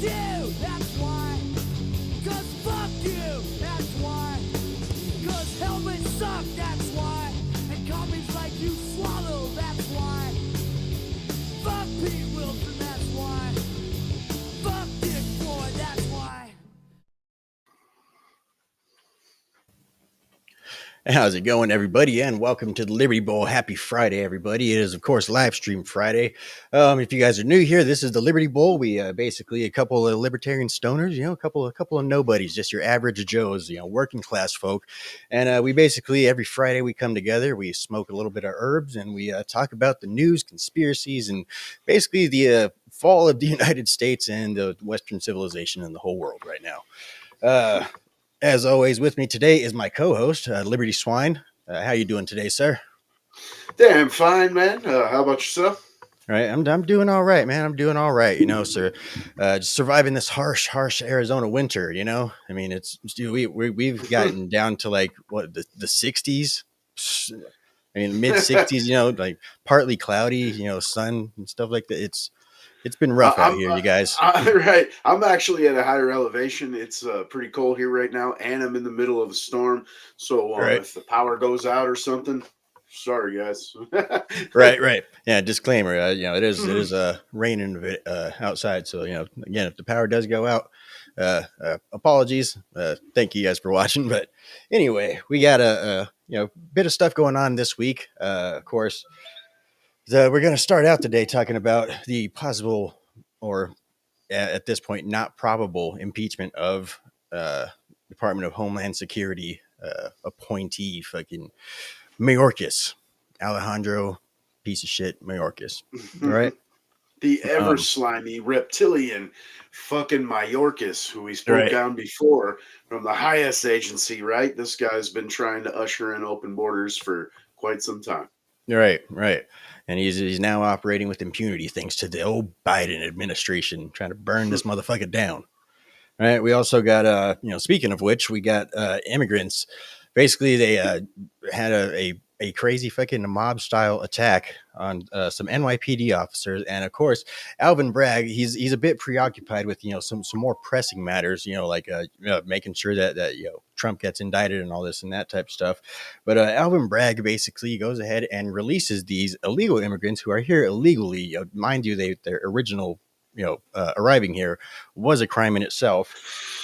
you, that's why. 'Cause fuck you, that's why. 'Cause helmets suck, that's why. And copies like you swallow, that's why. Fuck Pete Wilson, that's why. Fuck Dick Floyd, that's why. How's it going, everybody? And welcome to the Liberty Bowl. Happy Friday, everybody. It is, of course, live stream Friday. If you guys are new here, this is the Liberty Bowl. We basically a couple of libertarian stoners, a couple of nobodies, just your average Joes, working class folk. And we basically every Friday we come together, we smoke a little bit of herbs, and we talk about the news, conspiracies, and basically the fall of the United States and the Western civilization in the whole world right now. As always, with me today is my co-host, Liberty Swine. How you doing today, sir? Damn fine, man. How about yourself? All right, I'm doing all right, man. I'm doing all right, sir. Just surviving this harsh Arizona winter. I mean, we've gotten down to like what the 60s. I mean, mid 60s. Like partly cloudy. Sun and stuff like that. It's been rough out here, you guys. Right. I'm actually at a higher elevation. It's pretty cold here right now, and I'm in the middle of a storm. So Right. if the power goes out or something, sorry, guys. Right. Yeah. Disclaimer. It is raining a bit outside. So again, if the power does go out, apologies. Thank you guys for watching. But anyway, we got a bit of stuff going on this week. Of course, we're going to start out today talking about the possible, or at this point, not probable impeachment of Department of Homeland Security appointee fucking Mayorkas. Alejandro, piece of shit, Mayorkas. All right. The ever slimy reptilian fucking Mayorkas, who we spoke Right. on before from the highest agency, right? This guy's been trying to usher in open borders for quite some time. Right. And he's now operating with impunity thanks to the old Biden administration trying to burn this motherfucker down. All right. We also got speaking of which, we got immigrants. Basically, they had a crazy fucking mob style attack on some NYPD officers, and of course, Alvin Bragg. He's a bit preoccupied with some more pressing matters. Like making sure that Trump gets indicted and all this and that type of stuff. But Alvin Bragg basically goes ahead and releases these illegal immigrants who are here illegally. Mind you, their original arriving here was a crime in itself,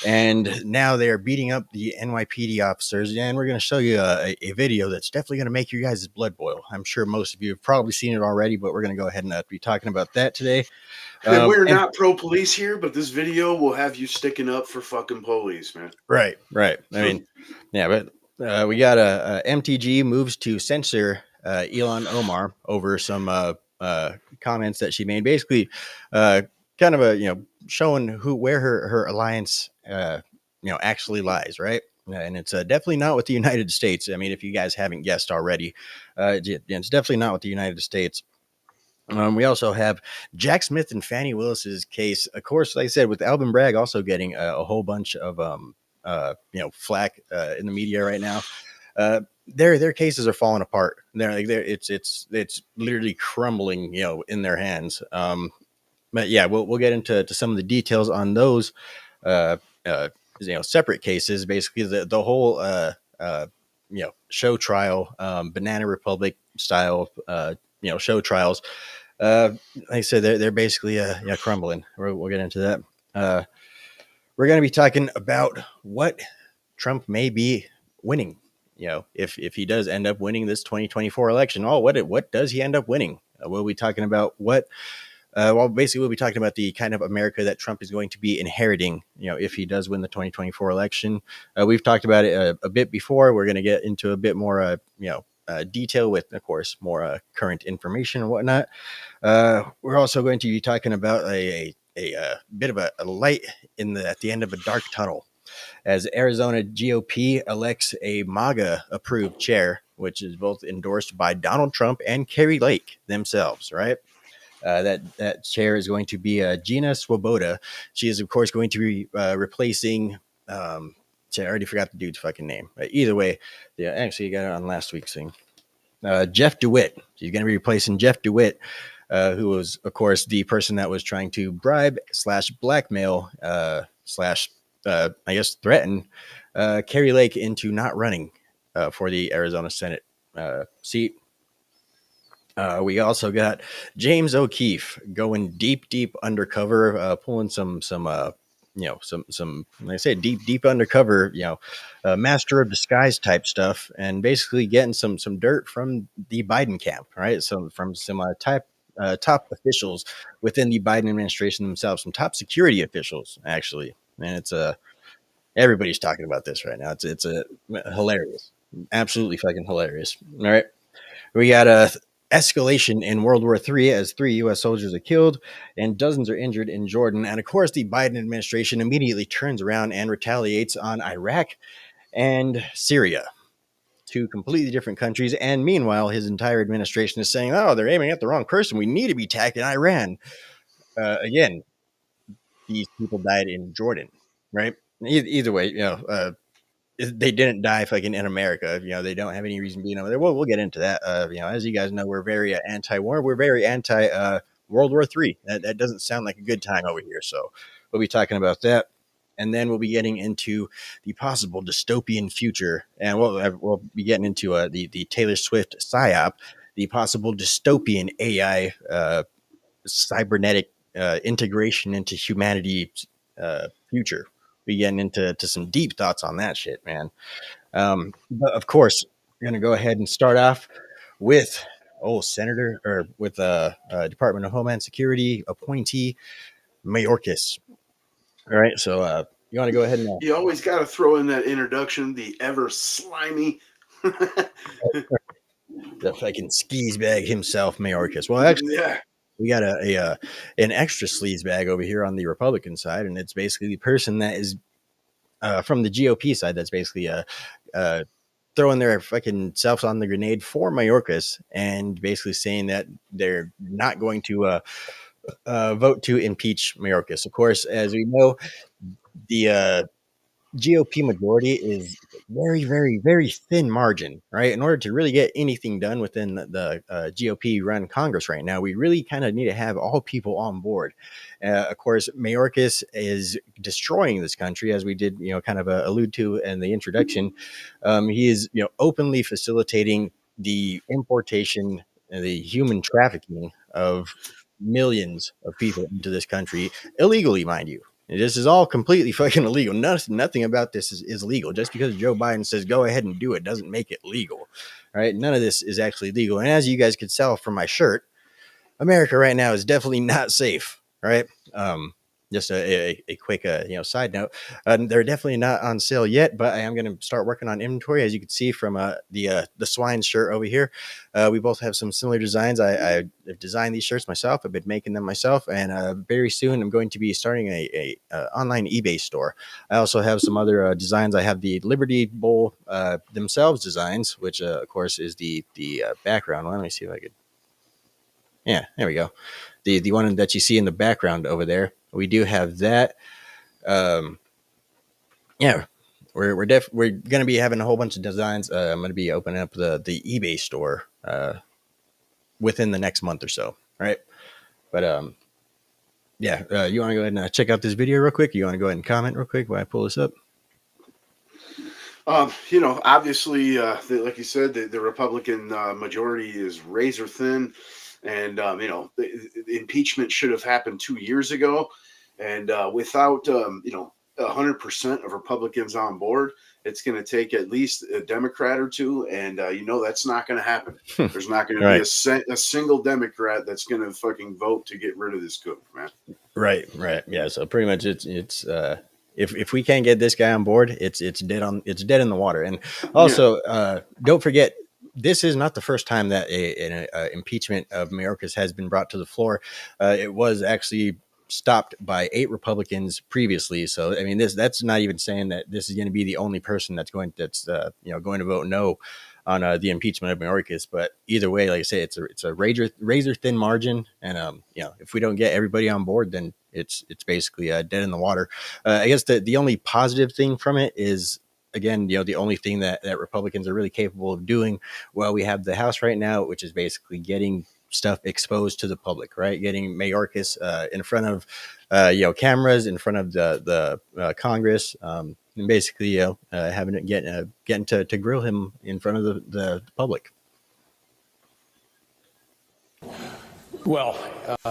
and now they are beating up the NYPD officers. And we're going to show you a video that's definitely going to make your guys' blood boil. I'm sure most of you have probably seen it already, but we're going to go ahead and be talking about that today. We're not pro police here, but this video will have you sticking up for fucking police, man. Right. I mean, yeah, but we got MTG moves to censor Elon Omar over some comments that she made. Basically, kind of showing where her alliance actually lies, right? And it's definitely not with the United States. I mean, if you guys haven't guessed already, it's definitely not with the United States. We also have Jack Smith and Fannie Willis's case. Of course, like I said, with Alvin Bragg also getting a whole bunch of flack in the media right now. Their cases are falling apart. It's literally crumbling, in their hands. But yeah, we'll get into some of the details on those separate cases. Basically, the whole show trial, Banana Republic style show trials. Like I said, they're basically crumbling. We'll get into that. We're going to be talking about what Trump may be winning. If he does end up winning this 2024 election, what does he end up winning? We'll be talking about what. Basically, we'll be talking about the kind of America that Trump is going to be inheriting, if he does win the 2024 election. We've talked about it a bit before. We're going to get into a bit more, detail with, of course, more current information and whatnot. We're also going to be talking about a bit of a light at the end of a dark tunnel, as Arizona GOP elects a MAGA-approved chair, which is both endorsed by Donald Trump and Carrie Lake themselves, right? That chair is going to be Gina Swoboda. She is, of course, going to be replacing. I already forgot the dude's fucking name. But either way, actually, you got it on last week's thing. Jeff DeWitt. She's going to be replacing Jeff DeWitt, who was, of course, the person that was trying to bribe slash blackmail slash, I guess, threaten Kerry Lake into not running for the Arizona Senate seat. We also got James O'Keefe going deep undercover, pulling some like I say, deep undercover, master of disguise type stuff, and basically getting some dirt from the Biden camp, right? So from some top officials within the Biden administration themselves, some top security officials actually, and it's everybody's talking about this right now. It's a hilarious, absolutely fucking hilarious. All right. We got a escalation in World War III as 3 U.S. soldiers are killed and dozens are injured in Jordan. And of course, the Biden administration immediately turns around and retaliates on Iraq and Syria, two completely different countries. And meanwhile, his entire administration is saying, "Oh, they're aiming at the wrong person. We need to be attacking Iran." Again, these people died in Jordan, right? Either way, they didn't die fucking in America. They don't have any reason being over there. Well, we'll get into that. As you guys know, we're very anti-war. We're very anti World War III. That doesn't sound like a good time over here. So we'll be talking about that, and then we'll be getting into the possible dystopian future, and we'll be getting into the Taylor Swift psyop, the possible dystopian AI cybernetic integration into humanity future. We getting into some deep thoughts on that shit, man. But of course, we're gonna go ahead and start off with Senator or with Department of Homeland Security appointee Mayorkas. All right, so you want to go ahead and You always got to throw in that introduction, the ever slimy. the fucking skis bag himself, Mayorkas. Well, actually, Yeah. we got an extra sleaze bag over here on the Republican side, and it's basically the person that is from the GOP side that's basically throwing their fucking selves on the grenade for Mayorkas and basically saying that they're not going to vote to impeach Mayorkas. Of course, as we know, the GOP majority is very thin margin, right? In order to really get anything done within the GOP run Congress right now, we really kind of need to have all people on board. Of course, Mayorkas is destroying this country, as we did, kind of allude to in the introduction. He is, openly facilitating the importation and the human trafficking of millions of people into this country illegally, mind you. This is all completely fucking illegal. Nothing about this is legal. Just because Joe Biden says go ahead and do it doesn't make it legal. All right. None of this is actually legal. And as you guys could tell from my shirt, America right now is definitely not safe. Right. Just a quick side note. They're definitely not on sale yet, but I am going to start working on inventory. As you can see from the Swine shirt over here, we both have some similar designs. I have designed these shirts myself. I've been making them myself, and very soon I'm going to be starting a online eBay store. I also have some other designs. I have the Liberty Bowl themselves designs, which of course is the background. Let me see if I could. Yeah, there we go. The one that you see in the background over there. We do have that. Yeah, we're going to be having a whole bunch of designs. I'm going to be opening up the eBay store within the next month or so. Right. But yeah, you want to go ahead and check out this video real quick? You want to go ahead and comment real quick while I pull this up? Obviously, like you said, the Republican majority is razor thin. And, the impeachment should have happened 2 years ago. And without, 100% of Republicans on board, it's going to take at least a Democrat or two. And, that's not going to happen. There's not going Right. to be a single Democrat that's going to fucking vote to get rid of this coup, man. Right. Yeah. So pretty much it's if we can't get this guy on board, it's dead in the water. And also, don't forget, this is not the first time that an impeachment of Mayorkas has been brought to the floor. It was actually stopped by 8 Republicans previously. So I mean, that's not even saying that this is going to be the only person that's going to vote no on the impeachment of Mayorkas. But either way, like I say, it's a razor thin margin, and if we don't get everybody on board, then it's basically dead in the water. I guess the only positive thing from it is, again, the only thing that Republicans are really capable of doing. Well, we have the House right now, which is basically getting stuff exposed to the public, right? Getting Mayorkas in front of cameras, in front of the Congress, and basically having it getting to grill him in front of the public. Well,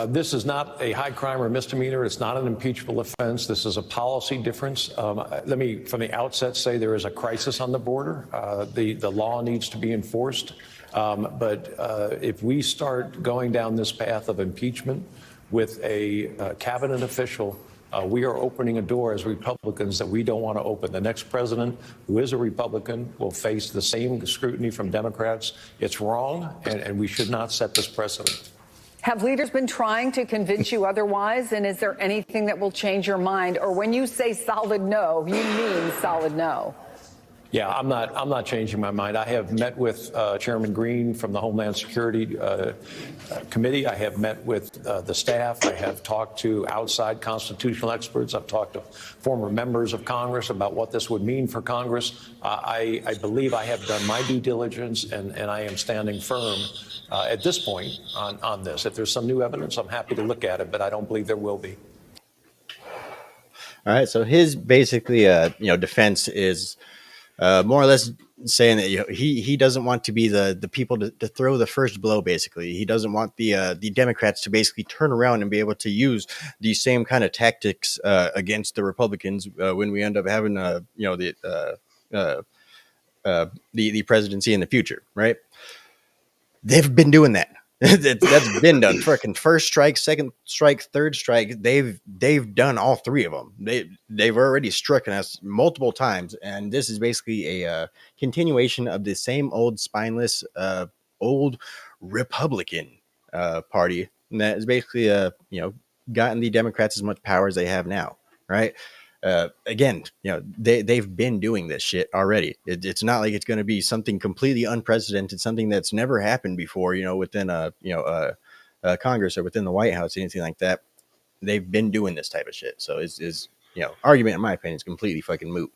this is not a high crime or misdemeanor. It's not an impeachable offense. This is a policy difference. Let me, from the outset, say there is a crisis on the border. The law needs to be enforced. But if we start going down this path of impeachment with a cabinet official, we are opening a door as Republicans that we don't want to open. The next president, who is a Republican, will face the same scrutiny from Democrats. It's wrong, and we should not set this precedent. Have leaders been trying to convince you otherwise? And is there anything that will change your mind? Or when you say solid no, you mean solid no? Yeah, I'm not changing my mind. I have met with Chairman Green from the Homeland Security Committee. I have met with the staff. I have talked to outside constitutional experts. I've talked to former members of Congress about what this would mean for Congress. I believe I have done my due diligence, and I am standing firm at this point on this. If there's some new evidence, I'm happy to look at it, but I don't believe there will be. All right. So his basically, defense is more or less saying that he doesn't want to be the people to throw the first blow. Basically, he doesn't want the Democrats to basically turn around and be able to use these same kind of tactics against the Republicans when we end up having the presidency in the future, right? They've been doing that. That's been done. Freaking first strike, second strike, third strike. They've done all three of them. They've already stricken us multiple times, and this is basically a continuation of the same old spineless, old Republican party that is basically gotten the Democrats as much power as they have now, right? Again, they've been doing this shit already. It's not like it's going to be something completely unprecedented, something that's never happened before, within Congress or within the White House, anything like that. They've been doing this type of shit. So is argument, in my opinion, is completely fucking moot.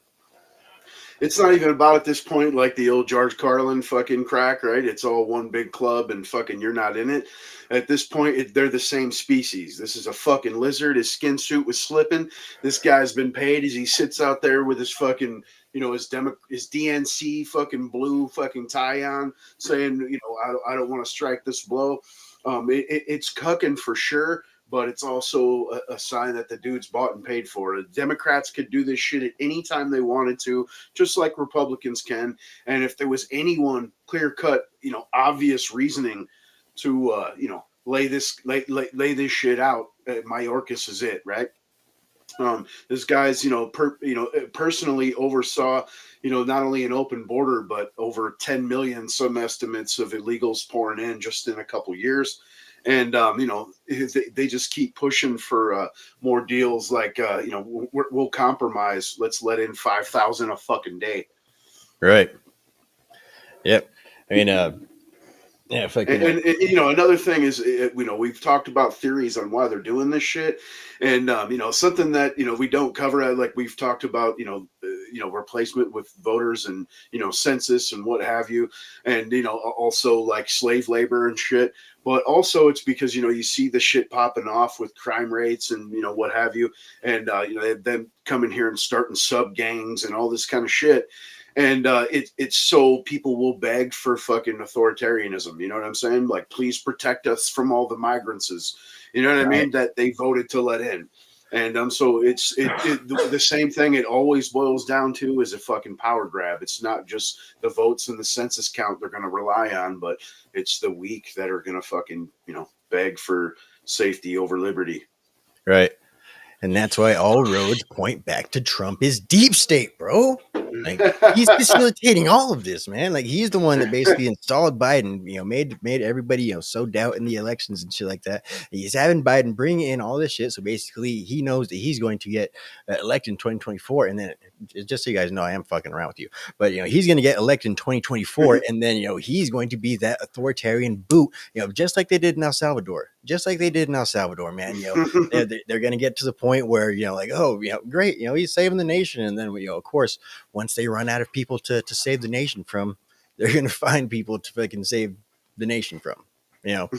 It's not even about at this point like the old George Carlin fucking crack, right? It's all one big club and fucking you're not in it. At this point, they're the same species. This is a fucking lizard. His skin suit was slipping. This guy's been paid as he sits out there with his fucking, his DNC fucking blue fucking tie on, saying, I don't want to strike this blow. It's cucking for sure. But it's also a sign that the dude's bought and paid for. The Democrats could do this shit at any time they wanted to, just like Republicans can. And if there was anyone clear-cut, obvious reasoning to, lay this shit out, Mayorkas is it, right? This guy's, personally oversaw, not only an open border, but over 10 million, some estimates of illegals pouring in just in a couple years. And, they just keep pushing for more deals like, we'll compromise. Let's let in 5,000 a fucking day. Right. Yep. I mean, yeah. And another thing is, we've talked about theories on why they're doing this shit. And, something that, we don't cover, like we've talked about, replacement with voters and, census and what have you. And, also like slave labor and shit. But also it's because, you see the shit popping off with crime rates and, what have you. And, them coming here and starting sub gangs and all this kind of shit. And it's so people will beg for fucking authoritarianism. You know what I'm saying? Like, please protect us from all the migrants. You know what I mean? That they voted to let in. And so it's the same thing. It always boils down to is a fucking power grab. It's not just the votes and the census count they're going to rely on, but it's the weak that are going to fucking, beg for safety over liberty. Right. And that's why all roads point back to Trump is deep state, bro. Like, he's facilitating all of this, man. Like, he's the one that basically installed Biden, made everybody, so doubt in the elections and shit like that. He's having Biden bring in all this shit. So basically, he knows that he's going to get elected in 2024. And then, just so you guys know, I am fucking around with you. But, he's going to get elected in 2024. And then, he's going to be that authoritarian boot, just like they did in El Salvador. Just like they did in El Salvador, man. They're going to get to the point where, great, he's saving the nation. And then, of course, once they run out of people to save the nation from, they're going to find people to fucking save the nation from. you know,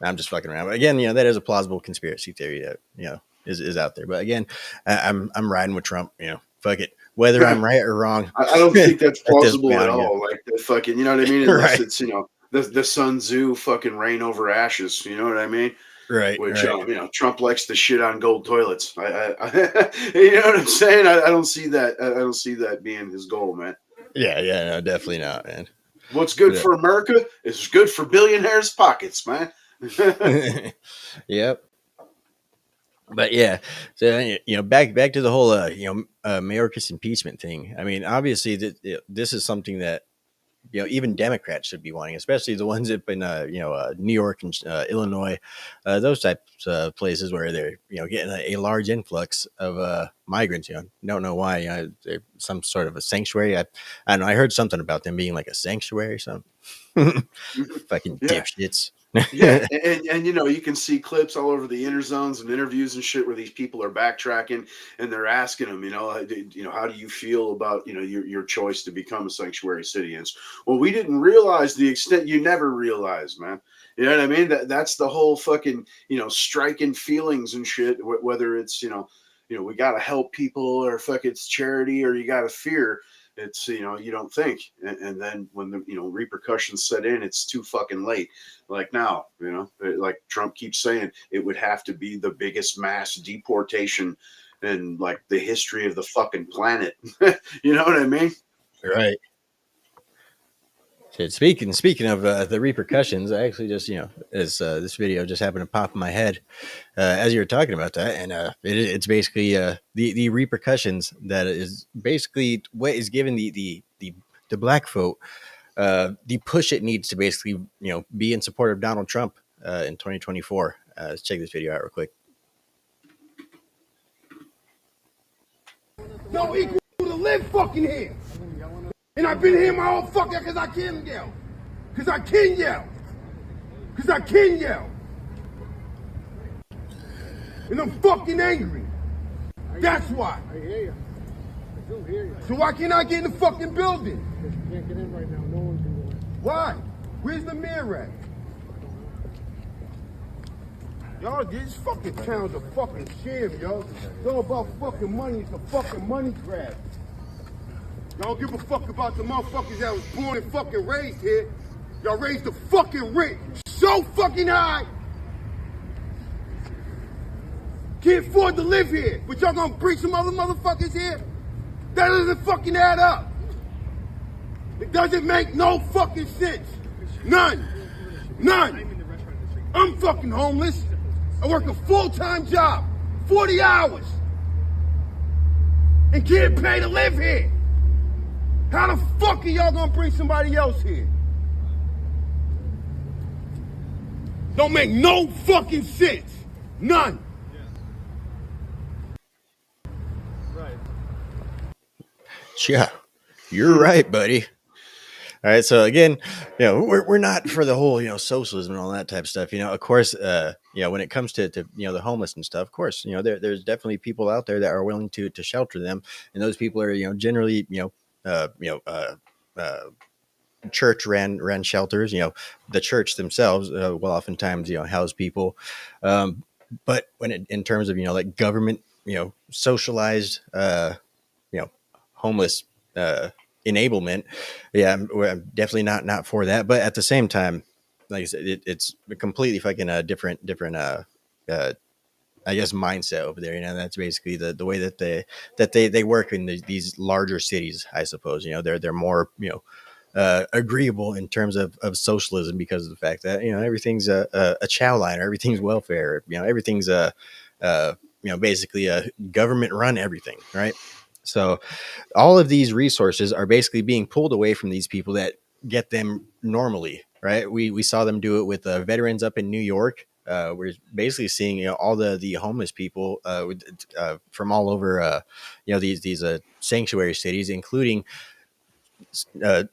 I'm just fucking around. But again, that is a plausible conspiracy theory that, is out there. But again, I'm riding with Trump, fuck it. Whether I'm right or wrong. I don't think that's at this plausible at point, all. Like the fucking, you know what I mean? Unless Right. it's, the Sun Tzu fucking rain over ashes. You know what I mean? Right. Which, Right. Trump likes to shit on gold toilets. You know what I'm saying? I don't see that. I don't see that being his goal, man. Yeah. No, definitely not, man. What's good Yeah. for America is good for billionaires' pockets, man. Yep. But yeah, so back to the whole Mayorkas impeachment thing. I mean, obviously this is something that even Democrats should be wanting, especially the ones up in New York and Illinois, those types of places where they're getting a large influx of migrants. Don't know why. They're some sort of a sanctuary. I don't know. I heard something about them being like a sanctuary or something. Fucking Yeah. dipshits. Yeah, and you can see clips all over the inner zones and interviews and shit where these people are backtracking and they're asking them, how do you feel about your choice to become a sanctuary city? And it's, well, we didn't realize the extent. You never realize, man. You know what I mean? That's the whole fucking striking feelings and shit. Whether it's we gotta help people or fuck it's charity or you gotta fear. It's you don't think, and then when the repercussions set in, it's too fucking late. Like now, like Trump keeps saying, it would have to be the biggest mass deportation in like the history of the fucking planet. You know what I mean? Right. So speaking of the repercussions, I actually just as this video just happened to pop in my head as you were talking about that, and it's basically the repercussions that is basically what is giving the black vote the push it needs to basically be in support of Donald Trump in 2024. Let's check this video out real quick. No equal to live fucking here. And I've been here my whole fucking because I can yell. Because I can yell. Because I can yell. And I'm fucking angry. That's why. I hear you. I do hear you. So why can't I get in the fucking building? Because you can't get in right now. No one can go in. Why? Where's the mayor at? Y'all, this fucking town's a fucking sham, yo. It's all about fucking money. It's a fucking money grab. Y'all don't give a fuck about the motherfuckers that was born and fucking raised here. Y'all raised the fucking rent so fucking high. Can't afford to live here, but y'all gonna bring some other motherfuckers here? That doesn't fucking add up. It doesn't make no fucking sense. None. None. I'm fucking homeless. I work a full-time job, 40 hours, and can't pay to live here. How the fuck are y'all gonna bring somebody else here? Don't make no fucking sense. None. Yeah, you're right, buddy. All right, so again, we're not for the whole socialism and all that type of stuff. Of course, when it comes to the homeless and stuff, of course, there's definitely people out there that are willing to shelter them, and those people are generally church ran shelters. The church themselves will oftentimes house people, but when in terms of like government socialized homeless enablement, I'm definitely not for that. But at the same time, like I said, it's a completely fucking different I guess mindset over there. That's basically the way that they work in these larger cities. I suppose they're more agreeable in terms of socialism because of the fact that everything's a chow line, or everything's welfare, everything's basically a government run everything, right? So all of these resources are basically being pulled away from these people that get them normally, right? We saw them do it with veterans up in New York. We're basically seeing all the homeless people from all over these sanctuary cities, including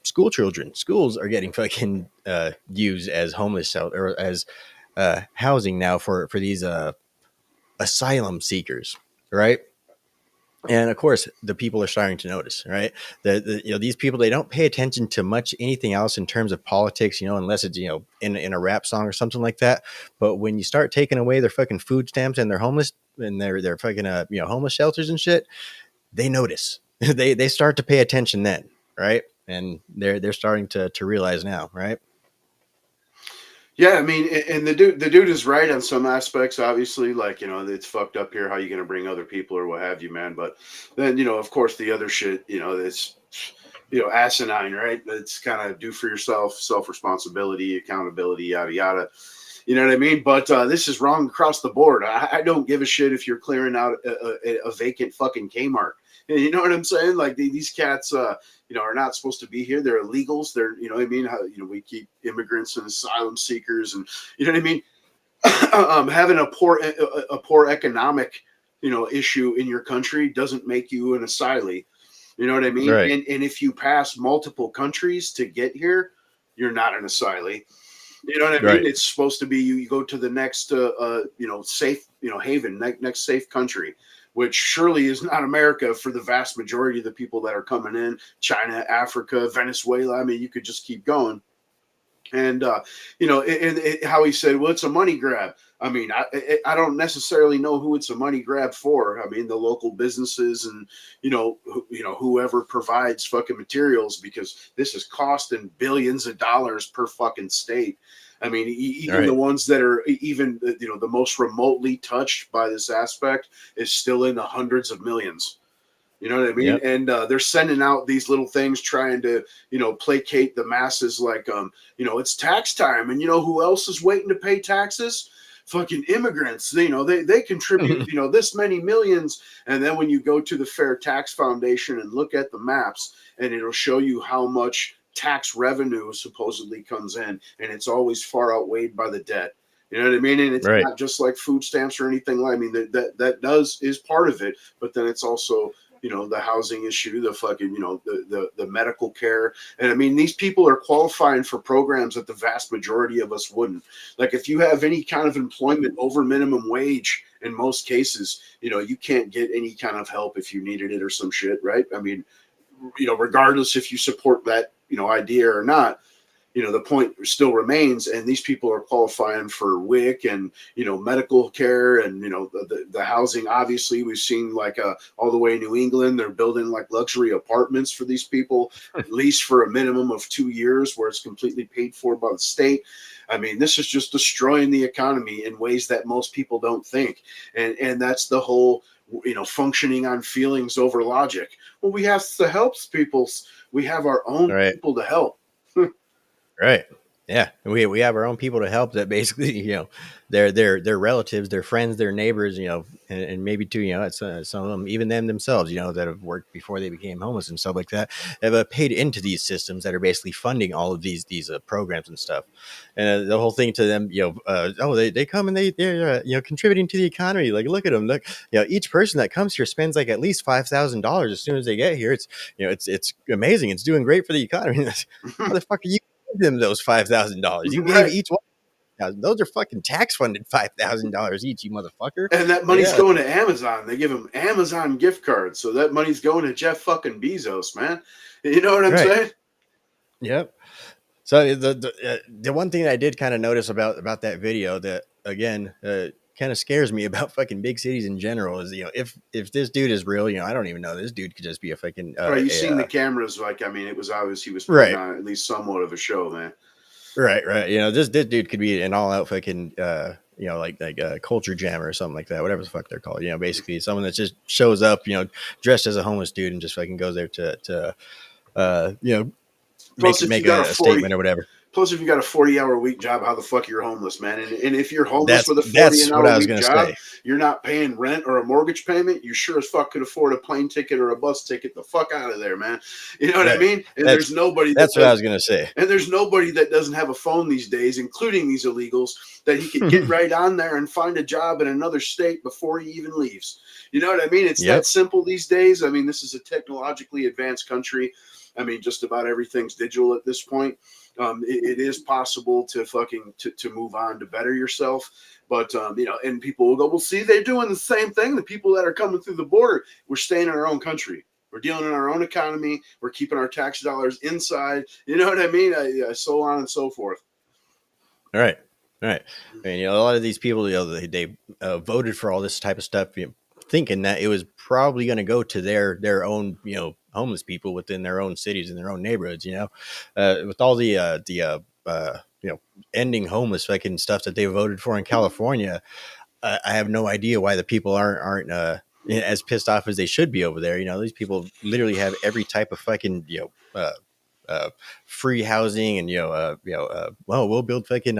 school children. Schools are getting fucking used as homeless shelter or as housing now for these asylum seekers, right? And of course, the people are starting to notice, right? These people, they don't pay attention to much anything else in terms of politics, unless it's in a rap song or something like that. But when you start taking away their fucking food stamps and their homeless and their fucking homeless shelters and shit, they notice. They start to pay attention then, right? And they're starting to realize now, right? Yeah, I mean, and the dude is right on some aspects. Obviously, like it's fucked up here. How you going to bring other people or what have you, man? But then of course, the other shit, that's asinine, right? It's kind of do for yourself, self responsibility, accountability, yada yada. You know what I mean? But this is wrong across the board. I don't give a shit if you're clearing out a vacant fucking Kmart. You know what I'm saying? Like these cats, are not supposed to be here. They're illegals. They're, what I mean? How, we keep immigrants and asylum seekers, and you know what I mean? Having a poor economic, issue in your country doesn't make you an asylee. You know what I mean? Right. And if you pass multiple countries to get here, you're not an asylee. You know what I mean? Right. It's supposed to be you go to the next, safe, haven, next safe country, which surely is not America for the vast majority of the people that are coming in. China, Africa, Venezuela. I mean, you could just keep going. And how he said, well, it's a money grab. I mean, I don't necessarily know who it's a money grab for. I mean, the local businesses and whoever provides fucking materials, because this is costing billions of dollars per fucking state. I mean, even the ones that are even the most remotely touched by this aspect is still in the hundreds of millions. You know what I mean? Yep. And they're sending out these little things trying to, placate the masses like, it's tax time. And who else is waiting to pay taxes? Fucking immigrants. They contribute, this many millions. And then when you go to the Fair Tax Foundation and look at the maps, and it'll show you how much tax revenue supposedly comes in. And it's always far outweighed by the debt. You know what I mean? And it's not just like food stamps or anything like, I mean, that is part of it, but then it's also, the housing issue, the fucking, the medical care. And I mean, these people are qualifying for programs that the vast majority of us wouldn't. Like if you have any kind of employment over minimum wage, in most cases, you can't get any kind of help if you needed it or some shit, right? I mean, regardless if you support that, idea or not, the point still remains, and these people are qualifying for WIC and, medical care and, the housing. Obviously, we've seen like all the way in New England, they're building like luxury apartments for these people, at least for a minimum of 2 years, where it's completely paid for by the state. I mean, this is just destroying the economy in ways that most people don't think. And that's the whole, functioning on feelings over logic. Well, we have to help people. We have our own people to help. Right. Yeah. We have our own people to help that basically, their relatives, their friends, their neighbors, and maybe too, it's some of them, even them themselves, that have worked before they became homeless and stuff like that, have paid into these systems that are basically funding all of these programs and stuff. And the whole thing to them, they come and they're contributing to the economy. Like, look at them. Look, each person that comes here spends like at least $5,000 as soon as they get here. It's, it's amazing. It's doing great for the economy. Motherfucker, you them those $5,000. You gave each one. Those are fucking tax funded $5,000 each, you motherfucker. And that money's going to Amazon. They give them Amazon gift cards, so that money's going to Jeff fucking Bezos, man. You know what I'm saying? Yep. So the one thing I did kind of notice about that video that again kind of scares me about fucking big cities in general is if this dude is real, I don't even know, this dude could just be a fucking right. You've seen the cameras, like, I mean, it was obvious he was putting on at least somewhat of a show, man. Right. This dude could be an all out fucking like a culture jammer or something like that, whatever the fuck they're called. Basically someone that just shows up, dressed as a homeless dude and just fucking goes there to make a statement or whatever. Plus, if you got a 40-hour week job, how the fuck you're homeless, man? And if you're homeless with a 40-hour week job, you're not paying rent or a mortgage payment, you sure as fuck could afford a plane ticket or a bus ticket the fuck out of there, man. You know what I mean? And there's nobody. That's what I was going to say. And there's nobody that doesn't have a phone these days, including these illegals, that he can get right on there and find a job in another state before he even leaves. You know what I mean? It's that simple these days. I mean, this is a technologically advanced country. I mean, just about everything's digital at this point. It is possible to to move on to better yourself. But, and people will go, well, see, they're doing the same thing. The people that are coming through the border, we're staying in our own country. We're dealing in our own economy. We're keeping our tax dollars inside. You know what I mean? So on and so forth. All right. And, a lot of these people, they voted for all this type of stuff, thinking that it was probably going to go to their own, homeless people within their own cities and their own neighborhoods, with all the ending homeless fucking stuff that they voted for in California. I have no idea why the people aren't as pissed off as they should be over there. These people literally have every type of fucking, free housing, and well, we'll build fucking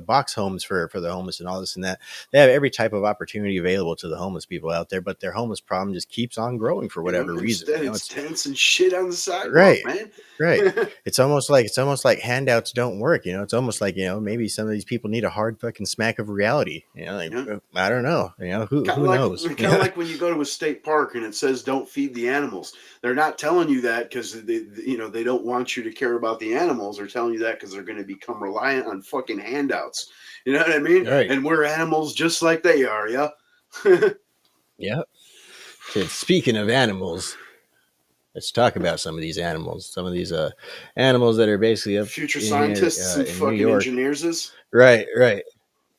box homes for the homeless and all this and that. They have every type of opportunity available to the homeless people out there, but their homeless problem just keeps on growing for whatever reason. It's tents and shit on the sidewalk, right, man. Right. It's almost like handouts don't work. It's almost like maybe some of these people need a hard fucking smack of reality. I don't know. Who knows? Kind of like when you go to a state park and it says don't feed the animals. They're not telling you that because they don't want you to care about the animals. They're telling you that because they're going to become reliant on fucking handouts. You know what I mean? Right. And we're animals just like they are. Yeah. Yeah. Speaking of animals, let's talk about some of these animals. Some of these animals that are basically future scientists and fucking engineers. Right.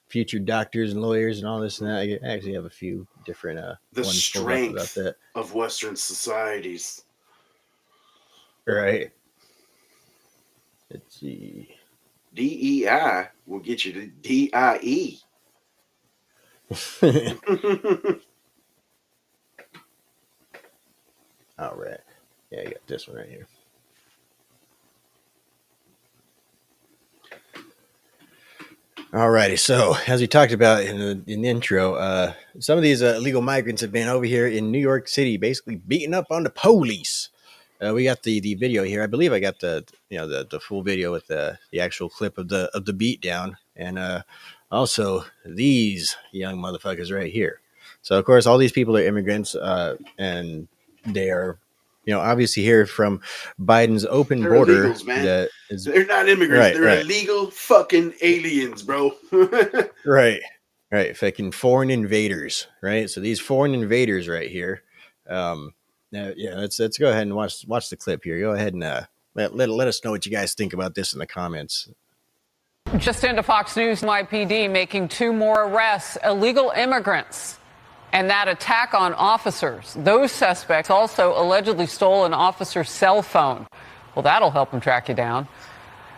Future doctors and lawyers and all this and that. I actually have a few different the ones strength about that. of Western societies. Right. Let's see. DEI will get you to DIE. All right. Yeah, I got this one right here. All righty. So, as we talked about in the intro, some of these illegal migrants have been over here in New York City, basically beating up on the police. We got the video here. I believe I got the full video with the actual clip of the beat down, and also these young motherfuckers right here. So, of course, all these people are immigrants, and they are, obviously here from Biden's open They're border. Illegals, man. They're not immigrants. They're illegal fucking aliens, bro. Right. Fucking foreign invaders. Right. So these foreign invaders right here. Let's go ahead and watch the clip here. Go ahead and let us know what you guys think about this in the comments. Just into Fox News, NYPD making 2 more arrests, illegal immigrants, and that attack on officers. Those suspects also allegedly stole an officer's cell phone. Well, that'll help them track you down.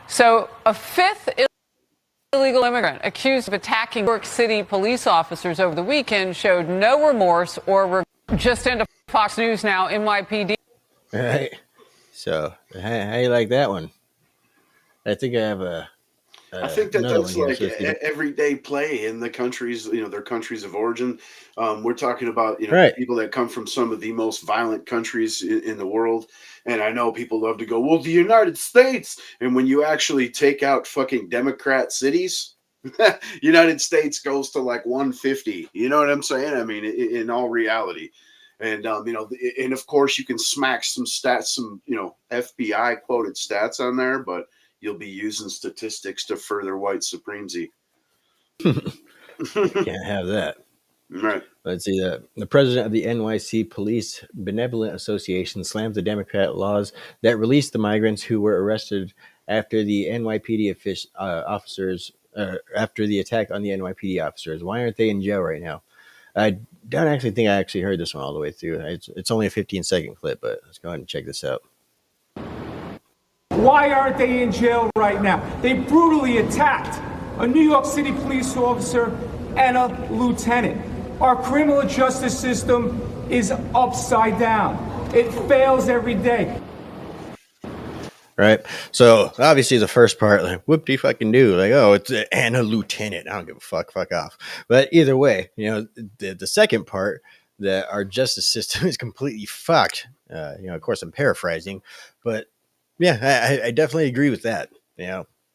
So a 5th illegal immigrant accused of attacking New York City police officers over the weekend showed no remorse or regret. Just into Fox News now, NYPD. All right. So, how you like that one? I think I have I think that's like everyday play in the countries, their countries of origin. We're talking about, people that come from some of the most violent countries in the world. And I know people love to go, well, the United States. And when you actually take out fucking Democrat cities, United States goes to like 150. You know what I'm saying? I mean, in all reality. And, and of course you can smack some stats, some, FBI quoted stats on there, but you'll be using statistics to further white supremacy. Can't have that. Right. Let's see. The president of the NYC Police Benevolent Association slams the Democrat laws that released the migrants who were arrested after the NYPD officers, after the attack on the NYPD officers. Why aren't they in jail right now? I don't actually think I actually heard this one all the way through. It's only a 15-second clip, but let's go ahead and check this out. Why aren't they in jail right now? They brutally attacked a New York City police officer and a lieutenant. Our criminal justice system is upside down. It fails every day. Right. So obviously the first part, like, whoop-de fucking do, like, oh, it's and a lieutenant. I don't give a fuck off. But either way, the second part, that our justice system is completely fucked. Of course I'm paraphrasing, but yeah, I definitely agree with that.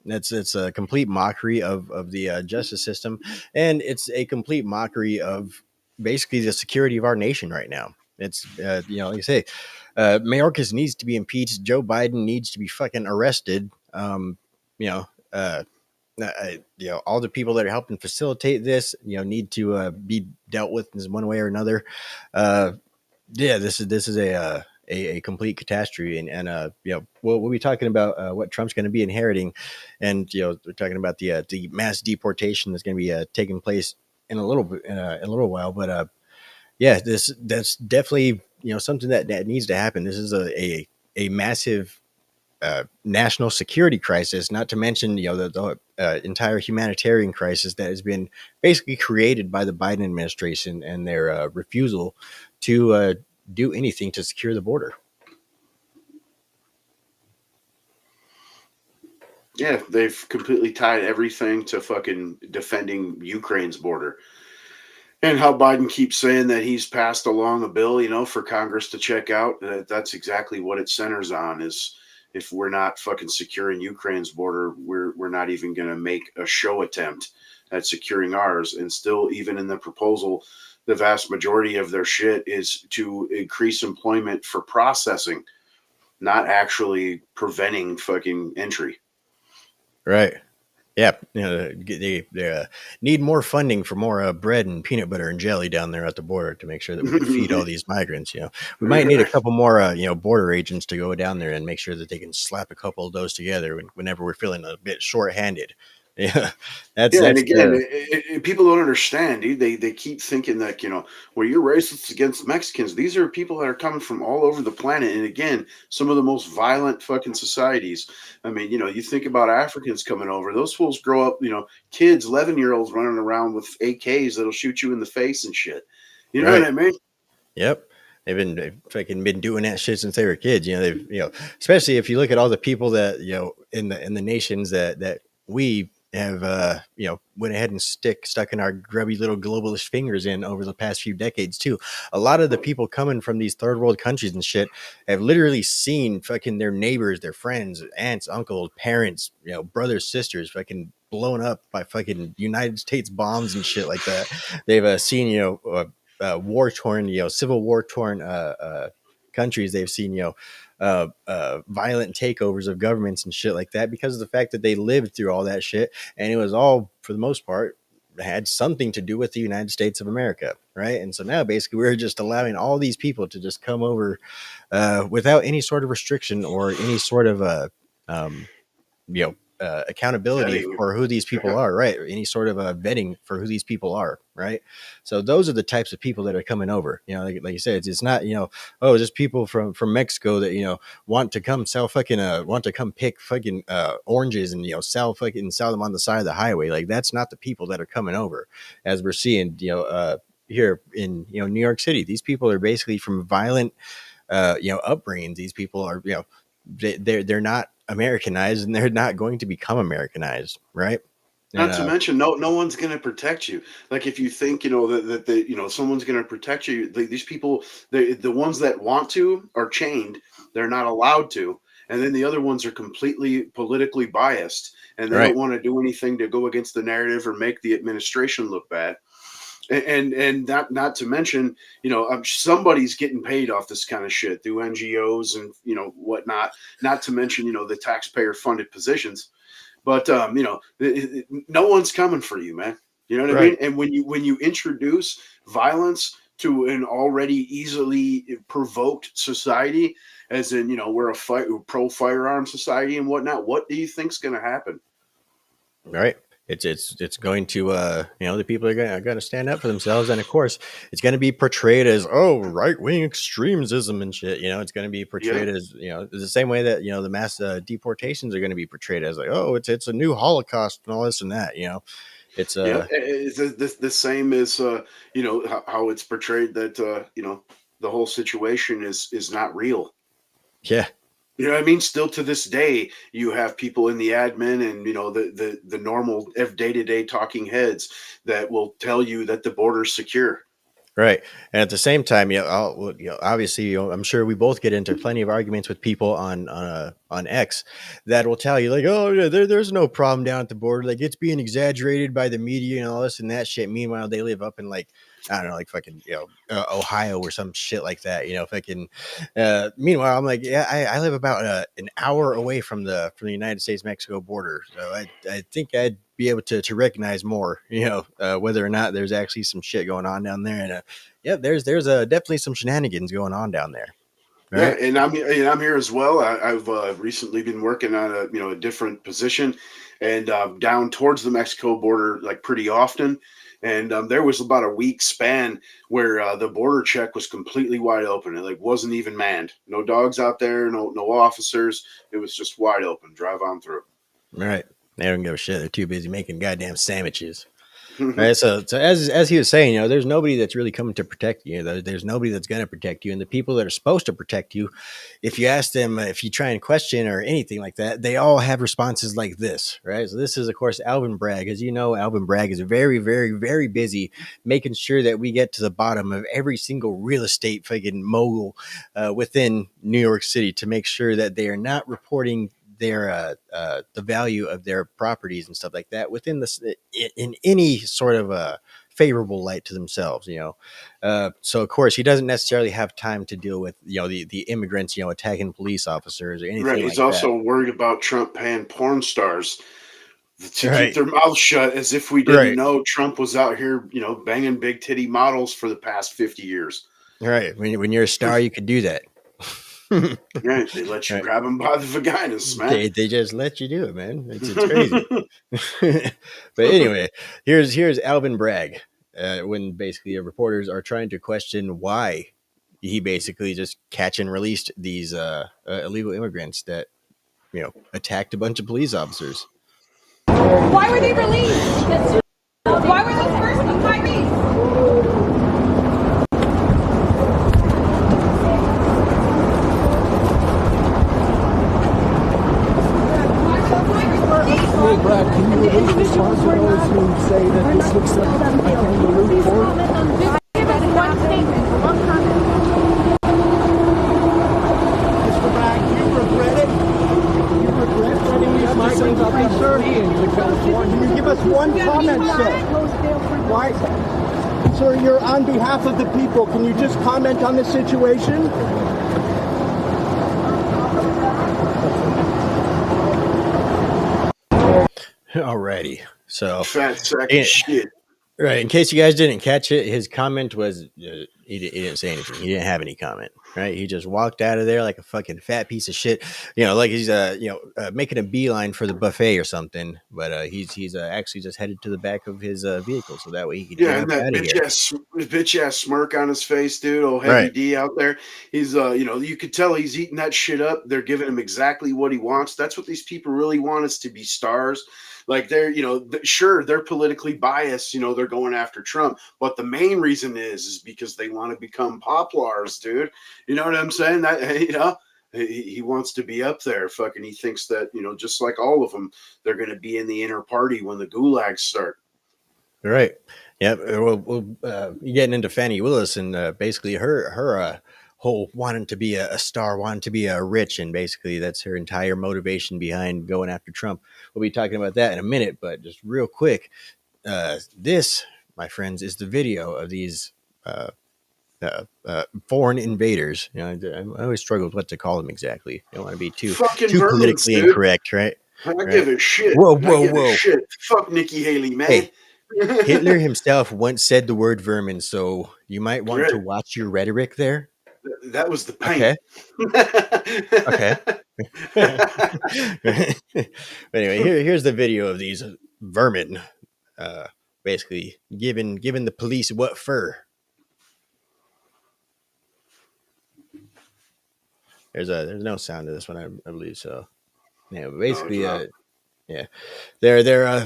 It's a complete mockery of the justice system, and it's a complete mockery of basically the security of our nation right now. it's like you say, Mayorkas needs to be impeached. Joe Biden needs to be fucking arrested. You know, all the people that are helping facilitate this, need to be dealt with in one way or another. This is a complete catastrophe, and we'll be talking about what Trump's going to be inheriting, and we're talking about the mass deportation that's going to be taking place in a little bit in a little while, but that's definitely something that needs to happen. This is a massive national security crisis, not to mention the entire humanitarian crisis that has been basically created by the Biden administration and their refusal to do anything to secure the border. Yeah, they've completely tied everything to fucking defending Ukraine's border. And how Biden keeps saying that he's passed along a bill, for Congress to check out. That's exactly what it centers on, is if we're not fucking securing Ukraine's border, we're not even going to make a show attempt at securing ours. And still, even in the proposal, the vast majority of their shit is to increase employment for processing, not actually preventing fucking entry. Right. Yeah, they need more funding for more bread and peanut butter and jelly down there at the border to make sure that we can feed all these migrants. We might need a couple more, border agents to go down there and make sure that they can slap a couple of those together whenever we're feeling a bit short-handed. Yeah, and again, people don't understand. Dude. They keep thinking that well, you're racist against Mexicans. These are people that are coming from all over the planet, and again, some of the most violent fucking societies. I mean, you think about Africans coming over; those fools grow up, kids, 11-year-olds running around with AKs that'll shoot you in the face and shit. You know what I mean? Yep. They've fucking been doing that shit since they were kids. Especially if you look at all the people that in the nations that we have went ahead and stuck in our grubby little globalist fingers in over the past few decades too. A lot of the people coming from these third world countries and shit have literally seen fucking their neighbors, their friends, aunts, uncles, parents, brothers, sisters fucking blown up by fucking United States bombs and shit like that. They've seen war torn, civil war torn countries. They've seen violent takeovers of governments and shit like that because of the fact that they lived through all that shit, and it was all, for the most part, had something to do with the United States of America, right? And so now basically we're just allowing all these people to just come over without any sort of restriction or any sort of accountability for who these people are, right? Or any sort of vetting for who these people are, right? So those are the types of people that are coming over. Like you said, it's not just people from Mexico that want to come sell fucking want to come pick fucking oranges and sell them on the side of the highway. Like, that's not the people that are coming over, as we're seeing here in New York City. These people are basically from violent upbringings. These people are they're not Americanized, and they're not going to become Americanized, right? Not to mention, no one's going to protect you. Like, if you think that someone's going to protect you, these people, the ones that want to are chained. They're not allowed to, and then the other ones are completely politically biased, and they don't want to do anything to go against the narrative or make the administration look bad. And not to mention, somebody's getting paid off this kind of shit through NGOs and whatnot. Not to mention the taxpayer funded positions, but no one's coming for you, man. You know what I mean? And when you introduce violence to an already easily provoked society, as in we're pro firearm society and whatnot, what do you think's going to happen? Right. It's going to the people are going to stand up for themselves, and of course it's going to be portrayed as right-wing extremism and shit. It's going to be portrayed as the same way that the mass deportations are going to be portrayed as, like, it's a new Holocaust and all this and that. It's the same as how it's portrayed that the whole situation is not real. Yeah. You know what I mean? Still to this day, you have people in the admin and the normal day-to-day talking heads that will tell you that the border's secure. Right. And at the same time, obviously, I'm sure we both get into plenty of arguments with people on X that will tell you, like, there's no problem down at the border. Like, it's being exaggerated by the media and all this and that shit. Meanwhile, they live up in, like, I don't know, like fucking, Ohio or some shit like that, fucking. Meanwhile, I'm like, yeah, I live about an hour away from the United States Mexico border, so I think I'd be able to recognize more, whether or not there's actually some shit going on down there, and yeah, there's definitely some shenanigans going on down there. Yeah, Right. and I'm here as well. I've recently been working on a different position, and down towards the Mexico border like pretty often. And there was about a week span where the border check was completely wide open. It like wasn't even manned. No dogs out there. No officers. It was just wide open. Drive on through. Right. They don't give a shit. They're too busy making goddamn sandwiches. Right. So as he was saying, there's nobody that's really coming to protect you. There's nobody that's going to protect you. And the people that are supposed to protect you, if you ask them, if you try and question or anything like that, they all have responses like this. Right. So this is, of course, Alvin Bragg. As you know, Alvin Bragg is very, very, very busy making sure that we get to the bottom of every single real estate fucking mogul within New York City to make sure that they are not reporting their the value of their properties and stuff like that within this in any sort of favorable light to themselves, so of course he doesn't necessarily have time to deal with the immigrants attacking police officers or anything Right. like He's that. also worried about Trump paying porn stars to keep Right, their mouths shut, as if we didn't right, know Trump was out here, banging big titty models for the past 50 years. right. When you're a star, you could do that. Right. They let you Right. grab them by the vaginas, man. They just let you do it, man. It's crazy. But anyway, here's Alvin Bragg when basically reporters are trying to question why he basically just catch and released these illegal immigrants that attacked a bunch of police officers. Why were they released? Why were those first ones released? Hey, Brad, can you at least respond to those who say that this looks like a kangaroo court? Give us one statement, one comment. Mr. Bragg, do you regret it? Do you regret letting these migrants free, sir? Can you give us one comment, sir? Why? Sir, you're on behalf of the people. Can you just comment on the situation? Alrighty, so Fat sack Yeah. of shit. right, in case you guys didn't catch it, his comment was he didn't say anything. He didn't have any comment. Right, he just walked out of there like a fucking fat piece of shit. Like he's making a beeline for the buffet or something. But he's actually just headed to the back of his vehicle so that way he can Yeah, get and up that out of here. bitch ass smirk on his face, dude. Oh, Heavy Right, D out there. He's you could tell he's eating that shit up. They're giving him exactly what he wants. That's what these people really want, is to be stars. Like they're, sure, they're politically biased. They're going after Trump, but the main reason is because they want to become poplars, dude. You know what I'm saying? That he wants to be up there. Fucking, he thinks that just like all of them, they're going to be in the inner party when the gulags start. right. Yeah, we'll getting into Fannie Willis and basically her whole wanting to be a star, wanting to be rich, and basically that's her entire motivation behind going after Trump. We'll be talking about that in a minute, but just real quick, this, my friends, is the video of these foreign invaders. I always struggle with what to call them exactly. I don't want to be too Fucking too vermins, politically dude. incorrect, right? I Right. give a shit. Whoa, I whoa, give a whoa! shit. Fuck Nikki Haley, man. Hey, Hitler himself once said the word vermin, so you might want to Right. watch your rhetoric there. That was the Okay. paint. Okay. But anyway, here's the video of these vermin, basically giving the police what for. There's no sound to this one, I believe. So yeah, basically, yeah, they're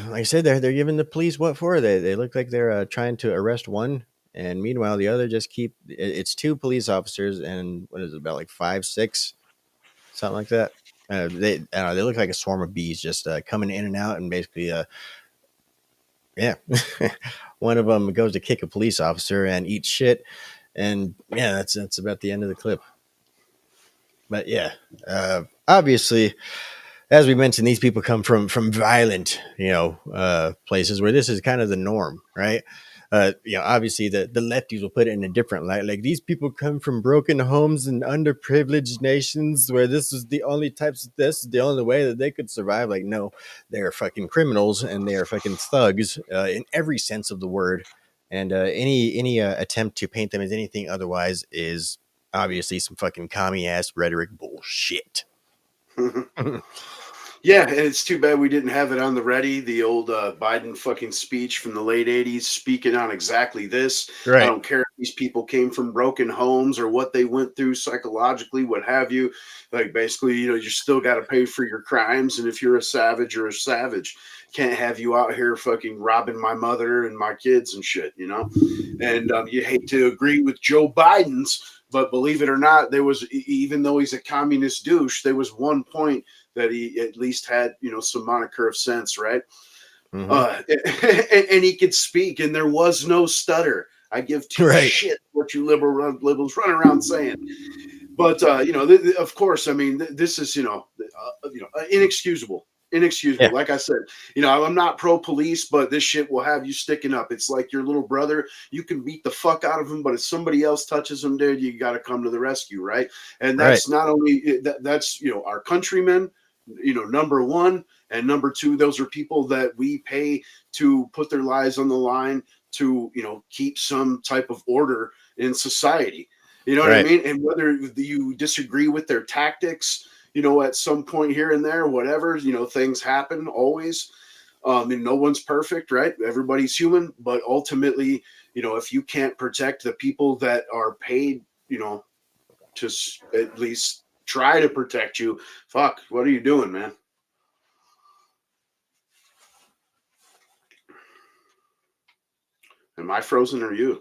like I said, they're giving the police what for. They look like they're trying to arrest one, and meanwhile the other just keep. It's two police officers, and what is it, about like 5, 6, something like that. They look like a swarm of bees just coming in and out, and basically, yeah, one of them goes to kick a police officer and eats shit, and yeah, that's about the end of the clip. But yeah, obviously, as we mentioned, these people come from violent, places where this is kind of the norm, right? obviously the lefties will put it in a different light. Like, these people come from broken homes and underprivileged nations where this is the only the only way that they could survive. Like, no, they're fucking criminals and they are fucking thugs in every sense of the word. And any attempt to paint them as anything otherwise is obviously some fucking commie ass rhetoric bullshit. Yeah, and it's too bad we didn't have it on the ready. The old Biden fucking speech from the late 80s speaking on exactly this. Right. I don't care if these people came from broken homes or what they went through psychologically, what have you. Like, basically, you still got to pay for your crimes. And if you're a savage, you're a savage. Can't have you out here fucking robbing my mother and my kids and shit, And you hate to agree with Joe Biden's, but believe it or not, there was, even though he's a communist douche, there was one point that he at least had, some moniker of sense, right? And he could speak, and there was no stutter. I give two shit what you liberals run around saying. But of course, I mean, this is inexcusable. Inexcusable. Yeah. Like I said, I'm not pro police, but this shit will have you sticking up. It's like your little brother. You can beat the fuck out of him, but if somebody else touches him, dude, you got to come to the rescue, right? And that's not only that's our countrymen, number one, and number two, those are people that we pay to put their lives on the line to keep some type of order in society. You know what I mean? And whether you disagree with their tactics, at some point here and there, whatever, things happen always. And no one's perfect, right? Everybody's human. But ultimately, if you can't protect the people that are paid, to at least try to protect you, fuck, what are you doing, man? Am I frozen or you?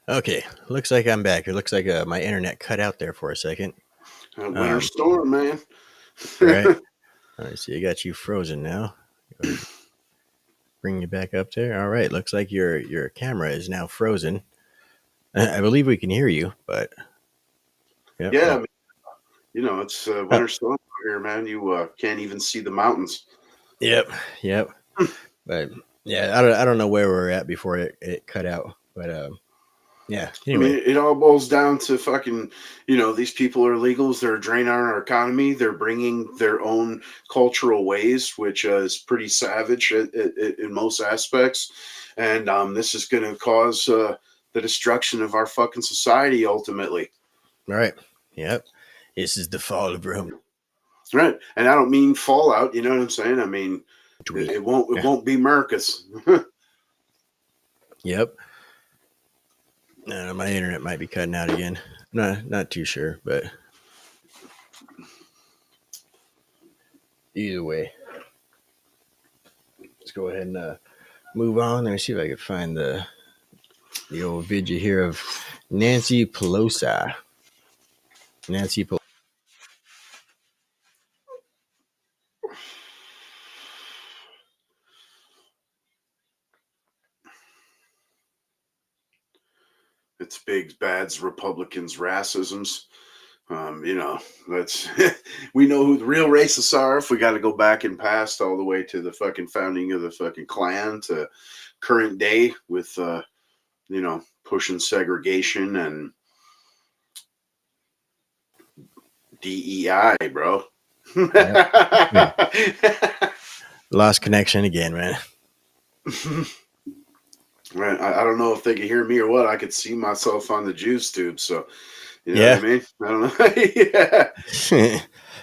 Okay, looks like I'm back. It looks like my internet cut out there for a second. Winter storm, man. Right. All right, so I got you frozen now. Bring you back up there. All right, looks like your camera is now frozen. I believe we can hear you, but yeah, I mean, it's winter storm here, man. You can't even see the mountains. Yep. But yeah, I don't know where we're at before it cut out, but yeah. Anyway. I mean, it all boils down to fucking, these people are illegals. They're draining our economy. They're bringing their own cultural ways, which is pretty savage in most aspects. And this is going to cause the destruction of our fucking society ultimately. Right. Yep. This is the fall of Rome. Right. And I don't mean fallout. You know what I'm saying? I mean, it won't be Mayorkas. Yep. My internet might be cutting out again. Not too sure, but either way, let's go ahead and move on. Let me see if I can find the old video here of Nancy Pelosi. Nancy Pelosi. It's big bads, Republicans, racisms. That's we know who the real racists are. If we got to go back and past all the way to the fucking founding of the fucking Klan to current day with, pushing segregation and DEI, bro. Lost connection again, man. Right. I don't know if they could hear me or what. I could see myself on the juice tube. So, you know what I mean? I don't know.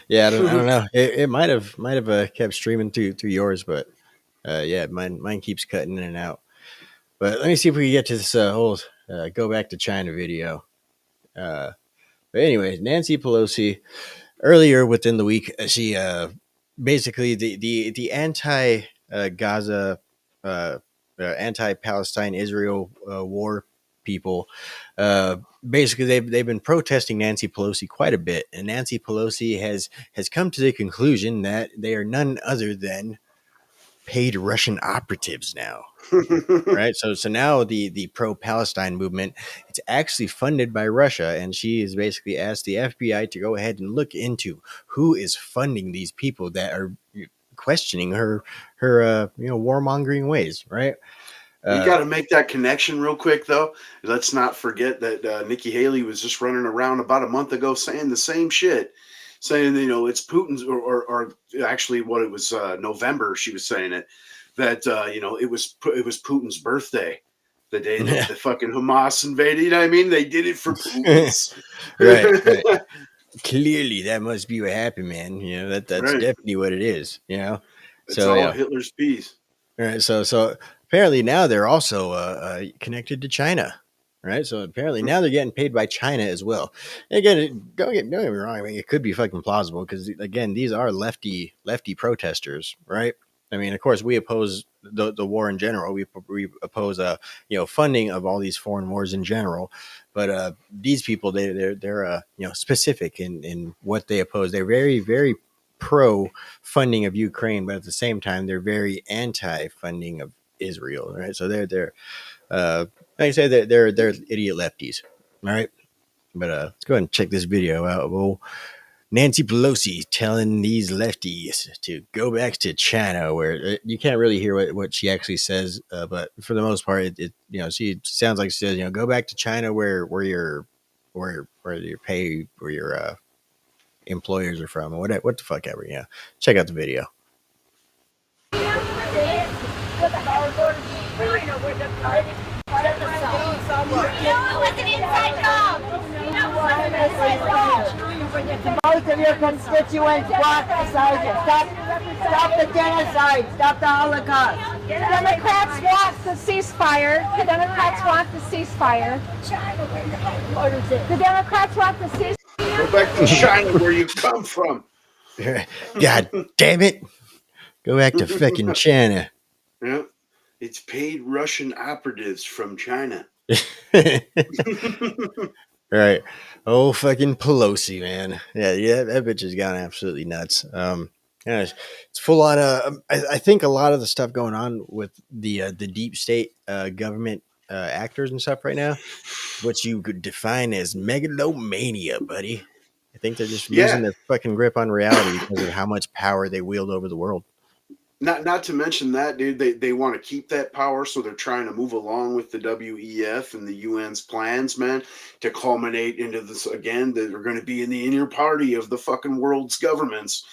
Yeah. I don't know. It might have kept streaming through yours, but yeah, mine keeps cutting in and out. But let me see if we can get to this whole go back to China video. But anyways, Nancy Pelosi earlier within the week, she basically the anti Gaza anti-Palestine Israel war people. Basically, they've been protesting Nancy Pelosi quite a bit, and Nancy Pelosi has come to the conclusion that they are none other than paid Russian operatives now. Right. So now the pro-Palestine movement, it's actually funded by Russia, and she has basically asked the FBI to go ahead and look into who is funding these people that are questioning her warmongering ways. Right. We got to make that connection real quick, though. Let's not forget that Nikki Haley was just running around about a month ago saying the same shit, saying, it's Putin's, or actually what it was, November, she was saying it, that, it was Putin's birthday, the day that the fucking Hamas invaded. You know what I mean? They did it for Putin's. Right. Clearly, that must be what happened, man. That's Right. definitely what it is. It's So all Hitler's piece. Right. So apparently now they're also connected to China. Right. So apparently now they're getting paid by China as well. And again, don't get me wrong. I mean, it could be fucking plausible because again, these are lefty protesters, right? I mean, of course, we oppose the war in general. We oppose funding of all these foreign wars in general. But these people, they're specific in what they oppose. They're very, very pro funding of Ukraine, but at the same time, they're very anti funding of Israel. Right. So they're like I say, they're idiot lefties. All right. But let's go ahead and check this video out. Well, Nancy Pelosi telling these lefties to go back to China, where you can't really hear what she actually says, but for the most part, she sounds like she says, go back to China where your pay, where your employers are from, or what the fuck ever. Check out the video. Most of your constituents want beside you. Stop the genocide. Stop the Holocaust. The Democrats want the ceasefire. The Democrats want the ceasefire. The Democrats want the ceasefire. Go back to China where you come from. God damn it. Go back to fucking China. Yeah. It's paid Russian operatives from China. Right. Oh, fucking Pelosi, man. Yeah, that bitch has gone absolutely nuts. It's full on. I think a lot of the stuff going on with the deep state government actors and stuff right now, what you could define as megalomania, buddy. I think they're just losing their fucking grip on reality because of how much power they wield over the world. Not to mention that, dude, they want to keep that power, so they're trying to move along with the WEF and the UN's plans, man, to culminate into this again. That they're going to be in the inner party of the fucking world's governments,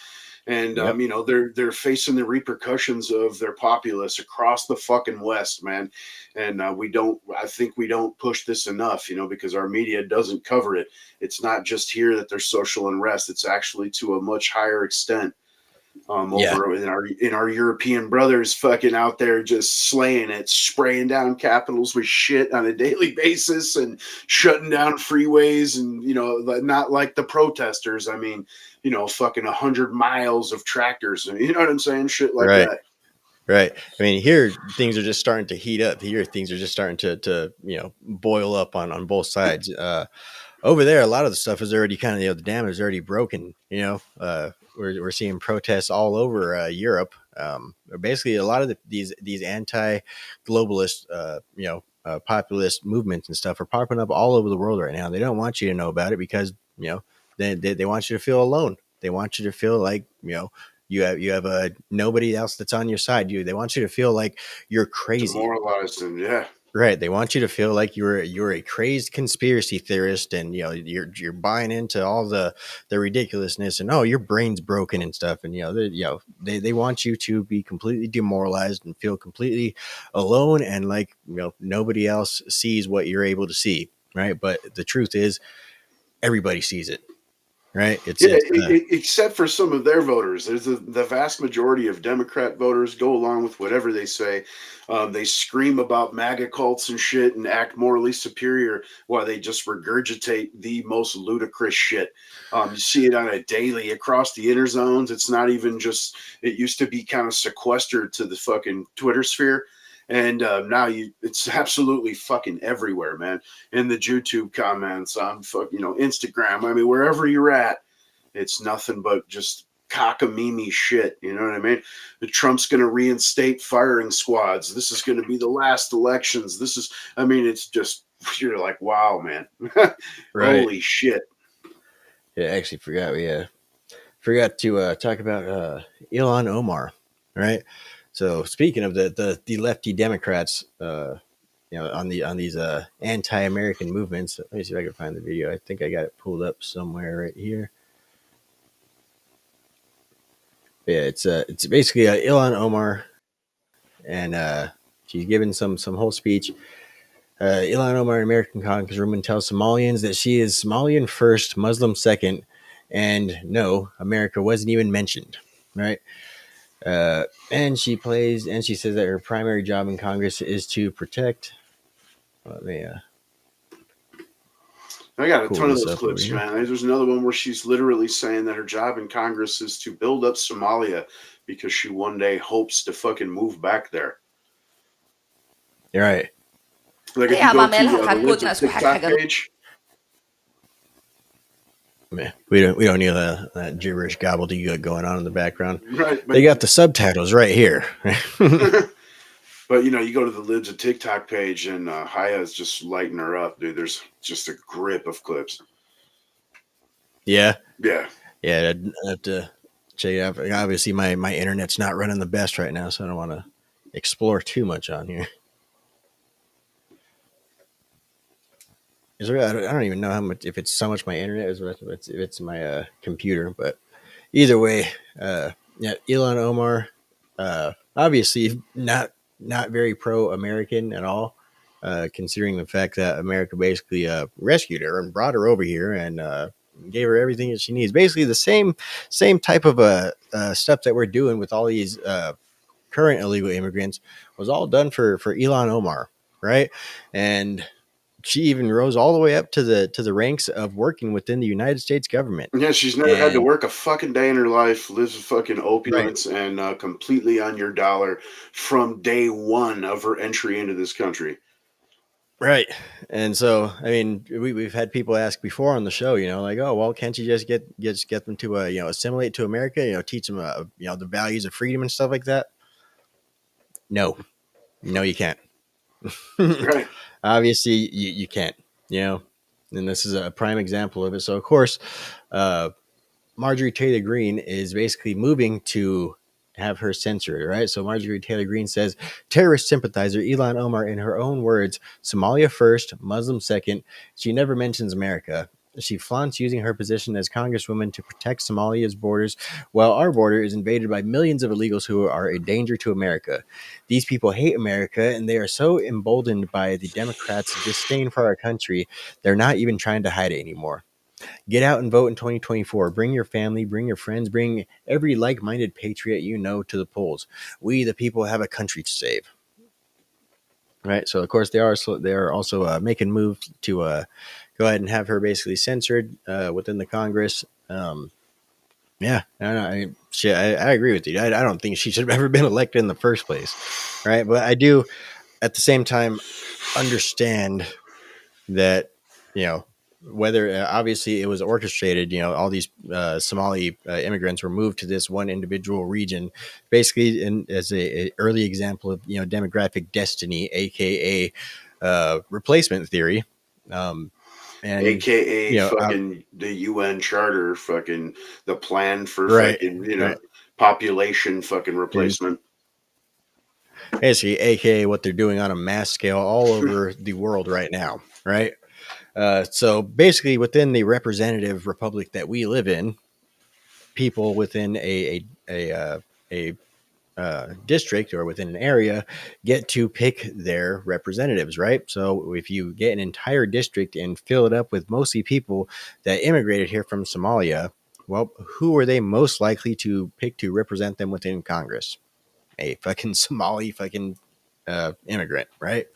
and they're facing the repercussions of their populace across the fucking West, man. And I think we don't push this enough, because our media doesn't cover it. It's not just here that there's social unrest; it's actually to a much higher extent. Over in our European brothers fucking out there just slaying it, spraying down capitals with shit on a daily basis and shutting down freeways, and not like the protesters. I mean, fucking 100 miles of tractors, you know what I'm saying? Shit like that. Right. I mean, here things are just starting to heat up. Here things are just starting to boil up on both sides. Over there, a lot of the stuff is already kind of the dam is already broken. We're seeing protests all over Europe. Basically, a lot of these anti-globalist, populist movements and stuff are popping up all over the world right now. They don't want you to know about it because they want you to feel alone. They want you to feel like you have nobody else that's on your side. They want you to feel like you're crazy, demoralized, and right. They want you to feel like you're a crazed conspiracy theorist, and you're buying into all the ridiculousness, and your brain's broken and stuff, and they want you to be completely demoralized and feel completely alone, and like nobody else sees what you're able to see, right? But the truth is, everybody sees it. Right. Except for some of their voters. There's the vast majority of Democrat voters go along with whatever they say. They scream about MAGA cults and shit and act morally superior while they just regurgitate the most ludicrous shit. You see it on a daily across the inner zones. It's not even just, it used to be kind of sequestered to the fucking Twitter sphere. And now it's absolutely fucking everywhere, man. In the YouTube comments, on Instagram. I mean, wherever you're at, it's nothing but just cockamamie shit. You know what I mean? The Trump's going to reinstate firing squads. This is going to be the last elections. It's just, you're like, wow, man. Right. Holy shit. Yeah, I actually forgot to talk about Ilhan Omar, right? So speaking of the lefty Democrats, on these anti-American movements. Let me see if I can find the video. I think I got it pulled up somewhere right here. Yeah, it's basically Ilhan Omar, and she's giving some whole speech. Ilhan Omar, an American congresswoman, tells Somalians that she is Somalian first, Muslim second, and no, America wasn't even mentioned, right? And she says that her primary job in Congress is to protect. Let me I got a pull ton of this those up over clips, here. man. There's another one where she's literally saying that her job in Congress is to build up Somalia because she one day hopes to fucking move back there. You're right. Like if you go to the Libs of TikTok page. Man, we don't need that gibberish gobbledygook going on in the background. Right. They got the subtitles right here. But you go to the Libs of TikTok page and Haya is just lighting her up, dude. There's just a grip of clips. Yeah. Yeah. Yeah, I'd have to check it out. Obviously, my internet's not running the best right now, so I don't want to explore too much on here. I don't even know how much, if it's so much my internet is, if it's my computer, but either way, yeah, Ilhan Omar, obviously not very pro-American at all, considering the fact that America basically rescued her and brought her over here and gave her everything that she needs. Basically, the same type of stuff that we're doing with all these current illegal immigrants was all done for Ilhan Omar, right? And she even rose all the way up to the ranks of working within the United States government. Yeah, she's never had to work a fucking day in her life, lives with fucking opulence, right, and completely on your dollar from day one of her entry into this country. Right. And so, I mean, we've had people ask before on the show, like, oh, well, can't you just get them to, assimilate to America, teach them, the values of freedom and stuff like that? No, you can't. Right. Obviously, you can't, and this is a prime example of it. So, of course, Marjorie Taylor Greene is basically moving to have her censored, right? So Marjorie Taylor Greene says, terrorist sympathizer Ilhan Omar, in her own words, Somalia first, Muslim second. She never mentions America. She flaunts using her position as congresswoman to protect Somalia's borders, while our border is invaded by millions of illegals who are a danger to America. These people hate America, and they are so emboldened by the Democrats' disdain for our country, they're not even trying to hide it anymore. Get out and vote in 2024. Bring your family, bring your friends, bring every like-minded patriot to the polls. We, the people, have a country to save. Right. So, of course, they are also making moves to go ahead and have her basically censored within the Congress. Yeah, I agree with you. I don't think she should have ever been elected in the first place. Right. But I do, at the same time, understand that, whether obviously it was orchestrated, all these Somali immigrants were moved to this one individual region, basically as a early example of, demographic destiny, aka replacement theory. And AKA fucking the UN charter, fucking the plan for right, fucking, population fucking replacement. Basically, AKA what they're doing on a mass scale all over the world right now, right? So basically, within the representative republic that we live in, people within a district or within an area get to pick their representatives, right? So if you get an entire district and fill it up with mostly people that immigrated here from Somalia, well, who are they most likely to pick to represent them within Congress? A fucking Somali fucking immigrant, right?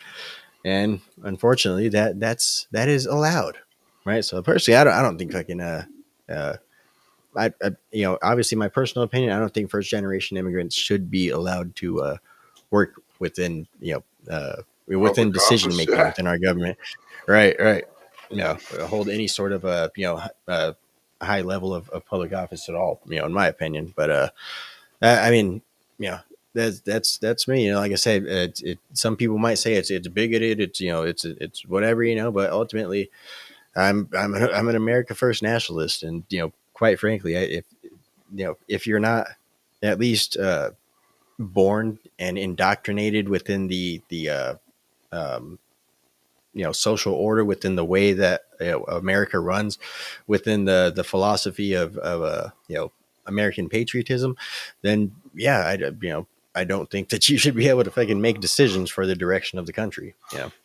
And unfortunately, that is allowed, right? So personally, I don't think obviously my personal opinion, I don't think first generation immigrants should be allowed to work within, within Public decision office, making yeah. within our government. Right. Hold any sort of high level of public office at all, in my opinion. But I mean, that's me. Like I said, some people might say it's bigoted. It's whatever, but ultimately, I'm an America First nationalist, and quite frankly, if you're not at least born and indoctrinated within the um, social order, within the way that America runs, within the philosophy of American patriotism, then I don't think that you should be able to fucking make decisions for the direction of the country.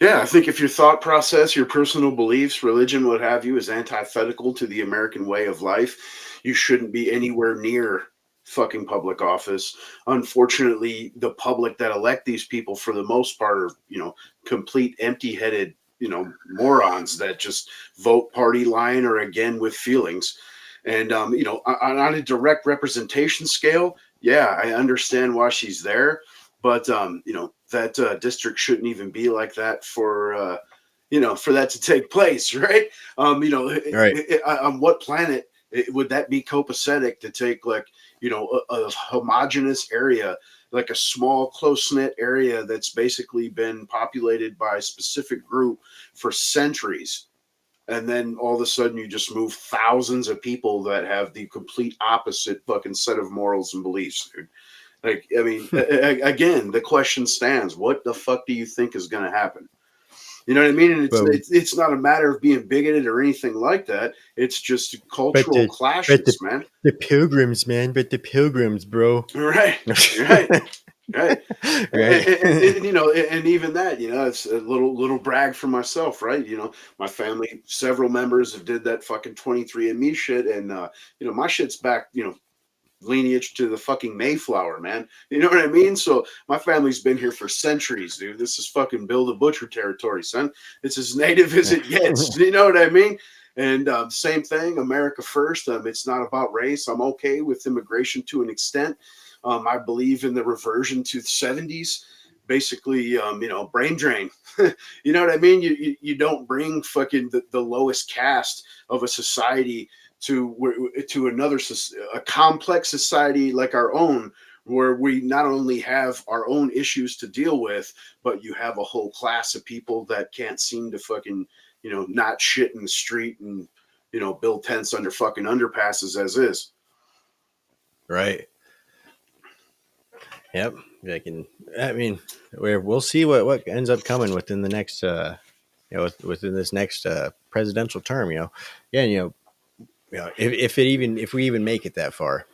Yeah, I think if your thought process, your personal beliefs, religion, what have you, is antithetical to the American way of life, you shouldn't be anywhere near fucking public office. Unfortunately, the public that elect these people, for the most part, are complete empty-headed morons that just vote party line or again with feelings. And on a direct representation scale, yeah, I understand why she's there, but that district shouldn't even be like that for for that to take place, right? Right. On what planet would that be copacetic to take, like, a homogenous area, like a small close-knit area that's basically been populated by a specific group for centuries, and then all of a sudden you just move thousands of people that have the complete opposite fucking set of morals and beliefs, dude. Like, I mean, again, the question stands: what the fuck do you think is going to happen? You know what I mean? And it's not a matter of being bigoted or anything like that. It's just cultural clashes, man. The pilgrims, man. But the pilgrims, bro. Right. Right. And even that, it's a little brag for myself, right? My family, several members have did that fucking 23andMe shit, and my shit's back, lineage to the fucking Mayflower, man. You know what I mean? So my family's been here for centuries, dude. This is fucking Bill the Butcher territory, son. It's as native as it gets. You know what I mean? And same thing, America First. It's not about race. I'm okay with immigration to an extent. I believe in the reversion to the 70s, basically, brain drain. You know what I mean? You don't bring fucking the lowest caste of a society to another, a complex society like our own, where we not only have our own issues to deal with, but you have a whole class of people that can't seem to fucking, not shit in the street and, build tents under fucking underpasses as is. Right. Yep. We'll see what ends up coming within the next, within this next presidential term. If we even make it that far,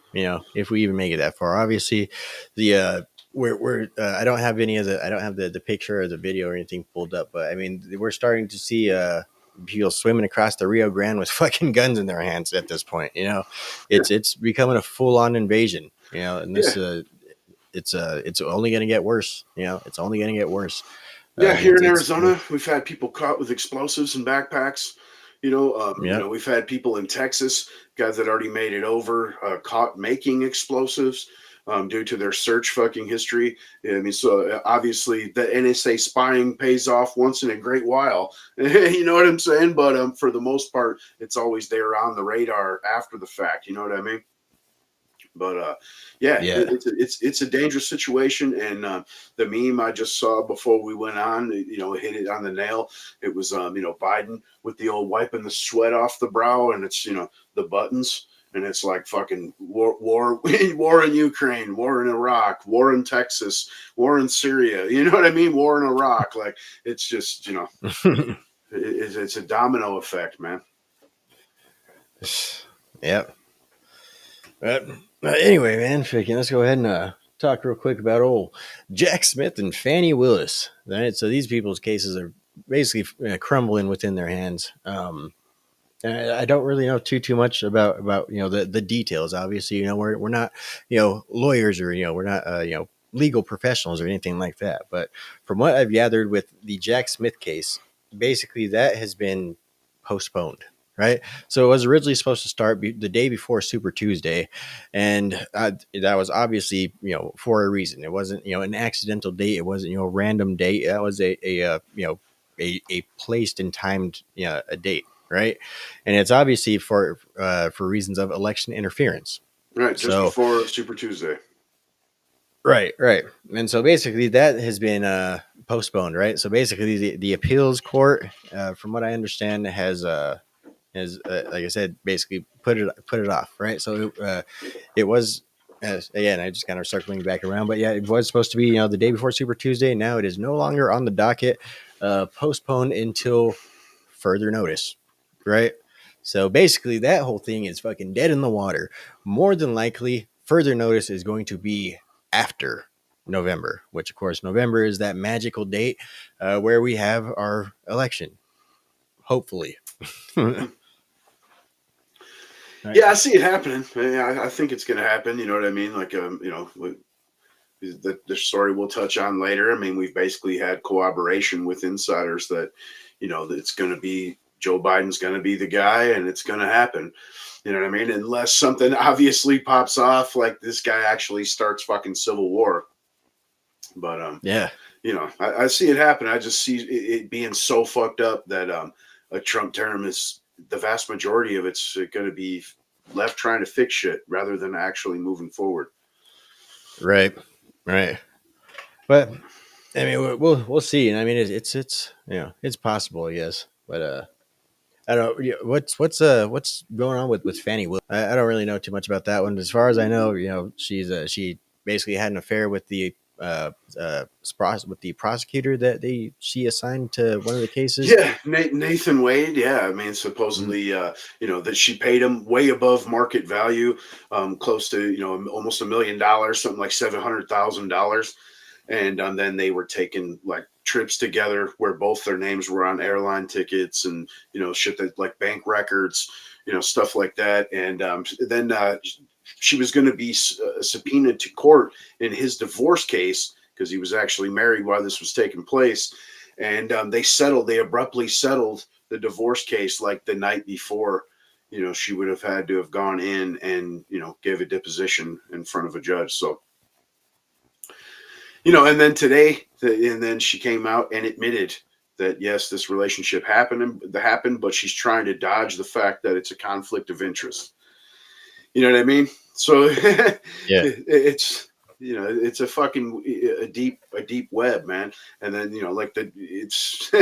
obviously the I don't have the picture or the video or anything pulled up, but I mean, we're starting to see people swimming across the Rio Grande with fucking guns in their hands at this point. It's becoming a full on invasion. And this it's only going to get worse. It's only going to get worse. Yeah, here in Arizona, we've had people caught with explosives in backpacks. We've had people in Texas, guys that already made it over, caught making explosives due to their search fucking history. I mean, so obviously the NSA spying pays off once in a great while. You know what I'm saying? But for the most part, it's always there on the radar after the fact. You know what I mean? But it's a dangerous situation, and the meme I just saw before we went on, hit it on the nail. It was Biden with the old wiping the sweat off the brow, and it's the buttons, and it's like fucking war in Ukraine, war in Iraq, war in Texas, war in Syria. You know what I mean? War in Iraq. Like, it's just it's a domino effect, man. Yep. Anyway, man, let's go ahead and talk real quick about old Jack Smith and Fannie Willis. Right, so these people's cases are basically crumbling within their hands. I don't really know too much about the details. Obviously, we're not lawyers, or we're not legal professionals or anything like that. But from what I've gathered with the Jack Smith case, basically that has been postponed. right? So it was originally supposed to start the day before Super Tuesday, and that was obviously, for a reason. It wasn't, an accidental date. It wasn't, a random date. That was a placed and timed, a date, right? And it's obviously for reasons of election interference. Right, just So, before Super Tuesday. Right. And so basically that has been postponed, right? So basically the appeals court, from what I understand, has like I said, basically put it off, right? So it was, again, I just kind of circling back around, but yeah, it was supposed to be, the day before Super Tuesday. Now it is no longer on the docket, postponed until further notice, right? So basically that whole thing is fucking dead in the water. More than likely, further notice is going to be after November, which of course November is that magical date where we have our election, hopefully. Right. Yeah, I see it happening. I think it's going to happen. You know what I mean? Like, the story we'll touch on later. I mean, we've basically had corroboration with insiders that, that it's going to be Joe Biden's going to be the guy, and it's going to happen. You know what I mean? Unless something obviously pops off, like this guy actually starts fucking civil war. But yeah, I see it happen. I just see it being so fucked up that a Trump term is, the vast majority of it's going to be left trying to fix shit rather than actually moving forward. Right. But I mean, we'll see. And I mean, it's possible, I guess. But I don't know. What's going on with Fannie Willis? I don't really know too much about that one. As far as I know, she basically had an affair with the prosecutor that she assigned to one of the cases. Yeah, Nathan Wade. Yeah, I mean, supposedly, that she paid him way above market value, close to almost $1 million, something like $700,000, and then they were taking like trips together where both their names were on airline tickets and shit that like bank records, stuff like that, and then she was going to be subpoenaed to court in his divorce case because he was actually married while this was taking place. And they abruptly settled the divorce case like the night before. She would have had to have gone in and, gave a deposition in front of a judge. So, and then today, and then she came out and admitted that, yes, this relationship happened, but she's trying to dodge the fact that it's a conflict of interest. You know what I mean? So yeah, it's a fucking a deep web, man. And then it's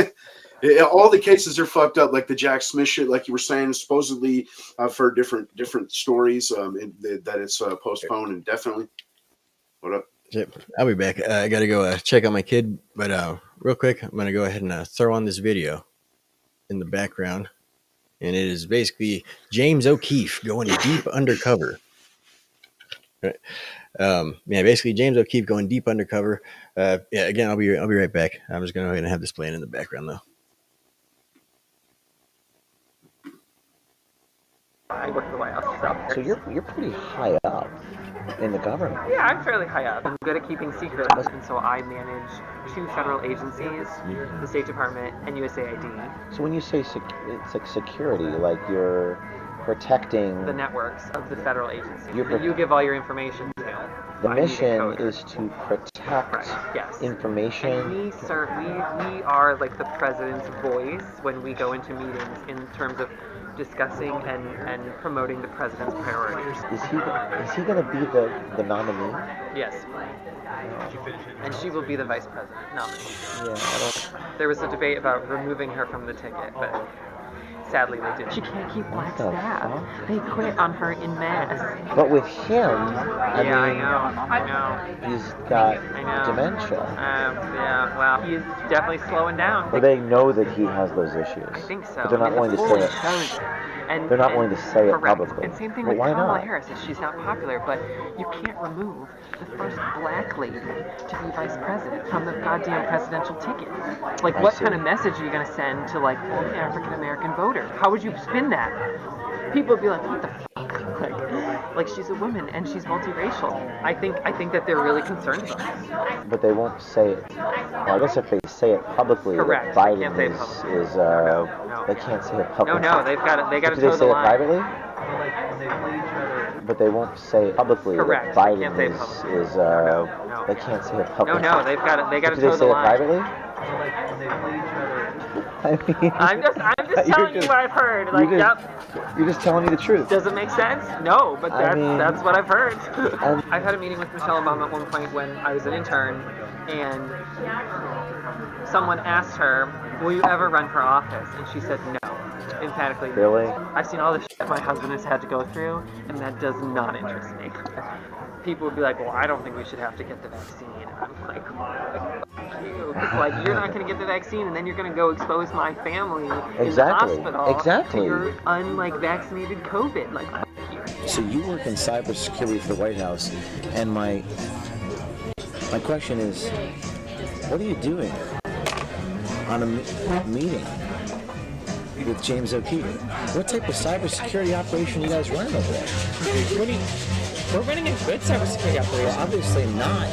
all the cases are fucked up. Like the Jack Smith shit, like you were saying, supposedly I've heard different stories that it's postponed indefinitely. What up? I'll be back. I gotta go check on my kid, but real quick, I'm gonna go ahead and throw on this video in the background. And it is basically James O'Keefe going deep undercover. Right. Basically James O'Keefe going deep undercover. Again, I'll be right back. I'm just going to go ahead and have this playing in the background though. I work for the White House. So you're pretty high up in the government. Yeah, I'm fairly high up. I'm good at keeping secrets, and so I manage 2 federal agencies, the State Department and USAID. So when you say it's like security, like you're protecting the networks of the federal agencies that you give all your information to. The mission is to protect information. And we are like the president's voice when we go into meetings in terms of discussing and promoting the president's priorities. Is he going to be the nominee? Yes. And she will be the vice president nominee. Yeah. There was a debate about removing her from the ticket, but sadly they didn't. She can't keep black staff. They quit on her in mass. But with him, I know. He's got dementia. He's definitely slowing down. But they know that he has those issues. I think so. But they're not willing to say it. They're not willing to say it publicly. And same thing with Kamala Harris. She's not popular, but you can't remove the first black lady to be vice president from the goddamn presidential ticket. Like, what kind of message are you going to send to, like, the African-American voter? How would you spin that? People would be like, what the fuck? Like she's a woman and she's multiracial. I think that they're really concerned about this. But they won't say it. Well, I guess if they say it publicly, that Biden is They can't say it publicly. No, they got to Do they toe say the it line. privately? When they play each other. But they won't say it publicly. Correct. That They Biden can't say it publicly. No. They can't say it publicly. No, they got to Do toe they the say it line. privately? When they play each other. I mean, I'm just telling you what I've heard. Like, you're just telling me the truth. Does it make sense? No, but that's what I've heard. I'm- I've had a meeting with Michelle Obama at one point when I was an intern, and someone asked her, "Will you ever run for office?" And she said no, emphatically. No. Really? I've seen all the shit my husband has had to go through, and that does not interest me. People would be like, "Well, I don't think we should have to get the vaccine." And I'm like, it's like, you're not going to get the vaccine, and then you're going to go expose my family in the hospital to your vaccinated COVID. Like, fuck you. So you work in cybersecurity for the White House, and my question is, what are you doing on a meeting with James O'Keefe? What type of cybersecurity operation are you guys running over there? We're running a good cybersecurity operation. Well, obviously not.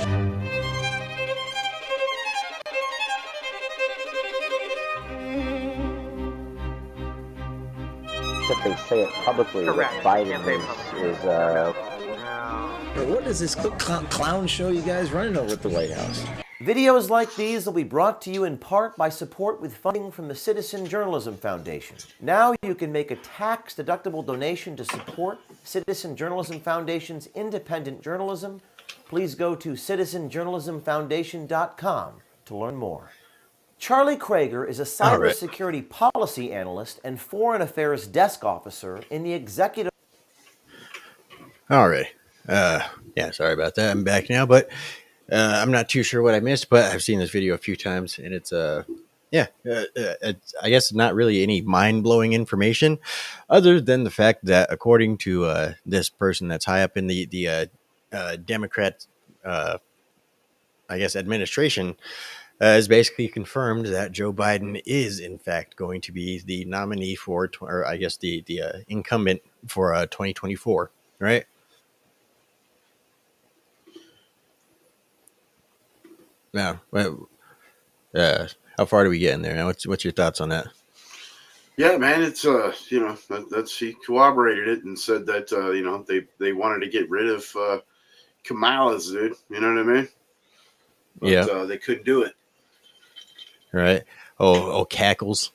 If they say it publicly, Correct. that Biden What is this clown show you guys running over at the White House? Videos like these will be brought to you in part by support with funding from the Citizen Journalism Foundation. Now you can make a tax-deductible donation to support Citizen Journalism Foundation's independent journalism. Please go to citizenjournalismfoundation.com to learn more. Charlie Krager is a cybersecurity policy analyst and foreign affairs desk officer in the executive... All right. Yeah, sorry about that. I'm back now, but I'm not too sure what I missed, but I've seen this video a few times, and it's I guess not really any mind-blowing information, other than the fact that according to this person that's high up in the Democrat, I guess, administration, has basically confirmed that Joe Biden is in fact going to be the nominee for, or I guess the incumbent for 2024, right? Now, how far do we get in there? Now, what's your thoughts on that? Yeah, man, it's that's he corroborated it and said that they wanted to get rid of Kamala's, dude. You know what I mean? But, yeah, they couldn't do it. Right. Oh, cackles.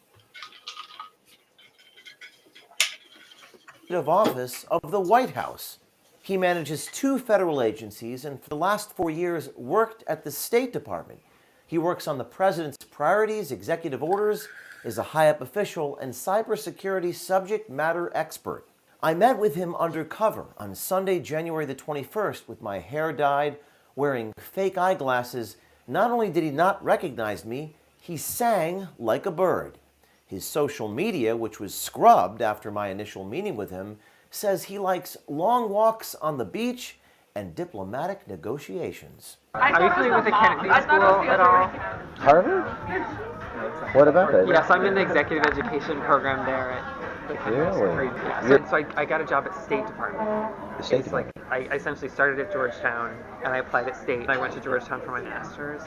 office of the White House. He manages 2 federal agencies and for the last 4 years worked at the State Department. He works on the president's priorities, executive orders, is a high-up official, and cybersecurity subject matter expert. I met with him undercover on Sunday, January the 21st with my hair dyed, wearing fake eyeglasses. Not only did he not recognize me, he sang like a bird. His social media, which was scrubbed after my initial meeting with him, says he likes long walks on the beach and diplomatic negotiations. Are you familiar with the Kennedy School at all? Harvard? What about it? Yes, I'm in the executive education program there at the Kennedy School. Really? Yeah. So I got a job at State Department. The State Department? I essentially started at Georgetown, and I applied at State. And I went to Georgetown for my master's,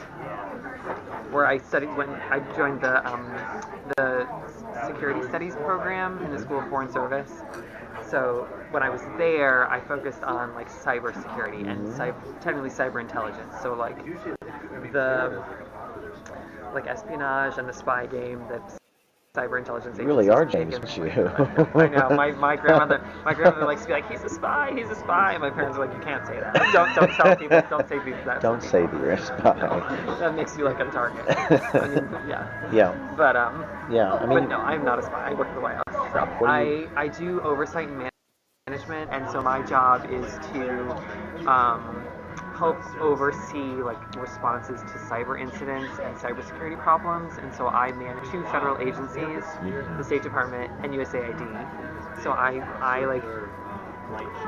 where I studied when I joined the Security Studies program in the School of Foreign Service. So when I was there, I focused on like cybersecurity and technically cyber intelligence. So like the espionage and the spy game that cyber intelligence. You really are James, you. I know. My grandmother likes to be like, he's a spy. And my parents are like, you can't say that. Don't tell people. Don't say that. Don't say that you're a spy. That makes you like a target. I mean, yeah. Yeah. But yeah. I mean, but no, I'm not a spy. I work for the White House. So I do oversight and management, and so my job is to help oversee like responses to cyber incidents and cybersecurity problems. And so I manage 2 federal agencies, the State Department and USAID. So I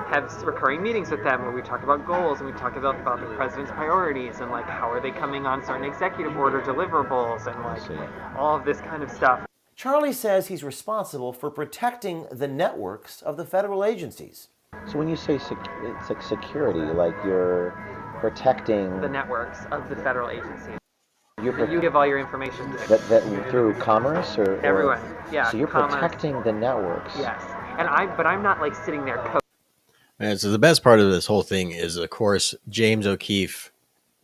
have recurring meetings with them where we talk about goals and we talk about the president's priorities and like how are they coming on certain executive order deliverables and like all of this kind of stuff. Charlie says he's responsible for protecting the networks of the federal agencies. So when you say it's like security, like you're protecting the networks of the federal agencies. You give all your information to That through commerce or everyone. Yeah. So you're commerce. protecting the networks. Yes, but I'm not like sitting there. And so the best part of this whole thing is, of course, James O'Keefe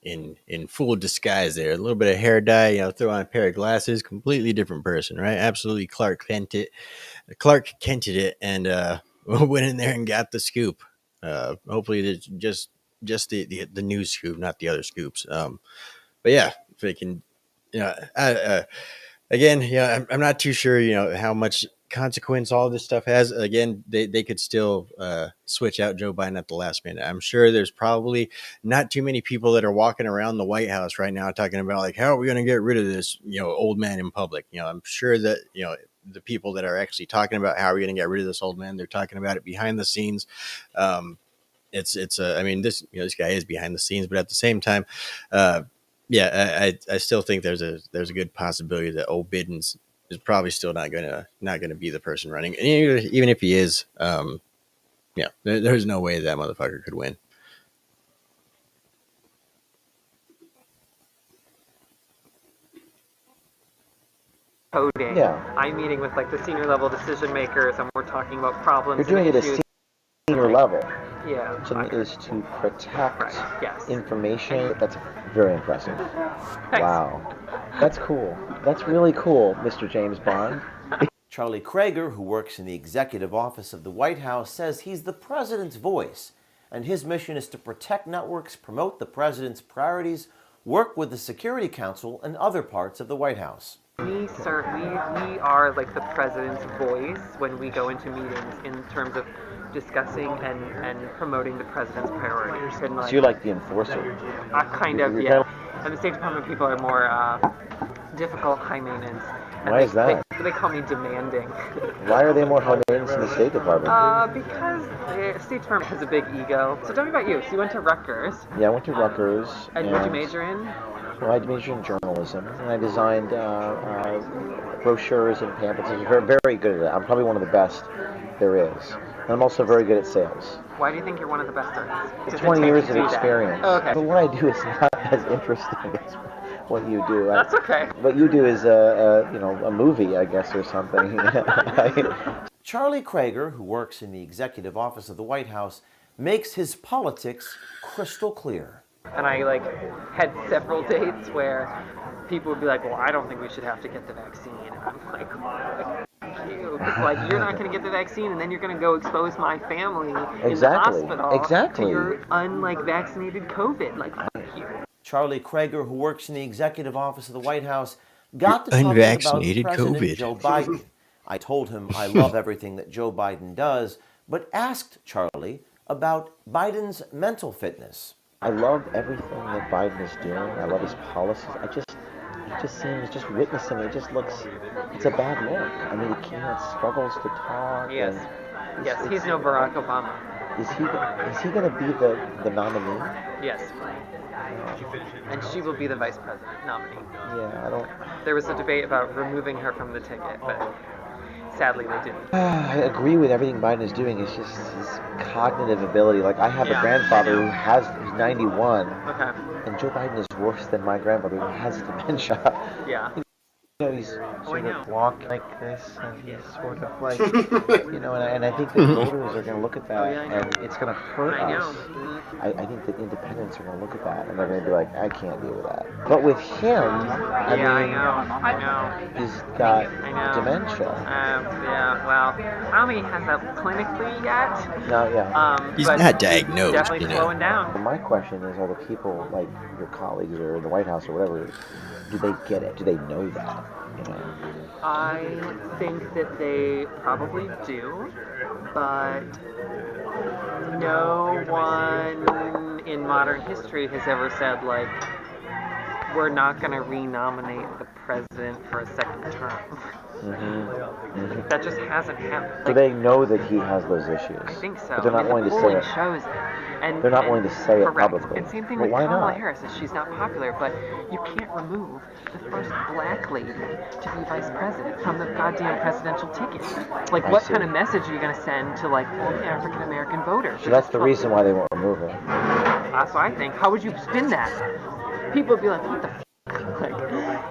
in full disguise there. A little bit of hair dye, throw on a pair of glasses, completely different person, right? Absolutely Clark Kented it, and went in there and got the scoop. Hopefully it's just the news scoop, not the other scoops. But yeah, if they can, again, I'm not too sure, how much consequence all this stuff has. Again, they could still switch out Joe Biden at the last minute. I'm sure there's probably not too many people that are walking around the White House right now talking about like, how are we going to get rid of this, old man in public? I'm sure that, the people that are actually talking about how are we going to get rid of this old man, they're talking about it behind the scenes. I mean, this guy is behind the scenes, but at the same time, I still think there's a good possibility that old Bidens is probably still not gonna be the person running. And even if he is, there's no way that motherfucker could win. Coding. Yeah. I'm meeting with like the senior level decision makers, and we're talking about problems. You're doing it at senior level. Yeah. So it is to protect Yes. information. That's very impressive. Thanks. Wow. That's cool. That's really cool, Mr. James Bond. Charlie Krager, who works in the executive office of the White House, says he's the president's voice, and his mission is to protect networks, promote the president's priorities, work with the Security Council and other parts of the White House. We are like the president's voice when we go into meetings in terms of discussing and promoting the president's priorities. And So you're like the enforcer. Kind of, yeah. And the State Department people are more difficult, high maintenance. And Why is that? They call me demanding. Why are they more high maintenance than the State Department? Because the State Department has a big ego. So tell me about you. So you went to Rutgers. Yeah, I went to Rutgers. And what did you major in? Well, I majored in journalism, and I designed brochures and pamphlets. I was very, very good at it. I'm probably one of the best there is. And I'm also very good at sales. Why do you think you're one of the best there is? 20 years of experience. Oh, okay. But what I do is not as interesting as what you do. That's okay. What you do is a movie, I guess, or something. Charlie Krager, who works in the executive office of the White House, makes his politics crystal clear. And I had several dates where people would be like, well, I don't think we should have to get the vaccine. And I'm like, fuck you. It's you're not going to get the vaccine, and then you're going to go expose my family in the hospital to your vaccinated COVID. Fuck you. Charlie Krager, who works in the executive office of the White House, got to talking about President COVID. Joe Biden. I told him I love everything that Joe Biden does, but asked Charlie about Biden's mental fitness. I love everything that Biden is doing. I love his policies. It just seems, just witnessing it just looks, it's a bad look. I mean, he can't, struggles to talk. Yes. Yes, he's no Barack Obama. Is he going to be the nominee? Yes. And she will be the vice president nominee. Yeah, I don't... There was a debate about removing her from the ticket, but sadly they didn't. I agree with everything Biden is doing. It's just his cognitive ability. I have a grandfather who's 91, and Joe Biden is worse than my grandfather who has dementia. Yeah. He's sort of walking like this, and he's sort of and I think the voters are going to look at that, and it's going to hurt us. I think that independents are going to look at that, and they're going to be like, I can't deal with that. But with him, I know. He's got dementia. Well, I don't think he has that clinically yet. No, yeah. He's not diagnosed, definitely slowing down. Well, my question is, are the people, like your colleagues or in the White House or whatever, do they get it? Do they know that? I think that they probably do, but no one in modern history has ever said, we're not going to renominate the president for a second term. That just hasn't happened. So they know that he has those issues. I think so. But they're not willing to say it. Shows it. And, they're not willing to say it publicly. And same thing but with why Kamala not? Harris. She's not popular, but you can't remove the first black lady to be vice president from the goddamn presidential ticket. What kind of message are you going to send to African American voters? So that's the reason why they won't remove it. That's what I think. How would you spin that? People would be like, what the f?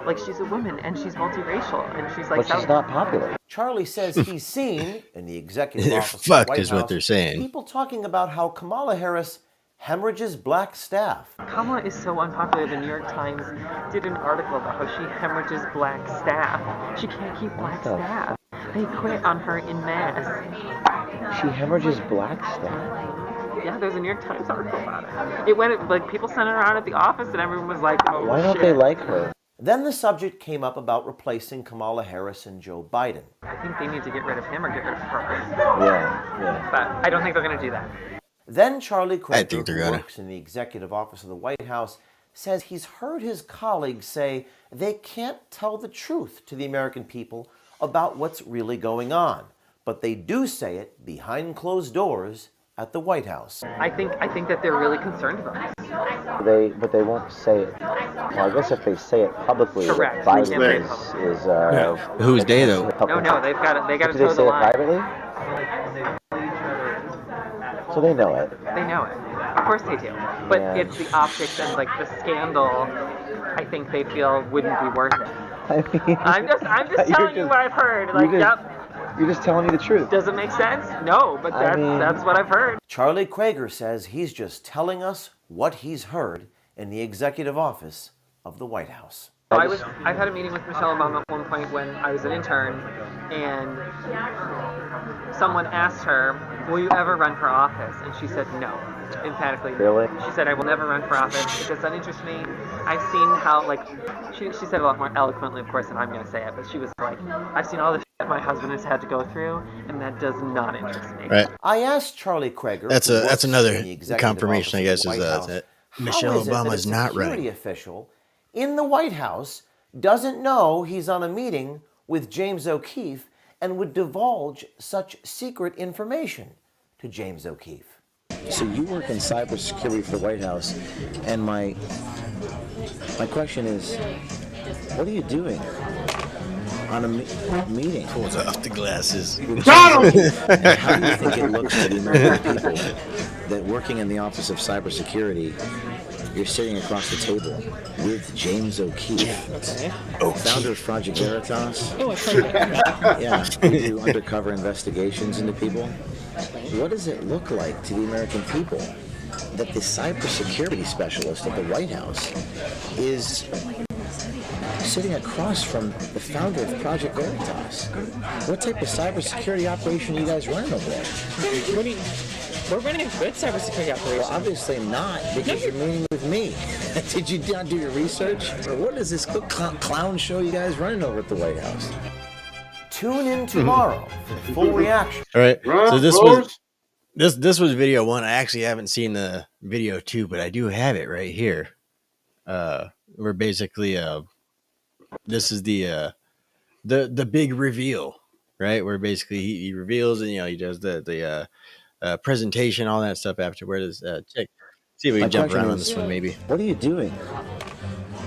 Like, she's a woman and she's multiracial and she's like. But she's not popular. Charlie says he's seen in the executive They're office of the fucked White is what House they're saying. people talking about how Kamala Harris hemorrhages black staff. Kamala is so unpopular. The New York Times did an article about how she hemorrhages black staff. She can't keep black staff. They quit on her in mass. She hemorrhages black staff? Yeah, there's a New York Times article about it. It went, like, people sent it around at the office and everyone was like, oh, why don't they like her? Then the subject came up about replacing Kamala Harris and Joe Biden. I think they need to get rid of him or get rid of her. Yeah. But I don't think they're going to do that. Then Charlie Kramer, think they're who gonna. works in the executive office of the White House, says he's heard his colleagues say they can't tell the truth to the American people about what's really going on. But they do say it behind closed doors at the White House. I think that they're really concerned about this. But they won't say it. Well, I guess if they say it publicly, Correct. Biden They can't say it is Who's they though? No, they got to Do toe they the say it line. privately? So they know it. They know it. Of course they do. But Yeah. it's the optics and like the scandal. I think they feel wouldn't be worth it. I mean, I'm just telling you what I've heard. Like, yep. You're just telling me the truth. Does it make sense? No, but that's what I've heard. Charlie Kramer says he's just telling us what he's heard in the executive office of the White House. I've had a meeting with Michelle Obama at one point when I was an intern, and someone asked her, will you ever run for office? And she said no, emphatically. Really? She said, I will never run for office. It does not interest me. I've seen how, like, she said it a lot more eloquently, of course, than I'm going to say it, but she was like, I've seen all the shit my husband has had to go through, and that does not interest me. Right. I asked Charlie Kramer, That's another in the executive confirmation, I office guess, of is the White House, that how Michelle is it that Obama a is not security running. official in the White House doesn't know he's on a meeting with James O'Keefe and would divulge such secret information to James O'Keefe. So you work in cybersecurity for the White House, and my question is, what are you doing on a meeting? Pulls off the glasses. How do you think it looks to the American people that working in the Office of Cybersecurity, you're sitting across the table with James O'Keefe, founder of Project Veritas? Oh, I've heard of it. Yeah, we do undercover investigations into people. What does it look like to the American people that the cybersecurity specialist at the White House is sitting across from the founder of Project Veritas? What type of cybersecurity operation are you guys running over there? We're running a good cybersecurity operation. Well, obviously not, because you're meeting with me. Did you not do your research? Or what is this clown show you guys running over at the White House? Tune in tomorrow for the full reaction. All right. So this was video one. I actually haven't seen the video two, but I do have it right here. Where basically this is the big reveal, right? Where basically he reveals, and he does the presentation, all that stuff afterwards. Check. See if we can jump around on this one, maybe. What are you doing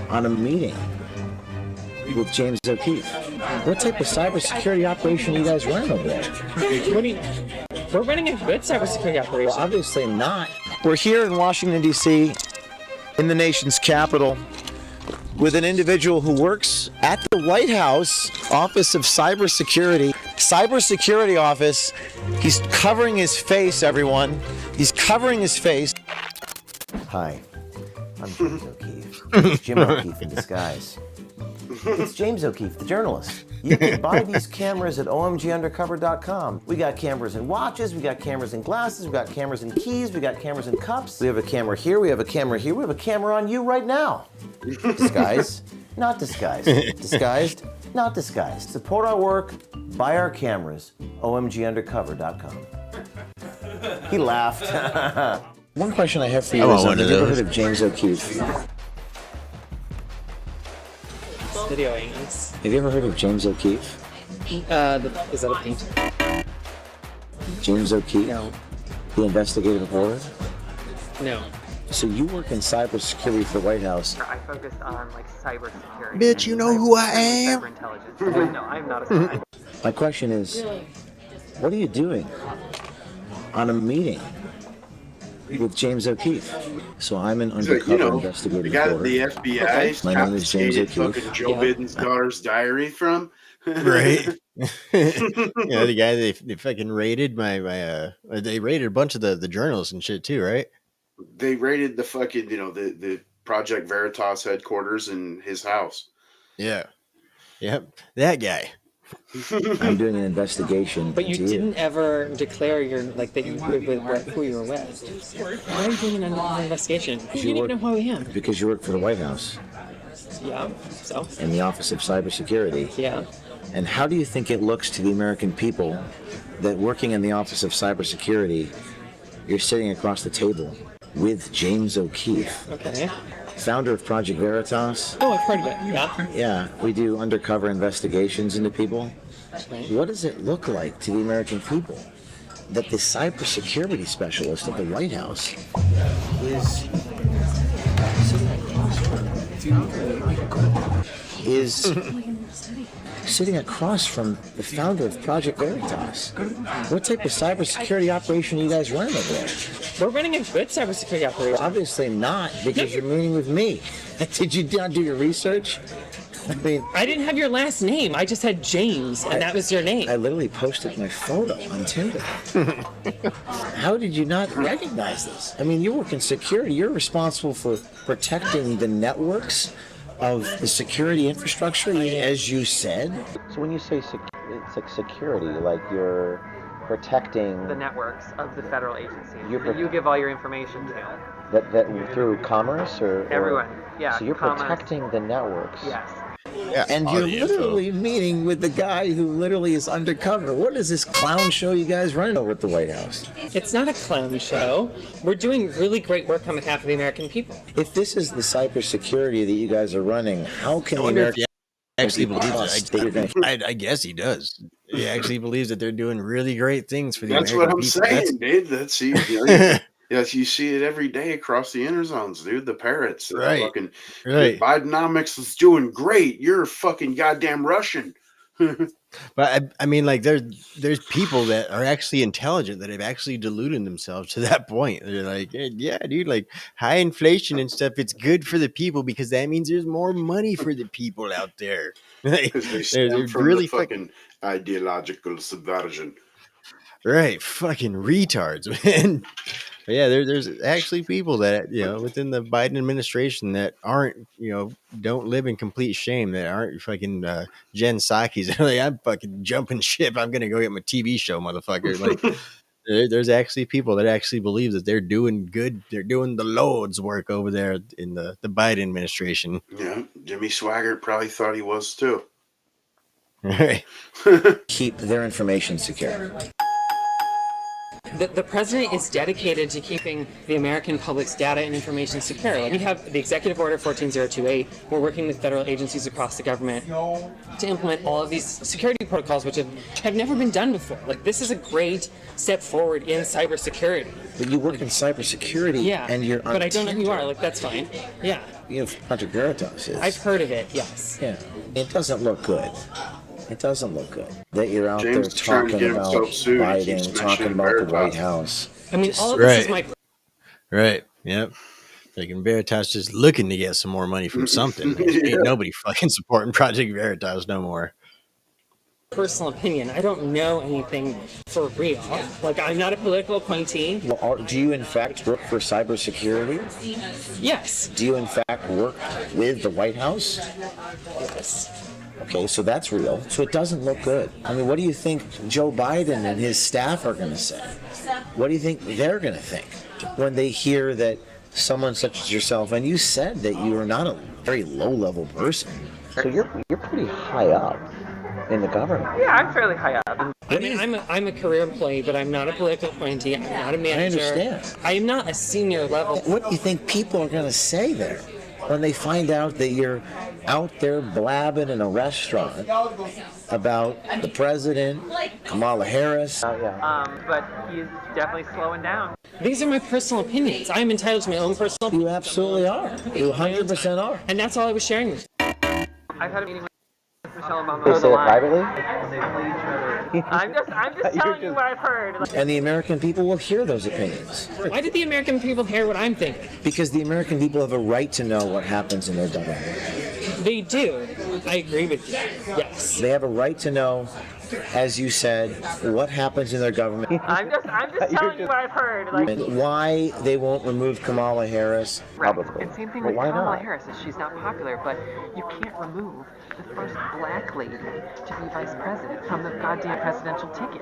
on a meeting with James O'Keefe? What type of cybersecurity operation are you guys running over there? We're running a good cybersecurity operation. Well, obviously not. We're here in Washington, D.C., in the nation's capital, with an individual who works at the White House Office of Cybersecurity office. He's covering his face, everyone. He's covering his face. Hi, I'm James O'Keefe. It's Jim O'Keefe in disguise. It's James O'Keefe, the journalist. You can buy these cameras at omgundercover.com. We got cameras in watches, we got cameras in glasses, we got cameras in keys, we got cameras in cups. We have a camera here, we have a camera here, we have a camera on you right now. Disguise, not disguised. Disguised, not disguised. Support our work, buy our cameras, omgundercover.com. He laughed. One question I have for you is, have you ever heard of James O'Keefe? Videoing. Have you ever heard of James O'Keefe? Is that a paint? James O'Keefe? No. The investigative reporter? No. So you work in cybersecurity for the White House. I focus on like cybersecurity. Bitch, you know who I am? Cyber intelligence. No, I'm not a spy. My question is, what are you doing on a meeting with James O'Keefe. So I'm an undercover investigative the guy that reporter. the FBI My name is James confiscated O'Keefe. fucking Joe Biden's daughter's diary from. Right. The guy they fucking raided they raided a bunch of the journalists and shit too, right? They raided the fucking the Project Veritas headquarters in his house. Yeah. Yep. That guy. I'm doing an investigation. But you didn't ever declare your that you who you were with. Why are you doing an investigation? You didn't even know who I am. Because you work for the White House. Yeah. So. In the Office of Cybersecurity. Yeah. And how do you think it looks to the American people that working in the Office of Cybersecurity, you're sitting across the table with James O'Keefe? Okay. Founder of Project Veritas. Oh, I've heard of it. Yeah. Yeah, we do undercover investigations into people. Right. What does it look like to the American people that the cybersecurity specialist at the White House is sitting across from the founder of Project Veritas? What type of cybersecurity operation are you guys running over there? We're running a good cybersecurity operation. Obviously not, because you're meeting with me. Did you not do your research? I mean, I didn't have your last name. I just had James, and that was your name. I literally posted my photo on Tinder. How did you not recognize this? I mean, you work in security. You're responsible for protecting the networks of the security infrastructure, as you said. So when you say it's like security, like you're protecting the networks of the federal agencies You're that you give all your information to. that through commerce or Everyone, yeah. So you're commerce. protecting the networks. Yes. Yeah. And you're literally meeting with the guy who literally is undercover. What is this clown show you guys running over at the White House? It's not a clown show. We're doing really great work on behalf of the American people. If this is the cybersecurity that you guys are running, how can I the wonder if American he actually believes trust it. that you're gonna- I guess he does. He actually believes that they're doing really great things for the That's American what I'm people. saying, dude. That's yes, you see it every day across the interzones, dude. The parrots, Right. Fucking, Right. Bidenomics is doing great. You're fucking goddamn Russian. But I mean, like there's people that are actually intelligent that have actually deluded themselves to that point. They're like, yeah, dude, like high inflation and stuff. It's good for the people because that means there's more money for the people out there. Like, Because they they're stem from really the fucking ideological subversion. right, fucking retards, man. But yeah, there's actually people that within the Biden administration that aren't don't live in complete shame, that aren't fucking Jen Psaki's. They're like, I'm fucking jumping ship. I'm gonna go get my TV show, motherfucker. Like there's actually people that actually believe that they're doing good. They're doing the Lord's work over there in the Biden administration. Yeah, Jimmy Swaggart probably thought he was too. Right. keep their information secure. The president is dedicated to keeping the American public's data and information secure. Like we have the Executive Order 14028. We're working with federal agencies across the government to implement all of these security protocols, which have never been done before. Like this is a great step forward in cybersecurity. But you work in cybersecurity, Yeah, and you're on but I don't know who you are. Tinder. Like that's fine. Yeah, You have Project Veritas. I've heard of it. Yes. Yeah, it doesn't look good. It doesn't look good that you're out James is there trying to talking get about himself sued. He keeps Biden, talking mentioning about the Veritas. White House. I mean, all of this is my. Right. Yep. Like Veritas just looking to get some more money from something. Ain't nobody fucking supporting Project Veritas no more. Personal opinion. I don't know anything for real. Like I'm not a political appointee. Well, do you in fact work for cybersecurity? Yes. Do you in fact work with the White House? Yes. Okay, so that's real. So it doesn't look good. I mean, what do you think Joe Biden and his staff are going to say? What do you think they're going to think when they hear that someone such as yourself, and you said that you are not a very low-level person. So you're pretty high up in the government. Yeah, I'm fairly high up. I mean, I'm a career employee, but I'm not a political appointee. I'm not a manager. I understand. I am not a senior level. What do you think people are going to say there when they find out that you're out there blabbing in a restaurant about the president, Kamala Harris? But he's definitely slowing down. These are my personal opinions. I am entitled to my own personal opinions. You absolutely are. You 100% are. And that's all I was sharing with you. I've had a meeting with Michelle Obama. They say it privately? I'm just telling you what I've heard. And the American people will hear those opinions. Why did the American people hear what I'm thinking? Because the American people have a right to know what happens in their government. They do. I agree with you. Yes. They have a right to know, as you said, what happens in their government. I'm just telling you what I've heard. And why they won't remove Kamala Harris. Probably. And same thing But with why Kamala not? Harris. She's not popular, but you can't remove the first black lady to be vice president from the goddamn presidential ticket.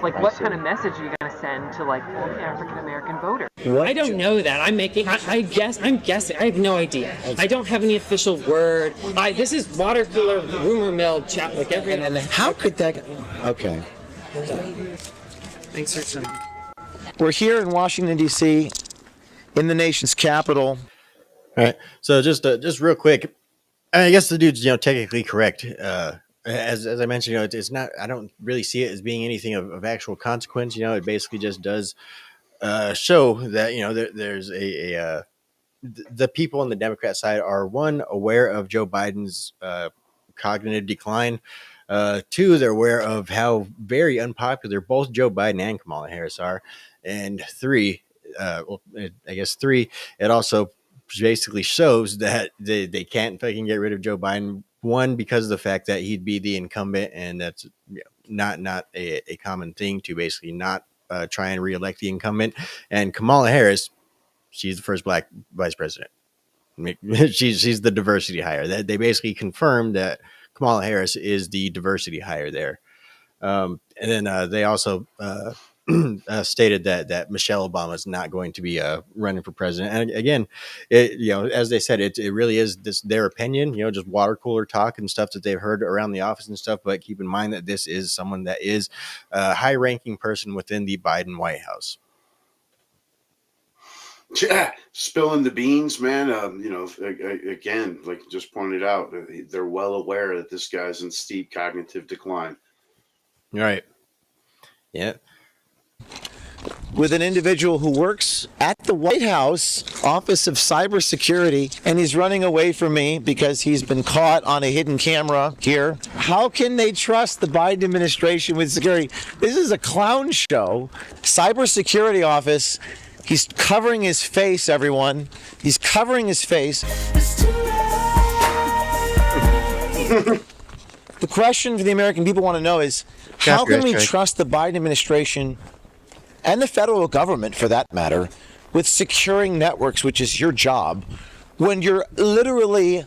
Like, what kind of message are you going to send to, like, all the African American voters? I don't know that. I'm guessing. I have no idea. I don't have any official word. This is water cooler rumor mill chat like every. And how could that? Okay. Thanks for saying. We're here in Washington D.C. in the nation's capital. All right. So just real quick, I guess the dude's technically correct. As I mentioned, it's not. I don't really see it as being anything of actual consequence. It basically just does show that there's the people on the Democrat side are, one, aware of Joe Biden's cognitive decline. Two, they're aware of how very unpopular both Joe Biden and Kamala Harris are. And three, it also basically shows that they can't fucking get rid of Joe Biden. One, because of the fact that he'd be the incumbent, and that's not a common thing to basically not try and reelect the incumbent. And Kamala Harris, she's the first black vice president. She's the diversity hire. They basically confirmed that Kamala Harris is the diversity hire there. And then they also stated that Michelle Obama is not going to be running for president. And again, as they said, it really is their opinion, just water cooler talk and stuff that they've heard around the office and stuff. But keep in mind that this is someone that is a high ranking person within the Biden White House. Yeah, spilling the beans, man. Again, like just pointed out, they're well aware that this guy's in steep cognitive decline. Right. Yeah. With an individual who works at the White House Office of Cybersecurity, and he's running away from me because he's been caught on a hidden camera here. How can they trust the Biden administration with security? This is a clown show. Cybersecurity office. He's covering his face, everyone. He's covering his face. The question for the American people want to know is, how can we trust the Biden administration and the federal government, for that matter, with securing networks, which is your job, when you're literally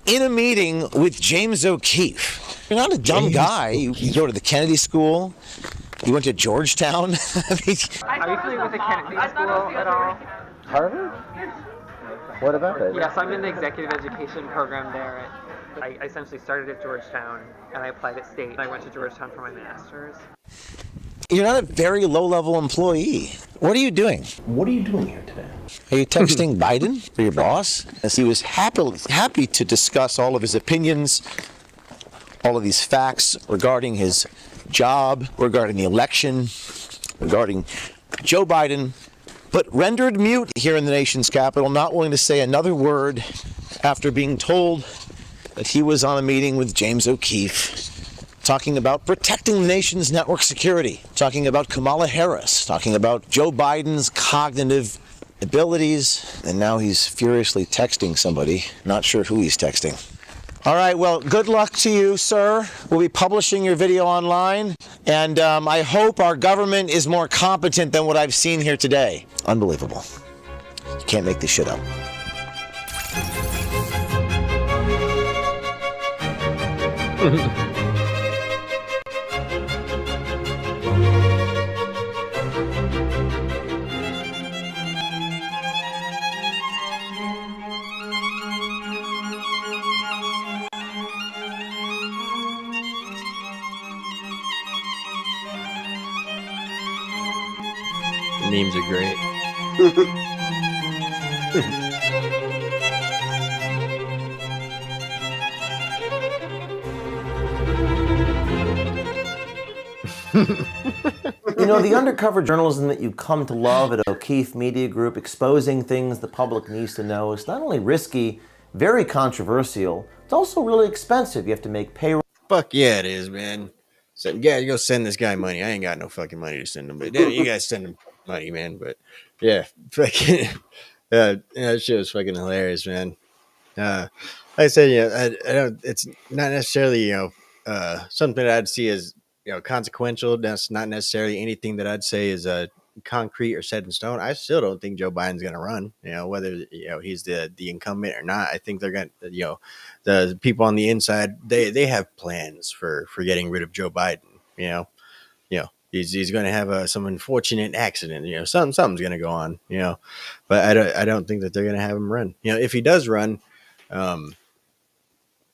in a meeting with James O'Keefe? You're not a dumb guy. You go to the Kennedy School. You went to Georgetown. Are you familiar with the Kennedy School at all? Harvard? What about it? Yes, I'm in the executive education program there. I essentially started at Georgetown, and I applied at State. I went to Georgetown for my master's. You're not a very low-level employee. What are you doing? What are you doing here today? Are you texting Biden for your boss? As he was happy to discuss all of his opinions, all of these facts regarding his job, regarding the election, regarding Joe Biden, but rendered mute here in the nation's capital, not willing to say another word after being told that he was on a meeting with James O'Keefe, talking about protecting the nation's network security, talking about Kamala Harris, talking about Joe Biden's cognitive abilities, and now he's furiously texting somebody, not sure who he's texting. All right, well, good luck to you, sir. We'll be publishing your video online, and I hope our government is more competent than what I've seen here today. Unbelievable. You can't make this shit up. Memes are great. The undercover journalism that you come to love at O'Keefe Media Group, exposing things the public needs to know, is not only risky, very controversial, it's also really expensive. You have to make payroll. Fuck yeah, it is, man. said, "Yeah, you go send this guy money. I ain't got no fucking money to send him, but then you guys send him money, man." But yeah, fucking, that shit was fucking hilarious, man. Like I said, I don't. It's not necessarily something that I'd see as consequential. That's not necessarily anything that I'd say is concrete or set in stone. I still don't think Joe Biden's going to run. Whether he's the incumbent or not. I think they're going to the people on the inside they have plans for getting rid of Joe Biden. He's going to have some unfortunate accident. Something's going to go on. But I don't think that they're going to have him run. If he does run.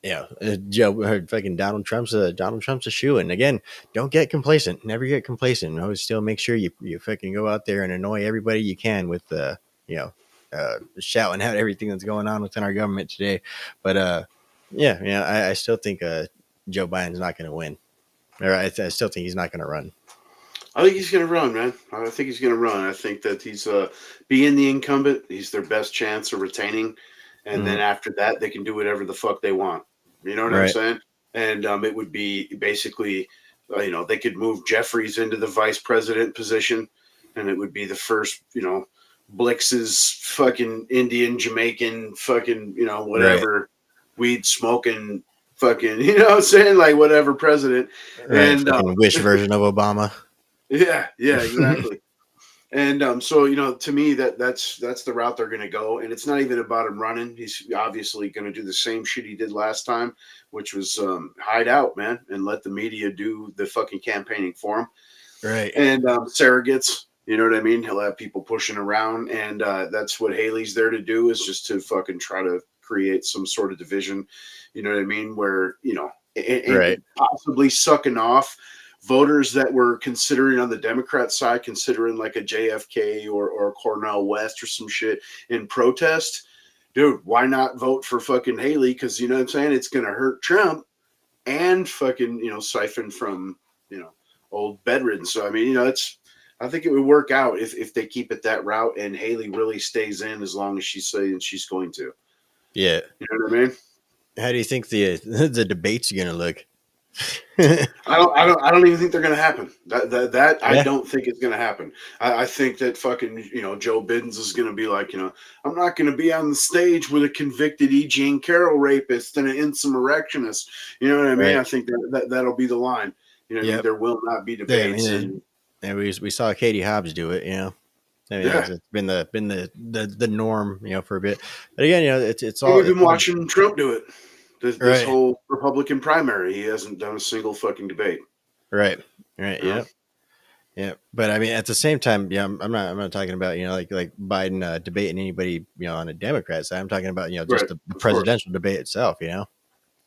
Fucking Donald Trump's a shoo. And again, don't get complacent. Never get complacent. Always still make sure you fucking go out there and annoy everybody you can with shouting out everything that's going on within our government today. But I still think Joe Biden's not going to win. Or I still think he's not going to run. I think he's going to run, man. I think he's going to run. I think that he's being the incumbent. He's their best chance of retaining. And then after that, they can do whatever the fuck they want. You know what I'm saying? And it would be basically, they could move Jeffries into the vice president position, and it would be the first, Blix's fucking Indian, Jamaican, fucking, whatever, weed smoking, fucking, what I'm saying? Like whatever president. Right, and wish version of Obama. Yeah, exactly. And so to me that's the route they're going to go, and it's not even about him running. He's obviously going to do the same shit he did last time, which was hide out, man, and let the media do the fucking campaigning for him. Right. And surrogates, you know what I mean? He'll have people pushing around, and that's what Haley's there to do, is just to fucking try to create some sort of division. You know what I mean? Where and possibly sucking off voters that were considering on the Democrat side, considering like a JFK or Cornel West or some shit in protest. Dude, why not vote for fucking Haley? Because you know what I'm saying? It's going to hurt Trump and fucking, siphon from, old bedridden. So, I mean, I think it would work out if they keep it that route and Haley really stays in as long as she's saying she's going to. Yeah. You know what I mean? How do you think the debates are going to look? I don't even think they're going to happen. I don't think it's going to happen. I think that fucking Joe Bidens is going to be like, I'm not going to be on the stage with a convicted E. Jean Carroll rapist and an insurrectionist. You know what I mean? I think that'll be the line. There will not be debates. And we saw Katie Hobbs do it. It's been the norm, for a bit. But again, it's all. We've been watching Trump do it. This whole Republican primary, he hasn't done a single fucking debate. Right. Yeah. But I mean, at the same time, I'm not talking about like Biden debating anybody on a Democrat side. I'm talking about just the presidential debate itself.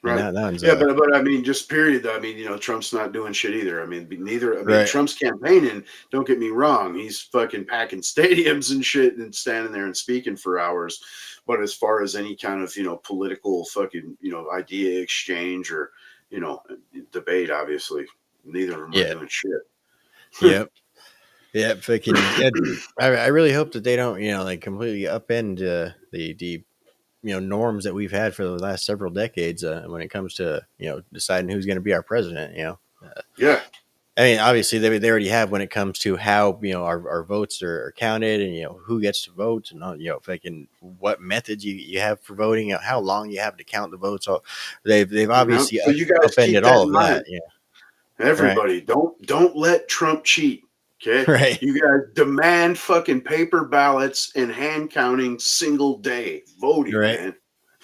Right. But I mean, just period. I mean, Trump's not doing shit either. I mean, Trump's campaigning. Don't get me wrong. He's fucking packing stadiums and shit and standing there and speaking for hours. But as far as any kind of, political fucking, idea exchange or, debate, obviously, neither of them are doing shit. Yep. Yeah. Fucking. I really hope that they don't, completely upend the norms that we've had for the last several decades when it comes to deciding who's going to be our president. I mean, obviously they already have when it comes to how our votes are counted and who gets to vote and fucking what methods you have for voting, how long you have to count the votes. All they've obviously so you guys upended all of that. Everybody, don't let Trump cheat. Okay. Right. You guys demand fucking paper ballots and hand counting single day voting, man.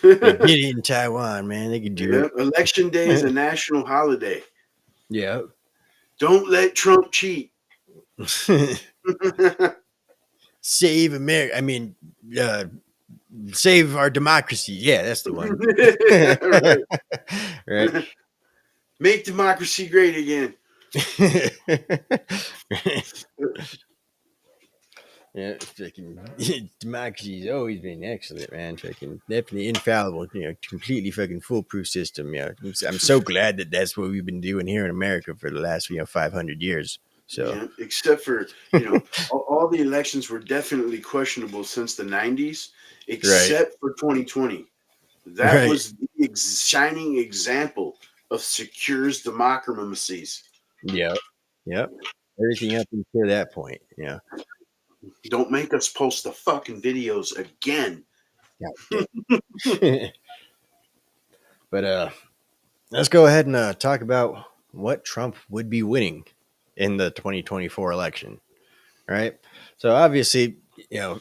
Get it in Taiwan, man. They can do it. Election day is a national holiday. Yeah. Don't let Trump cheat. Save America. I mean, save our democracy. Yeah, that's the one. Right. Make democracy great again. Yeah, fucking democracy's always been excellent, man. Fucking definitely infallible, completely fucking foolproof system. I'm so glad that that's what we've been doing here in America for the last 500 years. So except for all the elections were definitely questionable since the 90s, except for 2020. That was the shining example of secures democracies. Yep. Yep. Everything up until that point. Yeah. Don't make us post the fucking videos again. God damn. But let's go ahead and talk about what Trump would be winning in the 2024 election. Right. So obviously,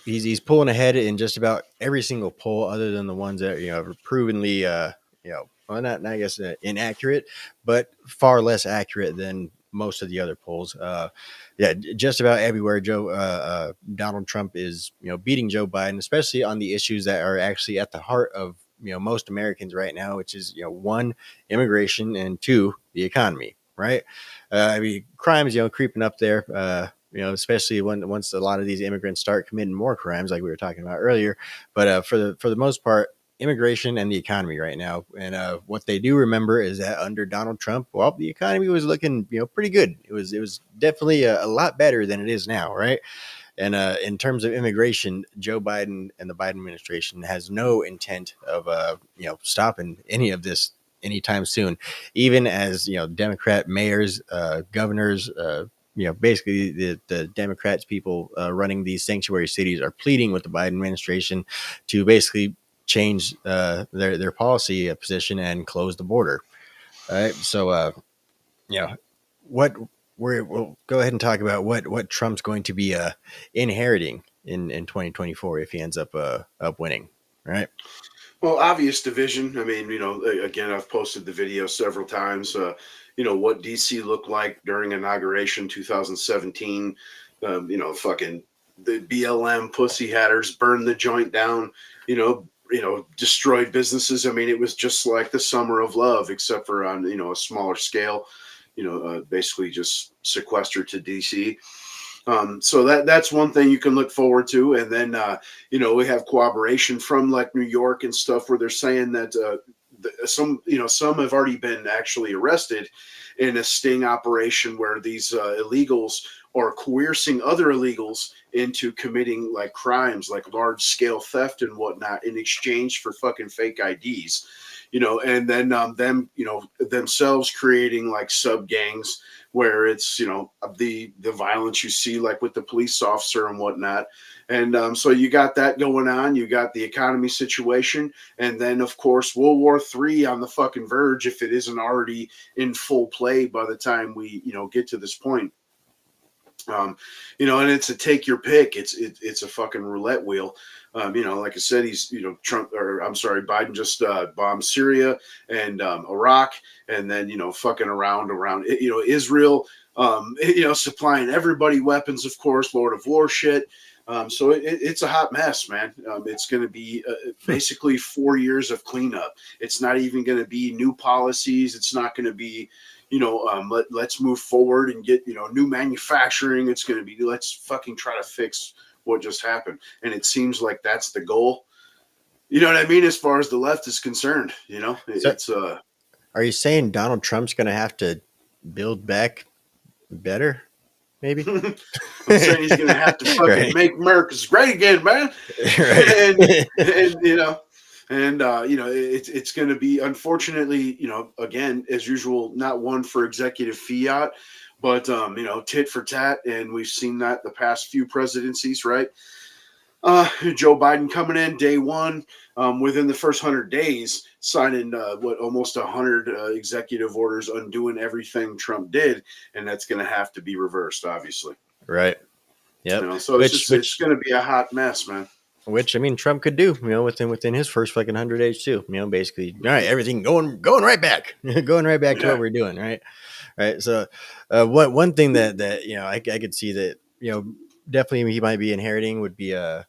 he's pulling ahead in just about every single poll, other than the ones that are provenly, well, not I guess inaccurate, but far less accurate than most of the other polls. Yeah, just about everywhere, Donald Trump is beating Joe Biden, especially on the issues that are actually at the heart of most Americans right now, which is one, immigration, and two, the economy. Right. I mean, crimes creeping up there. Especially once a lot of these immigrants start committing more crimes, like we were talking about earlier. But for the most part, immigration and the economy right now, and what they do remember is that under Donald Trump, well, the economy was looking pretty good. It was definitely a lot better than it is now, right? And in terms of immigration, Joe Biden and the Biden administration has no intent of stopping any of this anytime soon. Even as Democrat mayors, governors, basically the Democrats, people running these sanctuary cities, are pleading with the Biden administration to basically change their policy position and close the border. All right, so what we'll go ahead and talk about what Trump's going to be inheriting in 2024 if he ends up winning, right? Well, obvious division. I mean, again, I've posted the video several times. What DC looked like during inauguration 2017. Fucking the BLM pussy hatters burned the joint down. Destroyed businesses. I mean, it was just like the summer of love, except for on a smaller scale. Basically just sequestered to DC. So that's one thing you can look forward to. And then, we have cooperation from like New York and stuff where they're saying that some have already been actually arrested in a sting operation where these illegals are coercing other illegals into committing like crimes, like large scale theft and whatnot in exchange for fucking fake IDs. And then them, themselves creating like sub gangs where it's, the violence you see like with the police officer and whatnot. And so you got that going on. You got the economy situation. And then, of course, World War III on the fucking verge, if it isn't already in full play by the time we, get to this point. And it's a take your pick. It's a fucking roulette wheel. Like I said, Biden just bombed Syria and Iraq, and then fucking around Israel, supplying everybody weapons, of course, Lord of War shit. So it's a hot mess, man. It's going to be basically 4 years of cleanup. It's not even going to be new policies. It's not going to be let's move forward and get new manufacturing. It's going to be let's fucking try to fix what just happened, and it seems like that's the goal. You know what I mean? As far as the left is concerned, it's. Are you saying Donald Trump's going to have to build back better? Maybe. I'm saying he's going to have to fucking Right. make America's great again, man. Right. And it's going to be, unfortunately, again, as usual, not one for executive fiat, but tit for tat, and we've seen that the past few presidencies, right? Joe Biden coming in day one, within the first 100 days, signing almost 100 executive orders undoing everything Trump did, and that's going to have to be reversed, obviously. Right. Yep. So it's going to be a hot mess, man. Which, I mean, Trump could do, within his first fucking 100 days too. Basically, all right, everything going right back, going right back to what we're doing, right? Right. So, one thing that I could see that definitely he might be inheriting would be a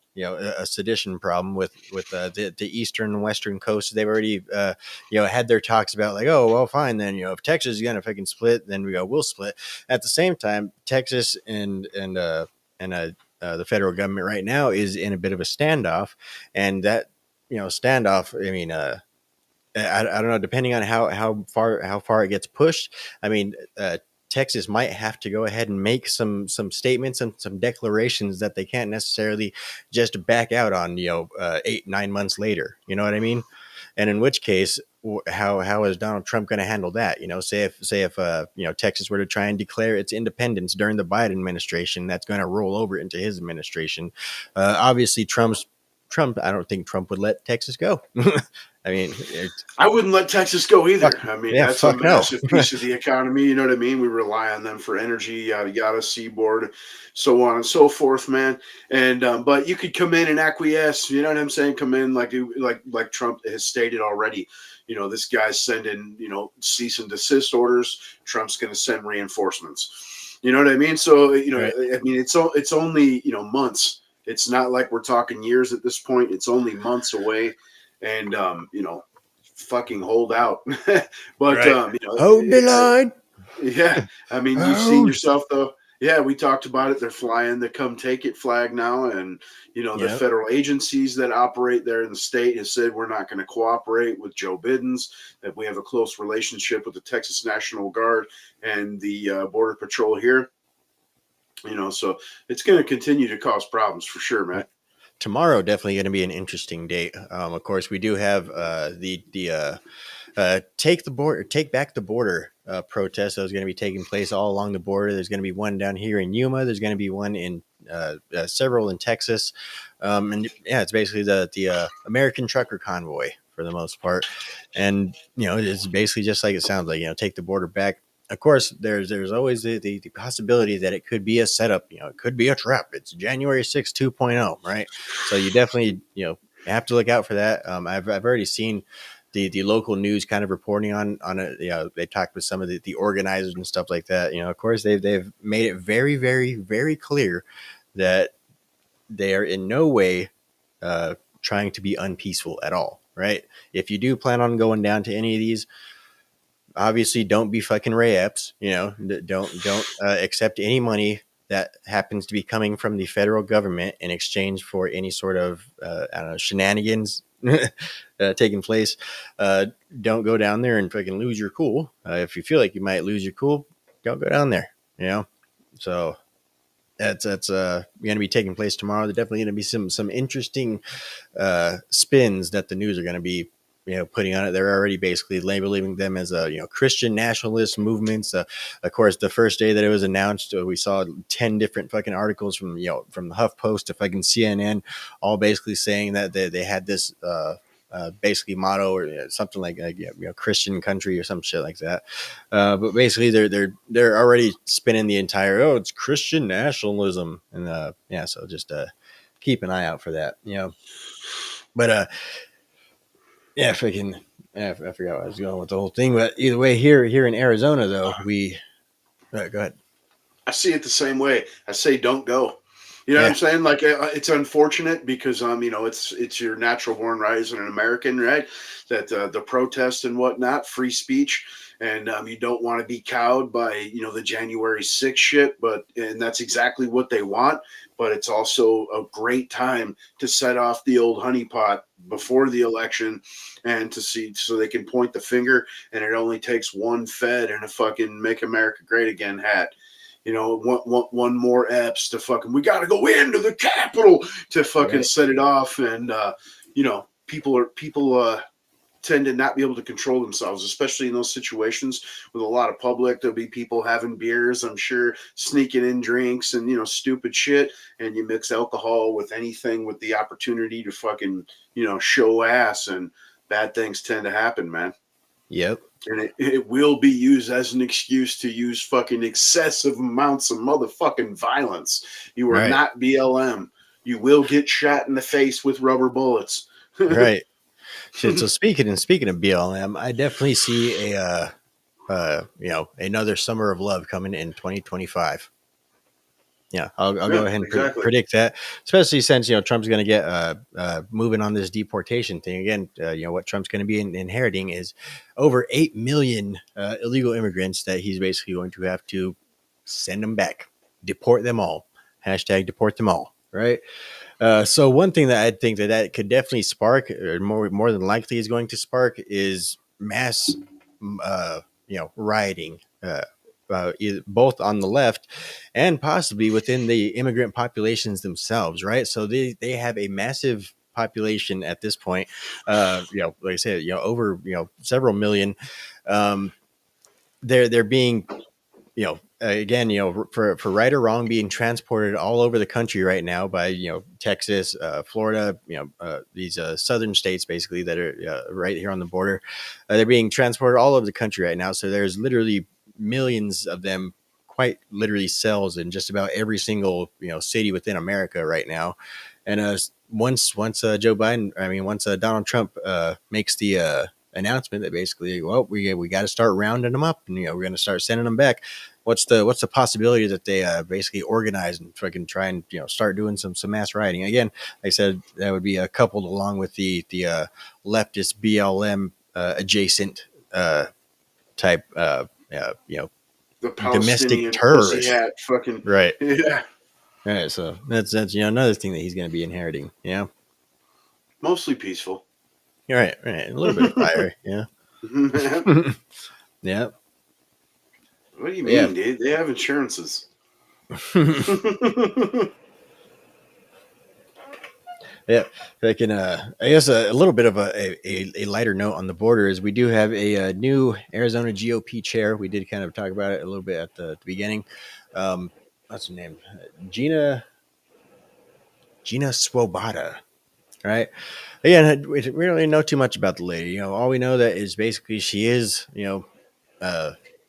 sedition problem with the eastern and western coast. They've already had their talks about like, oh well, fine then, if Texas is gonna fucking split, then we'll split. At the same time, Texas and the federal government right now is in a bit of a standoff, and that standoff, I mean, I don't know, depending on how far it gets pushed. I mean, Texas might have to go ahead and make some statements and some declarations that they can't necessarily just back out on 8-9 months later. You know what I mean? And in which case, how is Donald Trump going to handle that? Say if Texas were to try and declare its independence during the Biden administration, that's going to roll over into his administration. Obviously, Trump. I don't think Trump would let Texas go. I mean, I wouldn't let Texas go either. I mean, that's a no. massive piece of the economy. You know what I mean? We rely on them for energy, yada yada, seaboard, so on and so forth, man. And but you could come in and acquiesce. You know what I'm saying? Come in like Trump has stated already. This guy's sending cease and desist orders. Trump's going to send reinforcements. You know what I mean? So Right. I mean, it's only months. It's not like we're talking years at this point. It's only months away. And fucking hold out. But right. Hold the line. Yeah, I mean, you've seen yourself though. Yeah, we talked about it. They're flying the "Come Take It" flag now, and the federal agencies that operate there in the state have said we're not going to cooperate with Joe Biden's. That we have a close relationship with the Texas National Guard and the Border Patrol here. So it's going to continue to cause problems for sure, man. Tomorrow definitely going to be an interesting day. Of course, we do have the take back the border protest that was going to be taking place all along the border. There's going to be one down here in Yuma. There's going to be one in several in Texas, and yeah, it's basically the American Trucker Convoy for the most part, and it's basically just like it sounds like. Take the border back. Of course, there's always the possibility that it could be a setup. It could be a trap. It's January 6th 2.0, right? So you definitely have to look out for that. I've already seen the local news kind of reporting on it. They talked with some of the organizers and stuff like that. Of course, they've made it very, very, very clear that they are in no way trying to be unpeaceful at all, right? If you do plan on going down to any of these, obviously don't be fucking Ray Epps, don't accept any money that happens to be coming from the federal government in exchange for any sort of shenanigans taking place. Don't go down there and fucking lose your cool. If you feel like you might lose your cool, don't go down there, so that's going to be taking place tomorrow. There's definitely going to be some interesting spins that the news are going to be putting on it. They're already basically labeling them as Christian nationalist movements. Of course, the first day that it was announced, we saw 10 different fucking articles from from the HuffPost to fucking CNN, all basically saying that they had this basically motto or something like Christian country or some shit like that. But basically, they're already spinning the entire it's Christian nationalism, and so just keep an eye out for that. But yeah, freaking. I forgot where I was going with the whole thing, but either way, here in Arizona, though, we go ahead. I see it the same way. I say don't go. What I'm saying? Like it's unfortunate because it's your natural born right as an American, right? That the protest and whatnot, free speech, and you don't want to be cowed by the January 6th shit, and that's exactly what they want. But it's also a great time to set off the old honeypot before the election and to see so they can point the finger, and it only takes one Fed and a fucking Make America Great Again hat. One more Epps to fucking, we got to go into the Capitol to fucking set it off. And, people tend to not be able to control themselves, especially in those situations with a lot of public. There'll be people having beers, I'm sure, sneaking in drinks and, stupid shit. And you mix alcohol with anything with the opportunity to fucking, show ass, and bad things tend to happen, man. Yep. And it will be used as an excuse to use fucking excessive amounts of motherfucking violence. You are not BLM. You will get shot in the face with rubber bullets. Right. Shit, so speaking of BLM, I definitely see another summer of love coming in 2025. Yeah, I'll go ahead and predict that, especially since Trump's going to get moving on this deportation thing again. What Trump's going to be inheriting is over 8 million illegal immigrants that he's basically going to have to send them back, deport them all. Hashtag deport them all. Right. So one thing that I think that could definitely spark, or more than likely is going to spark, is mass rioting. Both on the left and possibly within the immigrant populations themselves, right? So they have a massive population at this point. Like I said, over several million. They're being again, for right or wrong, being transported all over the country right now by Texas, Florida, these southern states basically that are right here on the border. They're being transported all over the country right now. So there's literally millions of them, quite literally cells in just about every single city within America right now. And once Joe Biden, once Donald Trump makes the announcement that basically, well, we got to start rounding them up, and we're going to start sending them back. What's the possibility that they basically organize and fucking try and start doing some mass rioting again? Like I said, that would be coupled along with the leftist BLM adjacent type the domestic Palestinian terrorists, pussy hat fucking right? Yeah, All right, so that's another thing that he's going to be inheriting. mostly peaceful. Right, a little bit of fire. Yeah. Yeah. What do you mean, dude? They have insurances. Yeah, I can. I guess a little bit of a lighter note on the border is we do have a new Arizona GOP chair. We did kind of talk about it a little bit at the beginning. What's her name? Gina Swoboda. Right. Again, we don't really know too much about the lady. All we know that is basically she is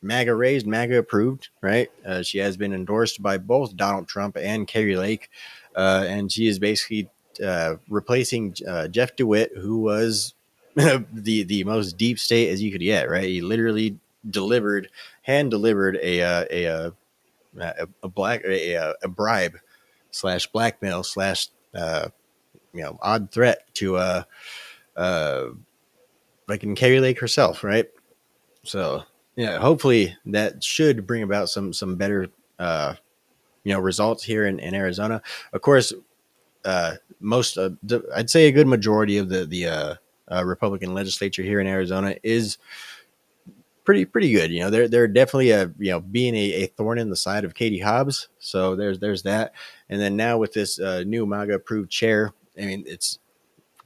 MAGA raised, MAGA approved. Right. She has been endorsed by both Donald Trump and Carrie Lake, and she is basically replacing Jeff DeWitt, who was the most deep state as you could get. Right, he literally hand delivered a bribe / blackmail / odd threat to like in Carrie Lake herself. Right, so hopefully that should bring about some better results here in Arizona. Of course, most I'd say a good majority of the Republican legislature here in Arizona is pretty good. They're definitely being a thorn in the side of Katie Hobbs. So there's that. And then now with this new MAGA approved chair, it's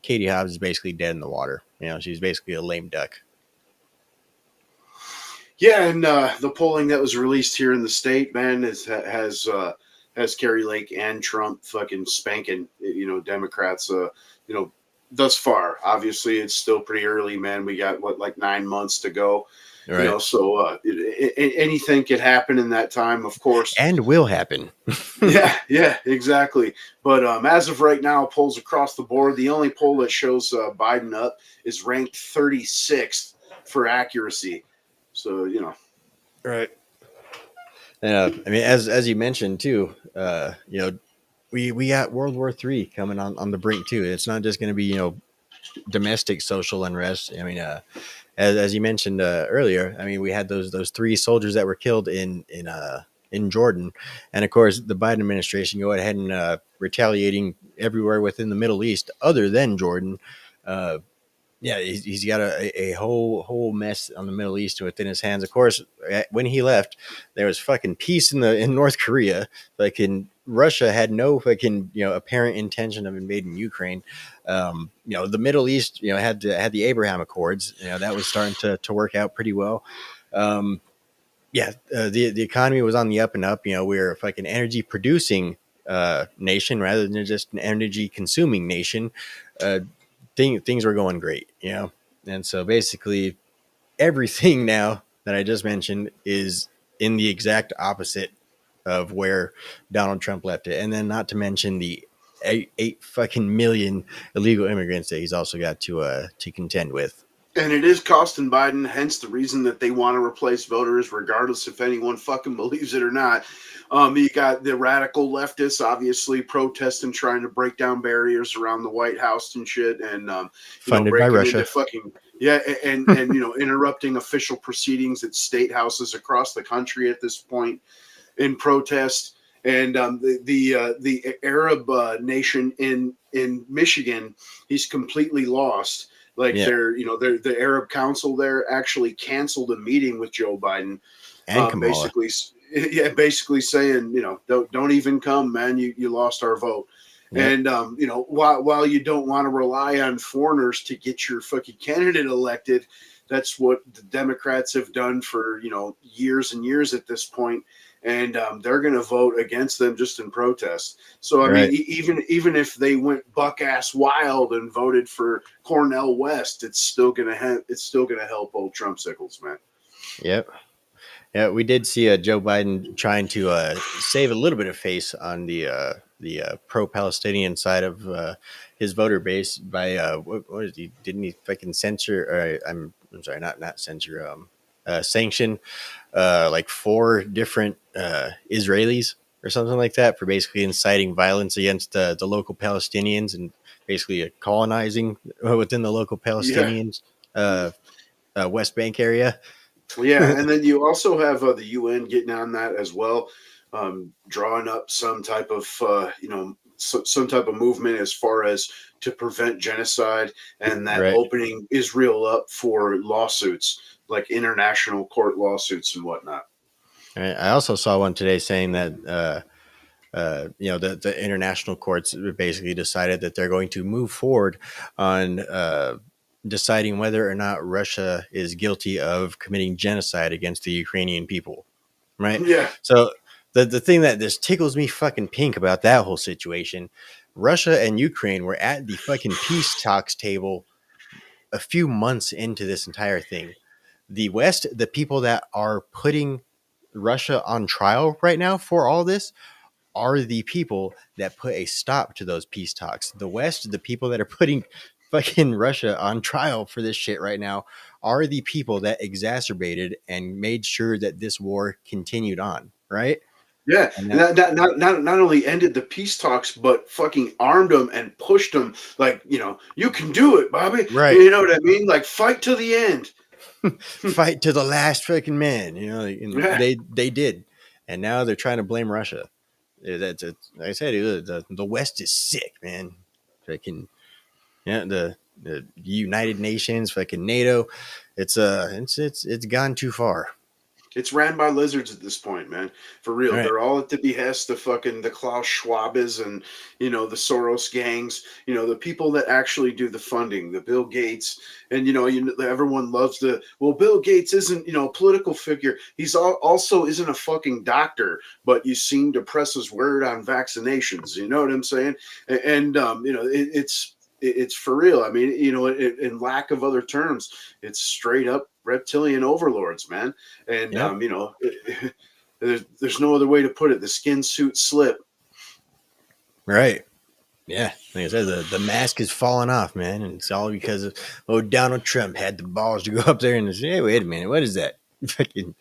Katie Hobbs is basically dead in the water. She's basically a lame duck. Yeah, and the polling that was released here in the state, man, has Carrie Lake and Trump fucking spanking, Democrats, thus far. Obviously, it's still pretty early, man. We got, like 9 months to go. Right. So anything could happen in that time, of course. And will happen. Yeah, exactly. But as of right now, polls across the board, the only poll that shows Biden up is ranked 36th for accuracy. So, Right. As you mentioned too, we got World War III coming on the brink too. It's not just going to be domestic social unrest. As you mentioned earlier, we had those 3 soldiers that were killed in Jordan, and of course the Biden administration go ahead and retaliating everywhere within the Middle East other than Jordan. He's got a whole mess on the Middle East within his hands. Of course, when he left, there was fucking peace in North Korea. Russia had no fucking apparent intention of invading Ukraine. The Middle East had the Abraham Accords. That was starting to work out pretty well. The economy was on the up and up. We're a fucking energy producing nation rather than just an energy consuming nation. Things were going great, and so basically everything now that I just mentioned is in the exact opposite of where Donald Trump left it. And then not to mention the 8 fucking million illegal immigrants that he's also got to contend with. And it is costing Biden, hence the reason that they want to replace voters, regardless if anyone fucking believes it or not. You got the radical leftists, obviously protesting, trying to break down barriers around the White House and shit, and funded by Russia. into fucking and interrupting official proceedings at state houses across the country at this point in protest. And the Arab nation in Michigan, he's completely lost. The Arab Council there actually canceled a meeting with Joe Biden, and basically saying, don't even come, man. You lost our vote. Yep. And while you don't want to rely on foreigners to get your fucking candidate elected, that's what the Democrats have done for years and years at this point, and they're going to vote against them just in protest. So I mean, Right. even if they went buck ass wild and voted for Cornel West, it's still going to help old Trump sickles, man. Yep. Yeah, we did see Joe Biden trying to save a little bit of face on the pro-Palestinian side of his voter base by what is he? Didn't he fucking censor? I'm sorry, not censor. Sanction like 4 different Israelis or something like that for basically inciting violence against the local Palestinians and basically colonizing within the local Palestinians West Bank area. Yeah, and then you also have the UN getting on that as well, drawing up some type of some type of movement as far as to prevent genocide, and that Right. opening Israel up for lawsuits, like international court lawsuits and whatnot. I also saw one today saying that the international courts basically decided that they're going to move forward on deciding whether or not Russia is guilty of committing genocide against the Ukrainian people. Right. Yeah. So the thing that just tickles me fucking pink about that whole situation, Russia and Ukraine were at the fucking peace talks table a few months into this entire thing. The West, the people that are putting Russia on trial right now for all this, are the people that put a stop to those peace talks. The West, the people that are putting fucking Russia on trial for this shit right now, are the people that exacerbated and made sure that this war continued on, right? Yeah, And and that not only ended the peace talks, but fucking armed them and pushed them. Like, you can do it, Bobby. right. You know what I mean? Like, fight to the end. Fight to the last freaking man, and Yeah. they did. And now they're trying to blame Russia. That's like I said, the West is sick, man. Freaking the United Nations, fucking NATO, it's gone too far. It's ran by lizards at this point, man. For real. Right. They're all at the behest of fucking the Klaus Schwabes and, the Soros gangs, the people that actually do the funding, the Bill Gates. And, everyone loves Bill Gates isn't, a political figure. He's also isn't a fucking doctor, but you seem to press his word on vaccinations. You know what I'm saying? And it's for real. I mean, in lack of other terms, it's straight up reptilian overlords, man. And Yep. there's no other way to put it. The skin suit slip. Right. Yeah. Like I said, the mask is falling off, man. And it's all because of Donald Trump had the balls to go up there and say, hey, wait a minute, what is that? Fucking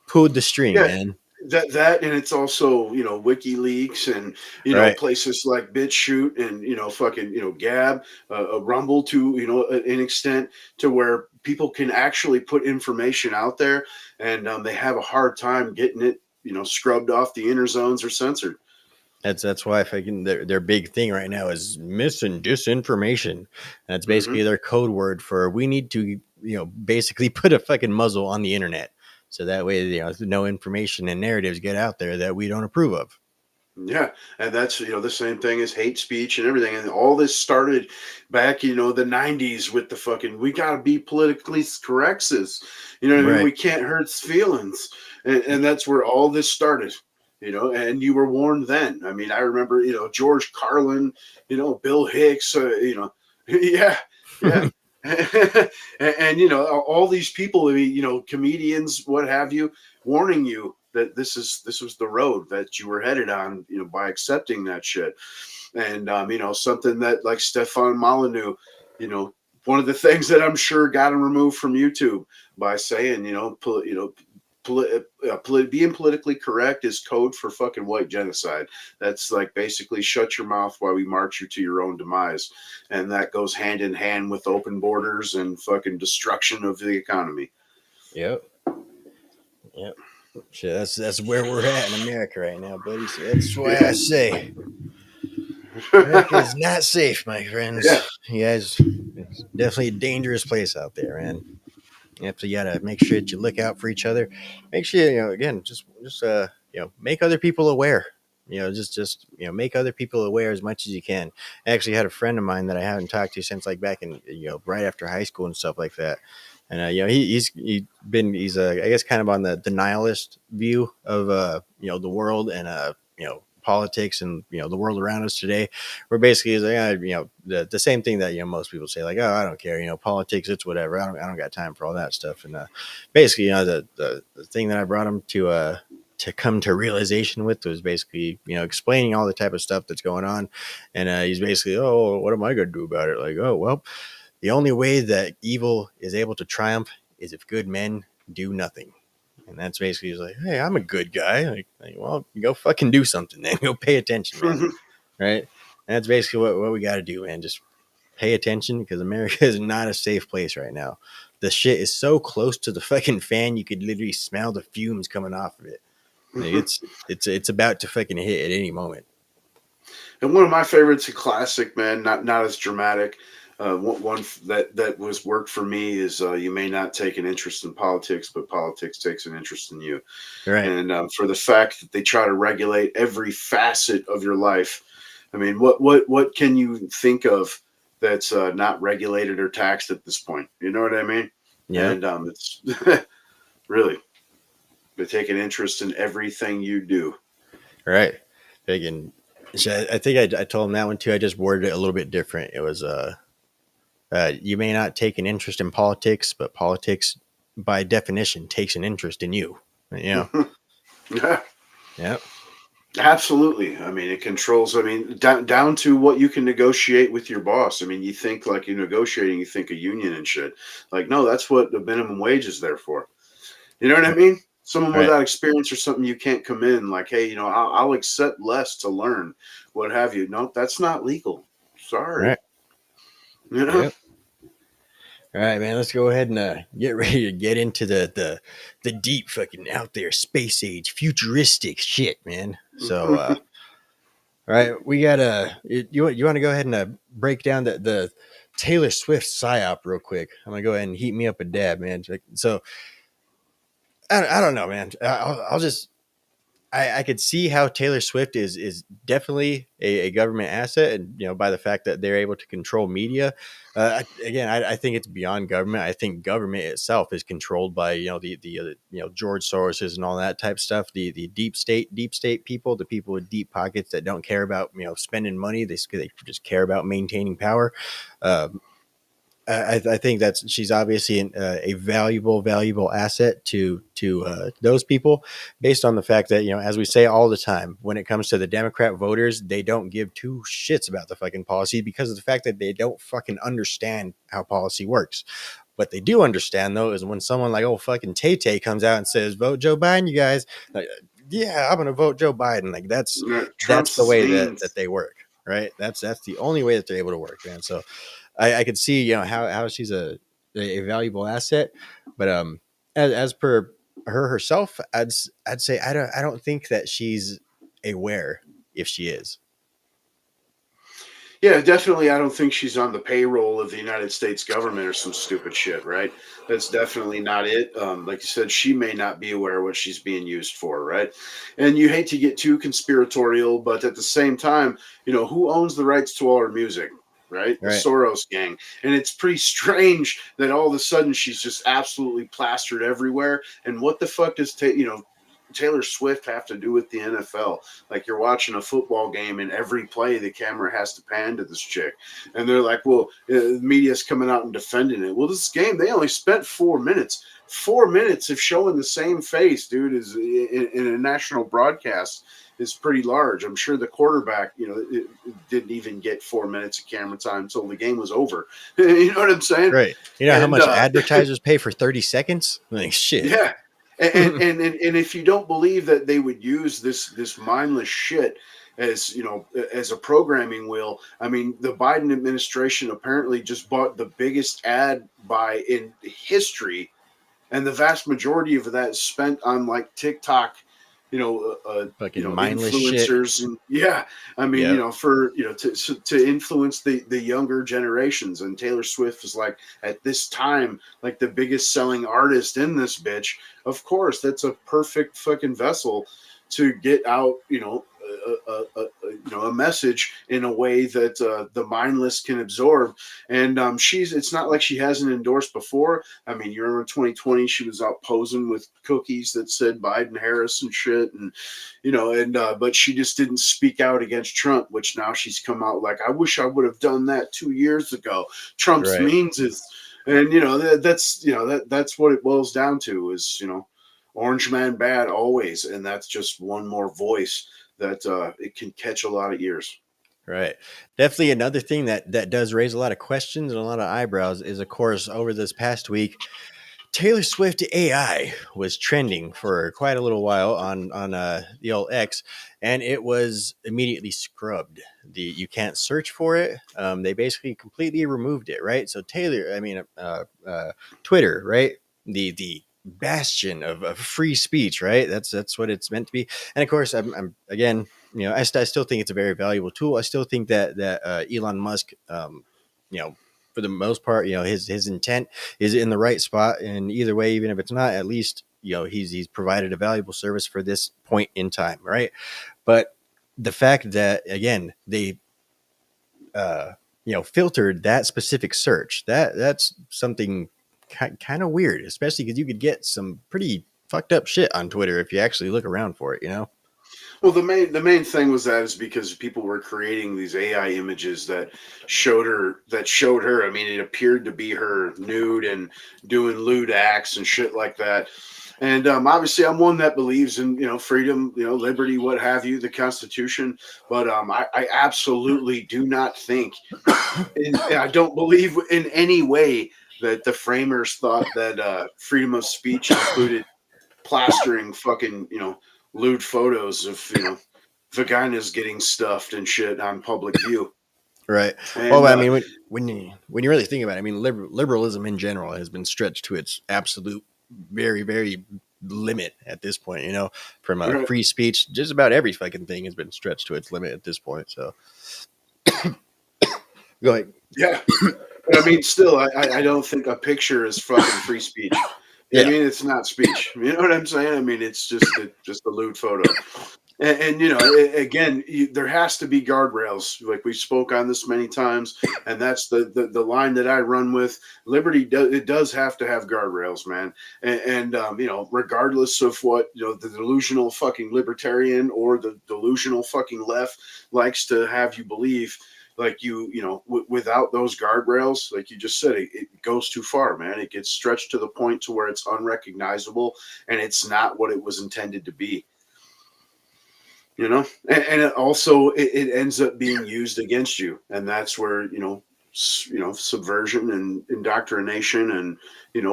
pulled the string, man. That and it's also WikiLeaks and Right. places like BitChute and fucking Gab, Rumble to an extent to where people can actually put information out there, and they have a hard time getting it scrubbed off the inner zones or censored. That's why fucking their big thing right now is mis and disinformation. That's basically their code word for we need to basically put a fucking muzzle on the internet. So that way, no information and narratives get out there that we don't approve of. Yeah, and that's the same thing as hate speech and everything, and all this started back the '90s with the fucking we gotta be politically correct, sis. You know what I mean? Right. We can't hurt feelings, and that's where all this started. And you were warned then. I mean, I remember George Carlin, Bill Hicks, yeah, yeah. and all these people, comedians, what have you, warning you that this was the road that you were headed on, by accepting that shit. And something that like Stefan Molyneux, one of the things that I'm sure got him removed from YouTube by saying, being politically correct is code for fucking white genocide. That's like basically shut your mouth while we march you to your own demise. And that goes hand in hand with open borders and fucking destruction of the economy. Yep. Shit, that's where we're at in America right now, buddy. So that's why I say America is not safe, my friends. Yeah. You guys, it's definitely a dangerous place out there, man. You gotta make sure that you look out for each other. Make sure again, just make other people aware. just make other people aware as much as you can. I actually had a friend of mine that I haven't talked to since like back in right after high school and stuff like that. And he's I guess kind of on the nihilist view of the world and politics and the world around us today. Where basically is like the same thing that most people say, like, oh, I don't care, politics, it's whatever. I don't got time for all that stuff. And basically the thing that I brought him to come to realization with was basically explaining all the type of stuff that's going on. And he's basically, oh, what am I going to do about it? Like, oh, well, the only way that evil is able to triumph is if good men do nothing. And that's basically he's like, hey, I'm a good guy. Like, well, go fucking do something then. Go pay attention, man. Right? And that's basically what we got to do, man. Just pay attention, because America is not a safe place right now. The shit is so close to the fucking fan, you could literally smell the fumes coming off of it. Like, it's about to fucking hit at any moment. And one of my favorites, a classic, man, not as dramatic. One that was worked for me is you may not take an interest in politics, but politics takes an interest in you. Right. And for the fact that they try to regulate every facet of your life. I mean, what can you think of that's not regulated or taxed at this point? You know what I mean? Yeah. And it's really, they take an interest in everything you do. Right. Again, I think I told him that one too. I just worded it a little bit different. It was you may not take an interest in politics, but politics by definition takes an interest in you. Yeah. Yeah. Absolutely. I mean, it controls, down to what you can negotiate with your boss. I mean, you think like you're negotiating, you think a union and shit. Like, no, that's what the minimum wage is there for. You know what I mean? Someone without experience or something, you can't come in like, hey, I'll accept less to learn, what have you. No, that's not legal. Sorry. Right. Yep. All right, man, let's go ahead and get ready to get into the deep fucking out there space age futuristic shit, man. So all right, we got you want to go ahead and break down the Taylor Swift psyop real quick. I'm gonna go ahead and heat me up a dab, man. So I don't know, man. I'll just I could see how Taylor Swift is definitely a government asset, and by the fact that they're able to control media. Again, I think it's beyond government. I think government itself is controlled by the George Soroses and all that type of stuff. The deep state people, the people with deep pockets that don't care about spending money. They just care about maintaining power. I think she's obviously a valuable asset to those people, based on the fact that as we say all the time, when it comes to the Democrat voters, they don't give two shits about the fucking policy because of the fact that they don't fucking understand how policy works. What they do understand though is when someone like fucking Tay-Tay comes out and says vote Joe Biden, you guys, like, yeah, I'm gonna vote Joe Biden. Like that's the way that they work, right? That's the only way that they're able to work, man. So I could see, how she's a valuable asset, but as per her herself, I'd say I don't think that she's aware if she is. Yeah, definitely. I don't think she's on the payroll of the United States government or some stupid shit, right? That's definitely not it. Like you said, she may not be aware of what she's being used for, right? And you hate to get too conspiratorial, but at the same time, who owns the rights to all her music? Right? The Soros gang. And it's pretty strange that all of a sudden she's just absolutely plastered everywhere. And what the fuck does Taylor Swift have to do with the NFL? Like, you're watching a football game and every play the camera has to pan to this chick. And they're like, well, the media's coming out and defending it. Well, this game, they only spent 4 minutes. 4 minutes of showing the same face, dude, is in a national broadcast is pretty large. I'm sure the quarterback, it didn't even get 4 minutes of camera time until the game was over. You know what I'm saying? Right. You know how much advertisers pay for 30 seconds? Like, shit. Yeah. And if you don't believe that they would use this mindless shit as a programming wheel, I mean, the Biden administration apparently just bought the biggest ad buy in history, and the vast majority of that is spent on like TikTok, mindless influencers, shit. And for to influence the younger generations. And Taylor Swift is like at this time like the biggest selling artist in this bitch. Of course, that's a perfect fucking vessel to get out a message in a way that the mindless can absorb. And it's not like she hasn't endorsed before. I mean, you remember in 2020 she was out posing with cookies that said Biden Harris and shit, and but she just didn't speak out against Trump, which now she's come out like, I wish I would have done that 2 years ago. Trump's Right. means is, and that's what it boils down to is, orange man bad always, and that's just one more voice that it can catch a lot of ears. Right. Definitely another thing that does raise a lot of questions and a lot of eyebrows is, of course, over this past week, Taylor Swift AI was trending for quite a little while on the old X, and it was immediately scrubbed. You can't search for it. They basically completely removed it. Right. So Twitter, right? The bastion of free speech, right? That's what it's meant to be. And of course, I'm again, I still think it's a very valuable tool. I still think that Elon Musk, for the most part, his intent is in the right spot. And either way, even if it's not, at least he's provided a valuable service for this point in time, right? But the fact that again they filtered that specific search, that's something kind of weird, especially because you could get some pretty fucked up shit on Twitter if you actually look around for it, Well, the main thing was that is because people were creating these AI images that showed her. I mean, it appeared to be her nude and doing lewd acts and shit like that. And obviously, I'm one that believes in freedom, liberty, what have you, the Constitution. But I absolutely do not think, and I don't believe in any way that the framers thought that freedom of speech included plastering fucking lewd photos of vaginas getting stuffed and shit on public view. Right. And, Well, I mean, when you really think about it, I mean, liberalism in general has been stretched to its absolute very, very limit at this point. From Right. free speech, just about every fucking thing has been stretched to its limit at this point. So, go ahead. Yeah. But I mean, still, I don't think a picture is fucking free speech. Yeah. I mean, it's not speech. You know what I'm saying? I mean, it's just a lewd photo. And again, there has to be guardrails. Like we spoke on this many times, and that's the line that I run with. Liberty does have to have guardrails, man. And regardless of what the delusional fucking libertarian or the delusional fucking left likes to have you believe. Like without those guardrails, like you just said, it goes too far, man. It gets stretched to the point to where it's unrecognizable, and it's not what it was intended to be. And it also it ends up being used against you, and that's where subversion and indoctrination and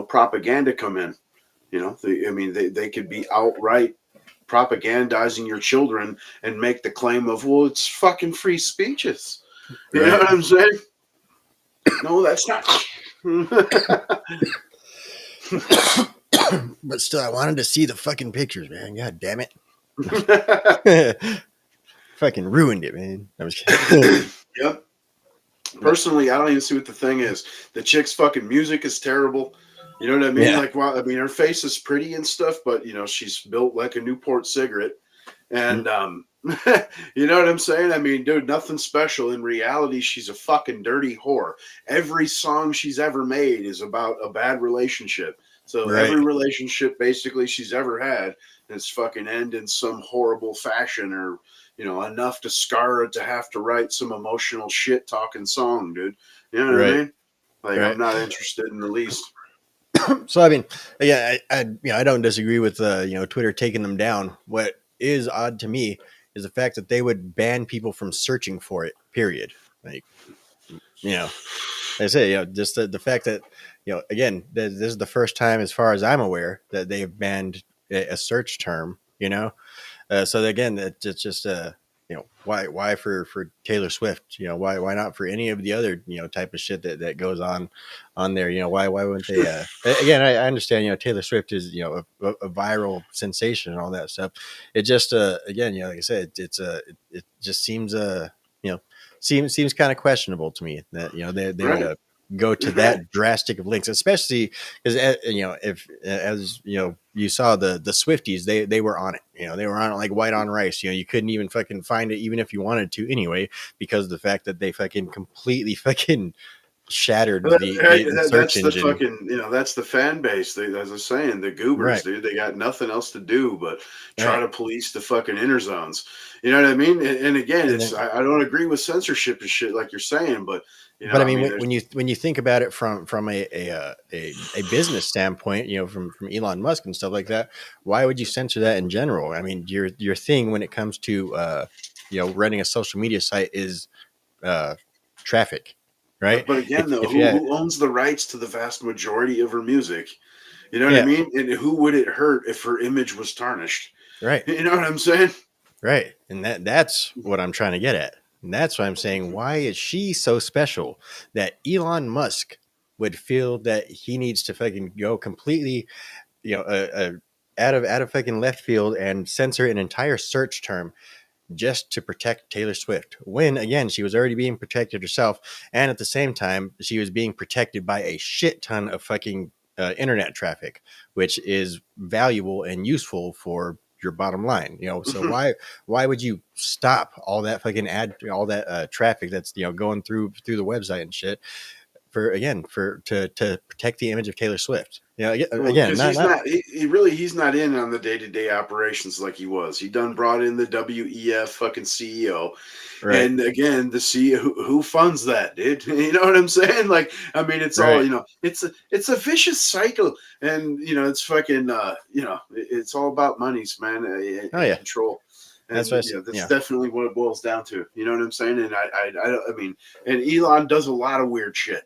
propaganda come in. They could be outright propagandizing your children and make the claim of, well, it's fucking free speeches. You know what I'm saying? No, that's not. But still, I wanted to see the fucking pictures, man. God damn it. Fucking ruined it, man. I was kidding. Yep. Personally, I don't even see what the thing is. The chick's fucking music is terrible. You know what I mean? Yeah. Like, well, I mean, her face is pretty and stuff, but she's built like a Newport cigarette. And you know what I'm saying? I mean, dude, nothing special. In reality, she's a fucking dirty whore. Every song she's ever made is about a bad relationship. So every relationship basically she's ever had has fucking end in some horrible fashion, or enough to scar her to have to write some emotional shit talking song, dude. You know what I mean? Like, I'm not interested in the least. So I mean, yeah, I don't disagree with Twitter taking them down. What is odd to me is the fact that they would ban people from searching for it. Period. Like, I say, just the fact that again, this is the first time, as far as I'm aware, that they've banned a search term. So again, it's just why for Taylor Swift? Why not for any of the other type of shit that goes on there? Why wouldn't they? Again, I understand. Taylor Swift is a viral sensation and all that stuff. It just again, like I said, it just seems seems kind of questionable to me that they would go to that drastic of links, especially because if as you saw the Swifties, they were on it. They were on it like white on rice. You couldn't even fucking find it even if you wanted to anyway, because of the fact that they fucking completely fucking shattered the search That's the engine. fucking, that's the fan base. As I was saying, the goobers, Right. dude, they got nothing else to do but try Right. to police the fucking inner zones. You know what I mean? And again, And then, I don't agree with censorship and shit like you're saying, but but I I mean, mean, when you think about it from a business standpoint, from Elon Musk and stuff like that, why would you censor that in general? I mean, your thing when it comes to running a social media site is traffic, right? but again, though, If yeah, who owns the rights to the vast majority of her music? You know what I yeah, mean? And who would it hurt if her image was tarnished? right, You know what I'm saying? right, and that's what I'm trying to get at, and that's why I'm saying, why is she so special that Elon Musk would feel that he needs to fucking go completely, out of fucking left field and censor an entire search term just to protect Taylor Swift, when again she was already being protected herself, and at the same time she was being protected by a shit ton of fucking internet traffic, which is valuable and useful for your bottom line. So why would you stop all that fucking all that traffic that's going through the website and shit to protect the image of Taylor Swift? Again, Because he's not in on the day-to-day operations like he was. He done brought in the WEF fucking CEO, right. and again, the CEO who funds that, dude. You know what I'm saying? Like, I mean, it's all Right. it's a vicious cycle, and it's fucking it's all about monies, man, and Oh yeah, control. that's And what I said. that's definitely what it boils down to. You know what I'm saying? And I mean, and Elon does a lot of weird shit.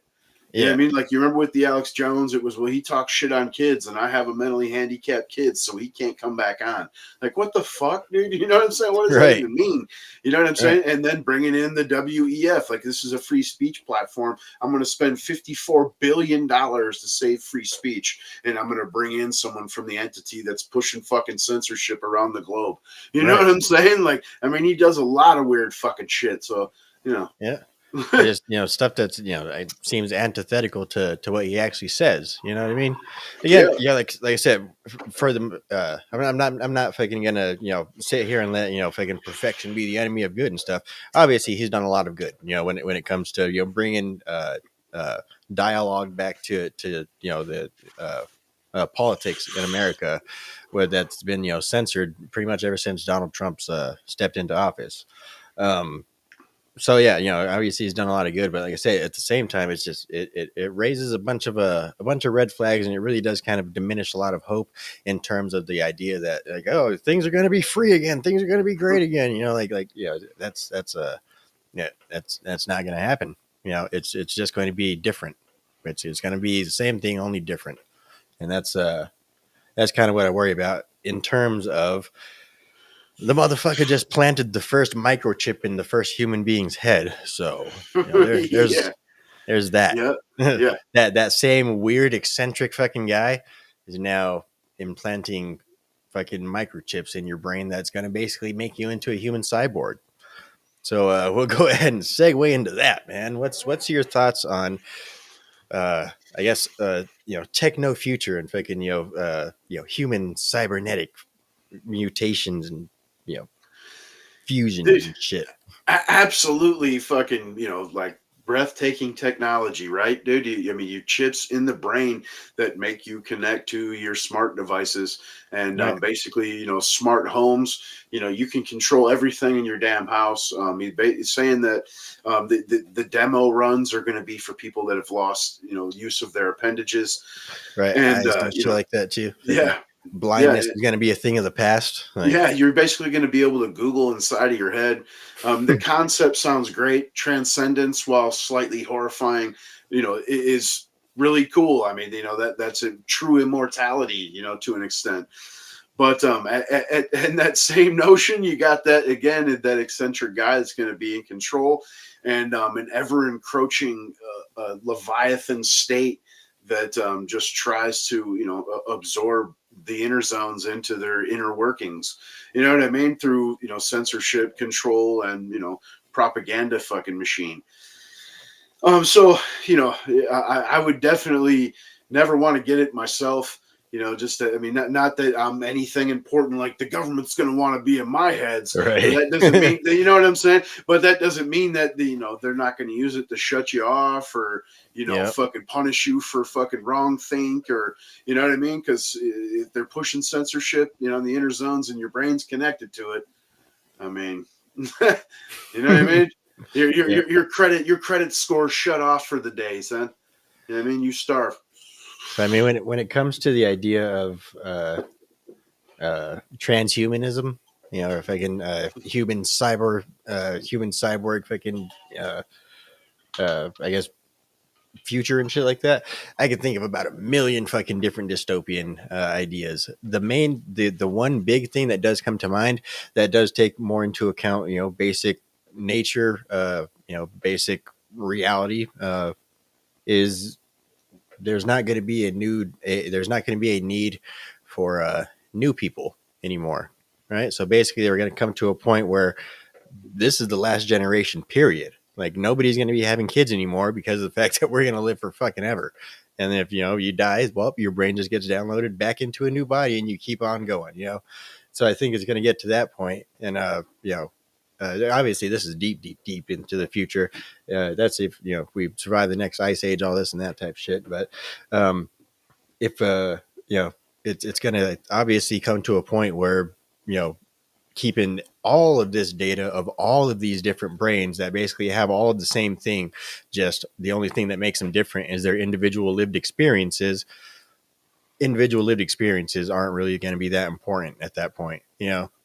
You know what Yeah. I mean? Like, you remember with the Alex Jones, it was, well, he talks shit on kids, and I have a mentally handicapped kid, so he can't come back on. Like, what the fuck, dude? You know what I'm saying? What does that Right. even mean? You know what I'm Right. saying? And then bringing in the WEF, like, this is a free speech platform. I'm going to spend $54 billion to save free speech, and I'm going to bring in someone from the entity that's pushing fucking censorship around the globe. You know Right. what I'm saying? Like, I mean, he does a lot of weird fucking shit. So, Yeah. I just stuff that's it seems antithetical to what he actually says. You know what I mean? Again, Yeah. like I said, for the I'm not fucking gonna sit here and let fucking perfection be the enemy of good and stuff. Obviously, he's done a lot of good. When it comes to bringing dialogue back to the politics in America, where that's been censored pretty much ever since Donald Trump's stepped into office. So yeah, obviously he's done a lot of good, but like I say, at the same time, it's just it raises a bunch of red flags, and it really does kind of diminish a lot of hope in terms of the idea that, like, oh, things are going to be free again, things are going to be great again. That's not going to happen. It's just going to be different. It's going to be the same thing, only different, and that's kind of what I worry about in terms of. The motherfucker just planted the first microchip in the first human being's head. So Yeah. there's that. Yeah. Yeah. that same weird eccentric fucking guy is now implanting fucking microchips in your brain that's going to basically make you into a human cyborg. So we'll go ahead and segue into that, man. What's your thoughts on I guess techno future and fucking human cybernetic mutations and fusions Dude, and shit. absolutely fucking, like breathtaking technology, right, dude? I mean, you chips in the brain that make you connect to your smart devices, and Right. basically, smart homes. You can control everything in your damn house. He's saying that the demo runs are going to be for people that have lost, use of their appendages, Right. and Eyes and shit like that too. Thinking yeah, yeah. blindness is going to be a thing of the past. Like, Yeah, you're basically going to be able to Google inside of your head. The concept sounds great. Transcendence, while slightly horrifying, is really cool. I mean, that's a true immortality, to an extent. But and that same notion, you got that again, that eccentric guy that's going to be in control, and an ever encroaching Leviathan state that just tries to absorb the inner zones into their inner workings. You know what I mean? Through censorship, control, and propaganda fucking machine. So I would definitely never want to get it myself. Just I mean, not that I'm anything important. Like the government's going to want to be in my heads. Right. That doesn't mean you know what I'm saying. But that doesn't mean that they're not going to use it to shut you off or Yep. fucking punish you for fucking wrong think or you know what I mean. Because if they're pushing censorship, in the inner zones and your brain's connected to it. I mean, you know what I mean. Your credit score shut off for the day, son. You know what I mean? You starve. So, I mean, when it comes to the idea of transhumanism, if I can human cyborg, fucking I guess future and shit like that, I can think of about a million fucking different dystopian ideas. The one big thing that does come to mind that does take more into account, basic nature, basic reality, is there's not going to be there's not going to be a need for new people anymore, right? So basically, they're going to come to a point where this is the last generation. Period. Like nobody's going to be having kids anymore because of the fact that we're going to live for fucking ever. And then if you die, well, your brain just gets downloaded back into a new body, and you keep on going. So I think it's going to get to that point, and obviously this is deep into the future. That's if we survive the next ice age, all this and that type of shit. But if it's going to obviously come to a point where keeping all of this data of all of these different brains that basically have all of the same thing, just the only thing that makes them different is their individual lived experiences. Individual lived experiences aren't really going to be that important at that point.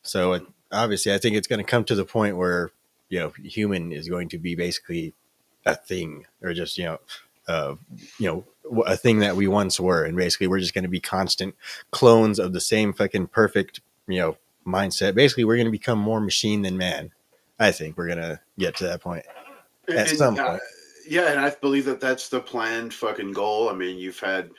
So obviously I think it's going to come to the point where human is going to be basically a thing, or just a thing that we once were, and basically we're just going to be constant clones of the same fucking perfect mindset. Basically we're going to become more machine than man. I think we're going to get to that point at some point. Yeah, and I believe that that's the planned fucking goal. I mean, you've had,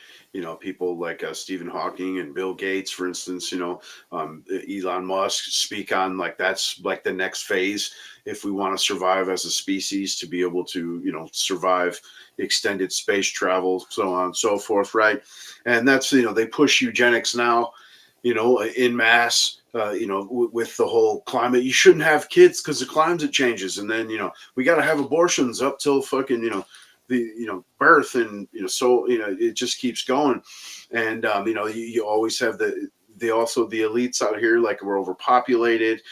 people like Stephen Hawking and Bill Gates, for instance, Elon Musk speak on like that's like the next phase if we want to survive as a species to be able to, survive extended space travel, so on and so forth, right? And that's, they push eugenics now, in mass. With the whole climate, you shouldn't have kids because the climate changes, and then we got to have abortions up till fucking the birth, and so it just keeps going, and you always have the elites out here, like we're overpopulated.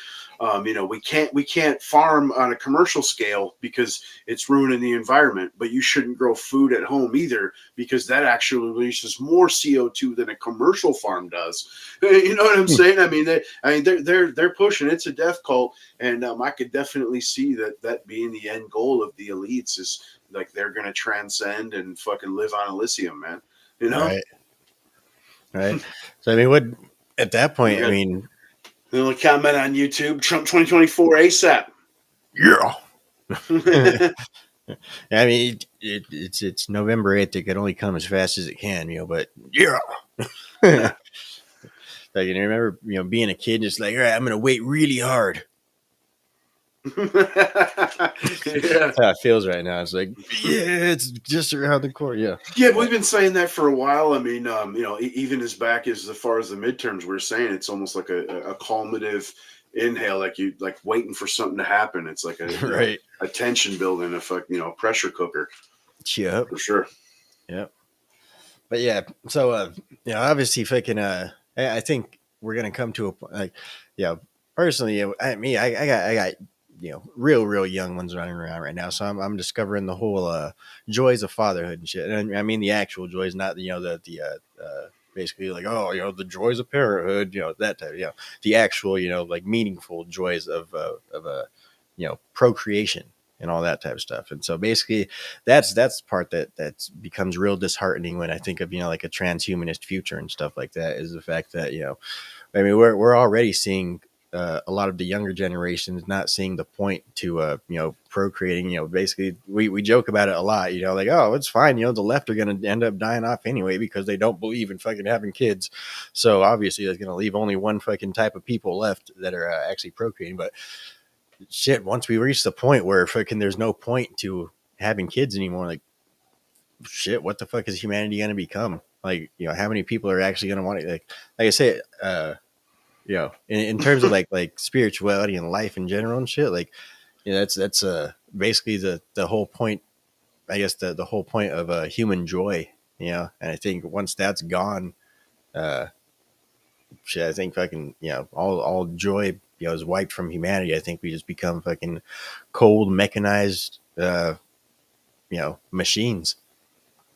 We can't farm on a commercial scale because it's ruining the environment, but you shouldn't grow food at home either because that actually releases more CO2 than a commercial farm does. You know what I'm saying? I mean, they're pushing. It's a death cult, and I could definitely see that being the end goal of the elites is like they're gonna transcend and fucking live on Elysium, man. Right. So I mean, what at that point? I mean. The only comment on YouTube: Trump 2024 ASAP. Yeah. I mean, it's November 8th. It can only come as fast as it can, but yeah. Like, remember, being a kid, just like, all right, I'm going to wait really hard. That's how it feels right now. It's like, yeah, it's just around the corner. Yeah, we've been saying that for a while. I mean, even as back as far as the midterms, we're saying it's almost like a culminative inhale, like you like waiting for something to happen. It's like a tension building, a pressure cooker. Yeah, for sure. Yep. But yeah, so obviously, fucking, I think we're gonna come to a point. Like, personally, I got real young ones running around right now. So I'm discovering the whole joys of fatherhood and shit. And I mean the actual joys, not the basically like, the joys of parenthood, that type. The actual like meaningful joys of procreation and all that type of stuff. And so basically that's the part that becomes real disheartening when I think of like a transhumanist future and stuff like that, is the fact that I mean we're already seeing a lot of the younger generations not seeing the point to procreating. Basically we joke about it a lot, like, oh, it's fine, the left are going to end up dying off anyway because they don't believe in fucking having kids, so obviously there's going to leave only one fucking type of people left that are actually procreating. But shit, once we reach the point where fucking there's no point to having kids anymore. Like, shit, what the fuck is humanity going to become? Like, how many people are actually going to want it? Like I said, in terms of like spirituality and life in general and shit, like, that's basically the whole point. I guess the whole point of human joy, and I think once that's gone, shit, I think fucking, all joy, is wiped from humanity. I think we just become fucking cold, mechanized, machines.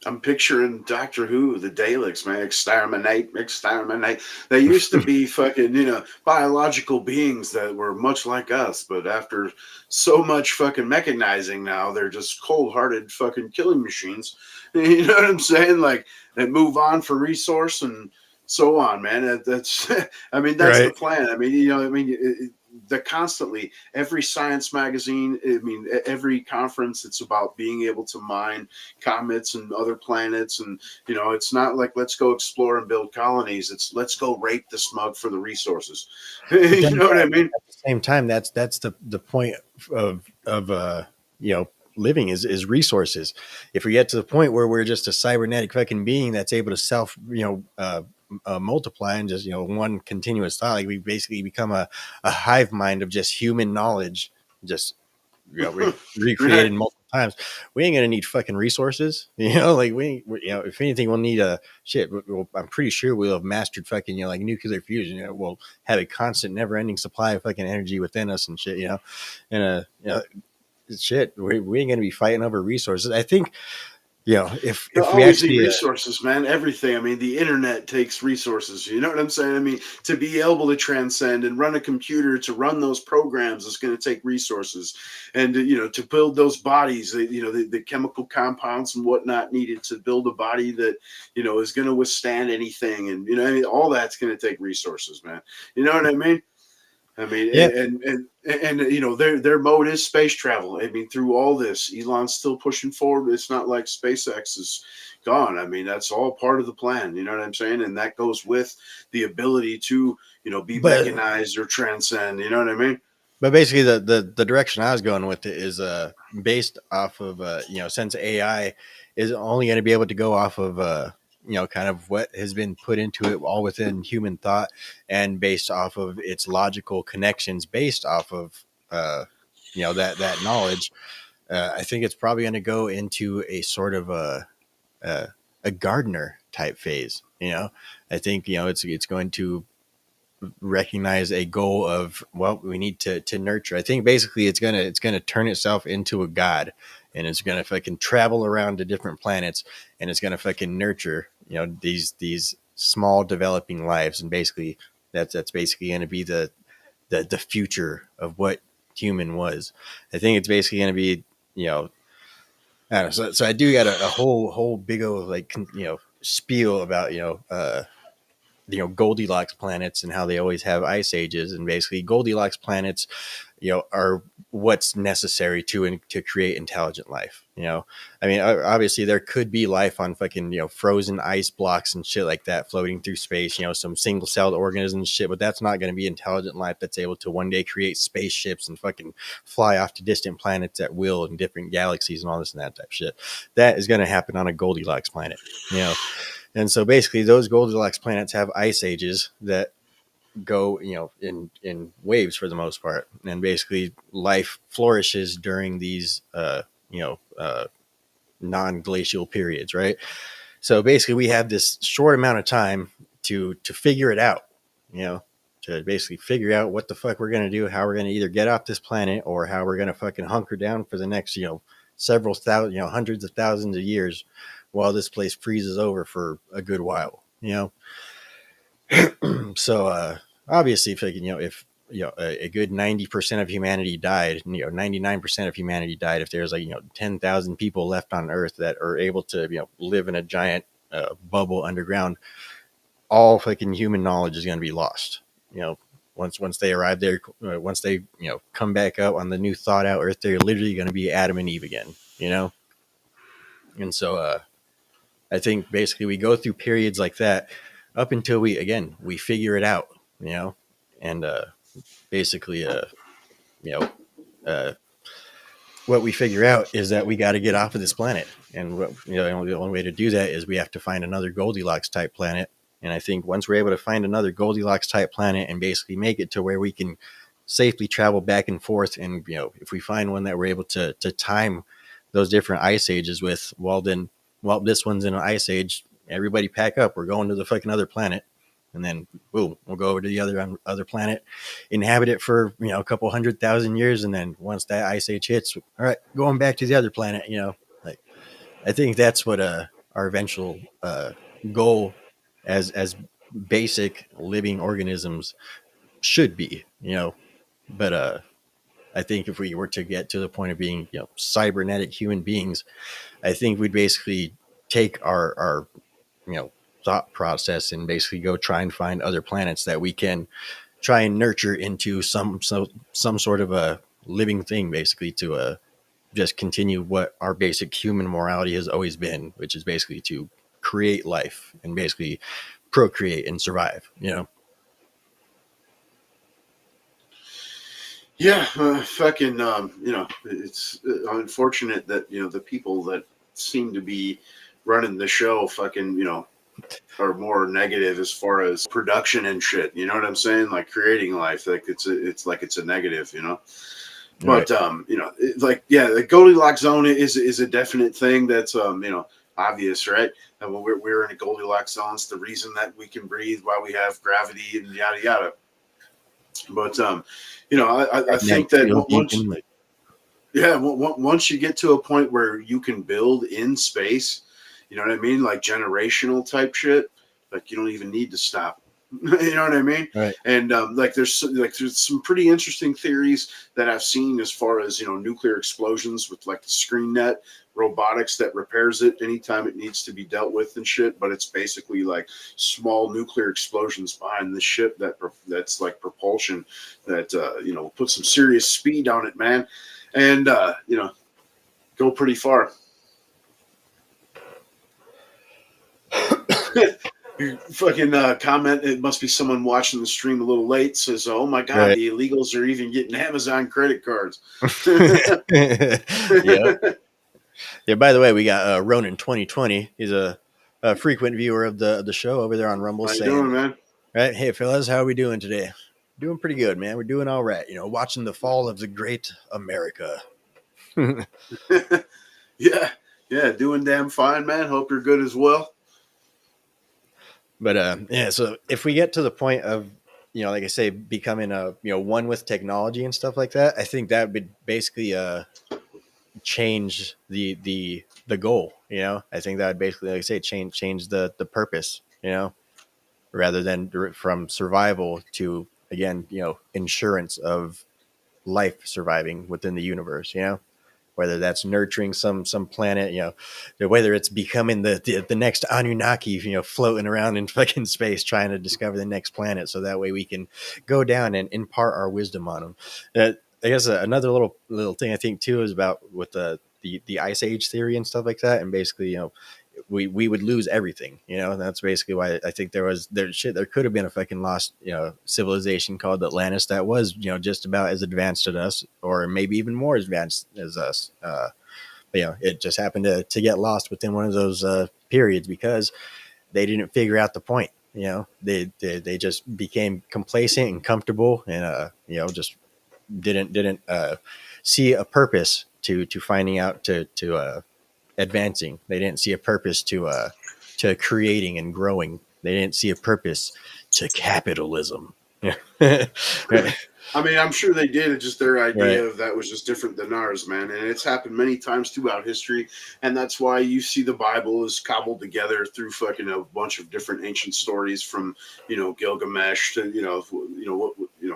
I'm picturing Doctor Who, the Daleks, man, exterminate. They used to be fucking, biological beings that were much like us, but after so much fucking mechanizing now, they're just cold-hearted fucking killing machines. You know what I'm saying? Like, they move on for resource and so on, man. That's, I mean, that's the plan. I mean, the constantly every science magazine, I mean, every conference, it's about being able to mine comets and other planets, and it's not like let's go explore and build colonies. It's let's go rape the smug for the resources. You know what I mean? At the same time, that's the point of living is resources. If we get to the point where we're just a cybernetic fucking being that's able to self multiply and just one continuous thought, like we basically become a hive mind of just human knowledge, just recreated multiple times. We ain't gonna need fucking resources, like if anything we'll need I'm pretty sure we'll have mastered fucking like nuclear fusion. We'll have a constant never-ending supply of fucking energy within us and shit, and shit, we ain't gonna be fighting over resources. I think if we actually resources, man, everything. I mean, the internet takes resources. You know what I'm saying? I mean, to be able to transcend and run a computer, to run those programs, is going to take resources, and to build those bodies, the chemical compounds and whatnot needed to build a body that is going to withstand anything, and I mean, all that's going to take resources, man. You know what I mean? I mean, yeah. and their mode is space travel. I mean, through all this, Elon's still pushing forward. It's not like SpaceX is gone. I mean, that's all part of the plan. You know what I'm saying? And that goes with the ability to, be mechanized or transcend. You know what I mean? But basically, the direction I was going with it is based off of since AI is only going to be able to go off of kind of what has been put into it, all within human thought, and based off of its logical connections, based off of that knowledge. I think it's probably going to go into a sort of a gardener type phase. I think it's going to recognize a goal of, well, we need to nurture. I think basically it's gonna turn itself into a god, and it's gonna fucking travel around to different planets, and it's gonna fucking nurture these small developing lives, and basically that's basically gonna be the future of what human was. I think it's basically gonna be I don't know. So I do got a whole big old spiel about Goldilocks planets and how they always have ice ages, and basically Goldilocks planets are what's necessary to create intelligent life. I mean, obviously there could be life on fucking frozen ice blocks and shit like that floating through space, some single-celled organisms and shit, but that's not going to be intelligent life that's able to one day create spaceships and fucking fly off to distant planets at will in different galaxies and all this and that type of shit. That is going to happen on a Goldilocks planet. And so basically those Goldilocks planets have ice ages that go, in waves for the most part. And basically life flourishes during these, non-glacial periods, right? So basically we have this short amount of time to figure it out, to basically figure out what the fuck we're going to do, how we're going to either get off this planet or how we're going to fucking hunker down for the next, several thousand, hundreds of thousands of years while this place freezes over for a good while, So obviously, if a good 90% of humanity died, 99% of humanity died, if there's 10,000 people left on Earth that are able to live in a giant bubble underground, all fucking human knowledge is going to be lost. Once they arrive there, once they come back up on the new thought out Earth, they're literally going to be Adam and Eve again. And so I think basically we go through periods like that up until we figure it out, and basically, what we figure out is that we got to get off of this planet, and the only way to do that is we have to find another Goldilocks type planet. And I think once we're able to find another Goldilocks type planet and basically make it to where we can safely travel back and forth, and if we find one that we're able to time those different ice ages with, well, this one's in an ice age, everybody pack up, we're going to the fucking other planet. And then boom, we'll go over to the other planet, inhabit it for a couple 100,000 years, and then once that ice age hits, all right, going back to the other planet. Like, I think that's what our eventual goal as basic living organisms should be. But I think if we were to get to the point of being cybernetic human beings, I think we'd basically take our thought process and basically go try and find other planets that we can try and nurture into some sort of a living thing, basically to just continue what our basic human morality has always been, which is basically to create life and basically procreate and survive. Yeah, fucking, it's unfortunate that, the people that seem to be running the show fucking, are more negative as far as production and shit. You know what I'm saying? Like creating life, like it's like it's a negative, But the Goldilocks zone is a definite thing that's obvious, right? And when we're in a Goldilocks zone, it's the reason that we can breathe, why we have gravity, and yada yada. But I think that once you get to a point where you can build in space, you know what I mean, like generational type shit, like you don't even need to stop. You know what I mean? Right. And there's some pretty interesting theories that I've seen as far as nuclear explosions with like the screen net robotics that repairs it anytime it needs to be dealt with and shit. But it's basically like small nuclear explosions behind the ship that's like propulsion that put some serious speed on it, man, and go pretty far. You fucking comment. It must be someone watching the stream a little late. Says, "Oh my god, right. The illegals are even getting Amazon credit cards." Yeah. By the way, we got Ronan 2020. He's a frequent viewer of the show over there on Rumble. How you saying, doing, man? Right, hey fellas, how are we doing today? Doing pretty good, man. We're doing all right. Watching the fall of the great America. yeah, doing damn fine, man. Hope you're good as well. But so if we get to the point of like I say, becoming one with technology and stuff like that, I think that would basically change the goal. I think that would basically, like I say, change the purpose. Rather than from survival to, again, insurance of life surviving within the universe. Whether that's nurturing some planet, whether it's becoming the next Anunnaki, floating around in fucking space trying to discover the next planet, so that way we can go down and impart our wisdom on them. I guess another little thing I think too is about with the ice age theory and stuff like that, and basically we would lose everything, and that's basically why I think there could have been a fucking lost civilization called Atlantis that was just about as advanced as us, or maybe even more advanced as us, but it just happened to get lost within one of those periods because they didn't figure out the point. They just became complacent and comfortable, and just didn't see a purpose to finding out to advancing. They didn't see a purpose to creating and growing. They didn't see a purpose to capitalism. Right. I mean, I'm sure they did. It's just their idea Right. of that was just different than ours, man. And it's happened many times throughout history. And that's why you see the Bible is cobbled together through fucking a bunch of different ancient stories from, Gilgamesh to,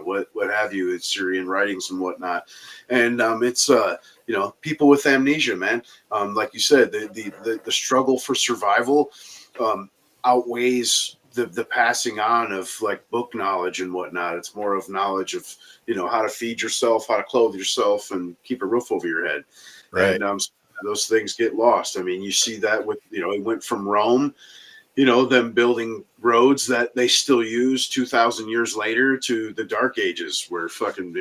what have you, it's Syrian writings and whatnot. And it's, people with amnesia, man. Like you said, the struggle for survival outweighs the passing on of like book knowledge and whatnot. It's more of knowledge of how to feed yourself, how to clothe yourself, and keep a roof over your head. Right. And those things get lost. I mean, you see that with it went from Rome, them building roads that they still use 2,000 years later, to the Dark Ages where fucking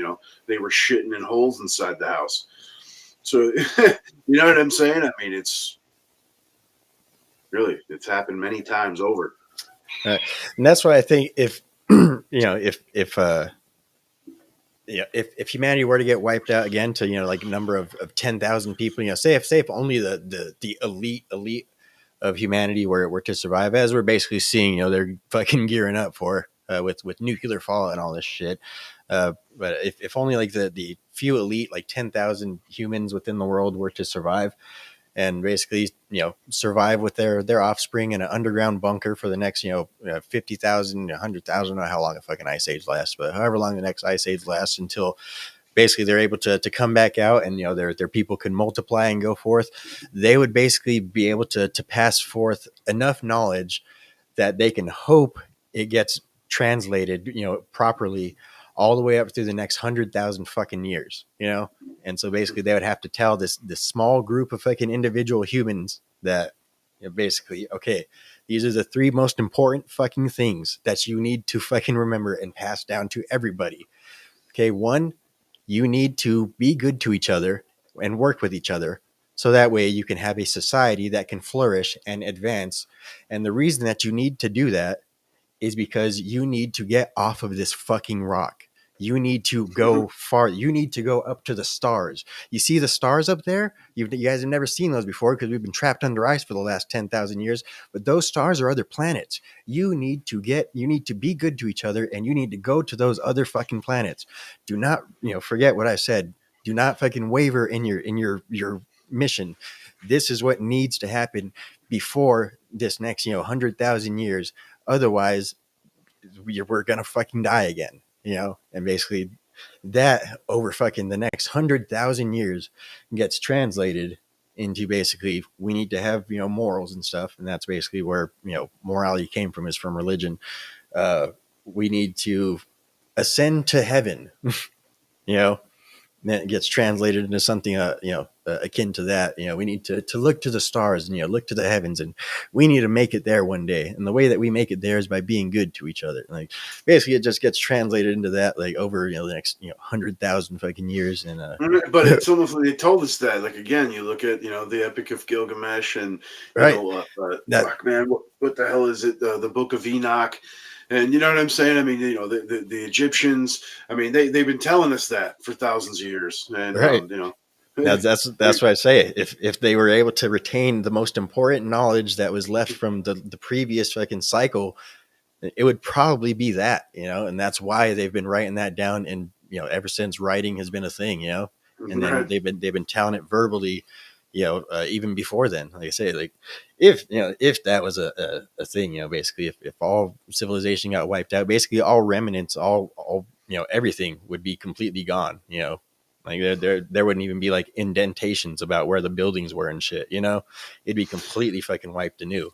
they were shitting in holes inside the house. So you know what I'm saying? I mean, it's happened many times over. And that's why I think if if humanity were to get wiped out again to like a number of 10,000 people, say if only the elite of humanity were to survive, as we're basically seeing, they're fucking gearing up for with nuclear fallout and all this shit. But if only like the few elite, like 10,000 humans within the world were to survive, and basically, survive with their offspring in an underground bunker for the next, 50,000, 100,000, I don't know how long a fucking ice age lasts, but however long the next ice age lasts, until basically they're able to come back out, and their people can multiply and go forth. They would basically be able to pass forth enough knowledge that they can hope it gets translated, properly, all the way up through the next 100,000 fucking years, And so basically they would have to tell this small group of fucking individual humans that basically, okay, these are the 3 most important fucking things that you need to fucking remember and pass down to everybody. Okay. 1, you need to be good to each other and work with each other. So that way you can have a society that can flourish and advance. And the reason that you need to do that is because you need to get off of this fucking rock. You need to go far. You need to go up to the stars. You see the stars up there? You guys have never seen those before because we've been trapped under ice for the last 10,000 years. But those stars are other planets. You need to be good to each other, and you need to go to those other fucking planets. Do not, forget what I said. Do not fucking waver in your mission. This is what needs to happen before this next, 100,000 years. Otherwise, we're gonna fucking die again, And basically, that over fucking the next 100,000 years gets translated into basically we need to have morals and stuff, and that's basically where morality came from, is from religion. We need to ascend to heaven, And then it gets translated into something akin to that. We need to look to the stars and look to the heavens, and we need to make it there one day. And the way that we make it there is by being good to each other. Like basically, it just gets translated into that, like over the next 100,000 fucking years. And but it's almost like they told us that. Like again, you look at the Epic of Gilgamesh, and fuck, man, what the hell is it? The Book of Enoch. And you know what I'm saying? I mean, the Egyptians, I mean, they've been telling us that for thousands of years. And, right. That's why I say if they were able to retain the most important knowledge that was left from the previous fucking cycle, it would probably be that, and that's why they've been writing that down. And, ever since writing has been a thing, and then they've been telling it verbally, even before then. Like I say, like if that was a thing, basically if all civilization got wiped out, basically all remnants, all everything would be completely gone. Like there wouldn't even be like indentations about where the buildings were and shit. It'd be completely fucking wiped anew.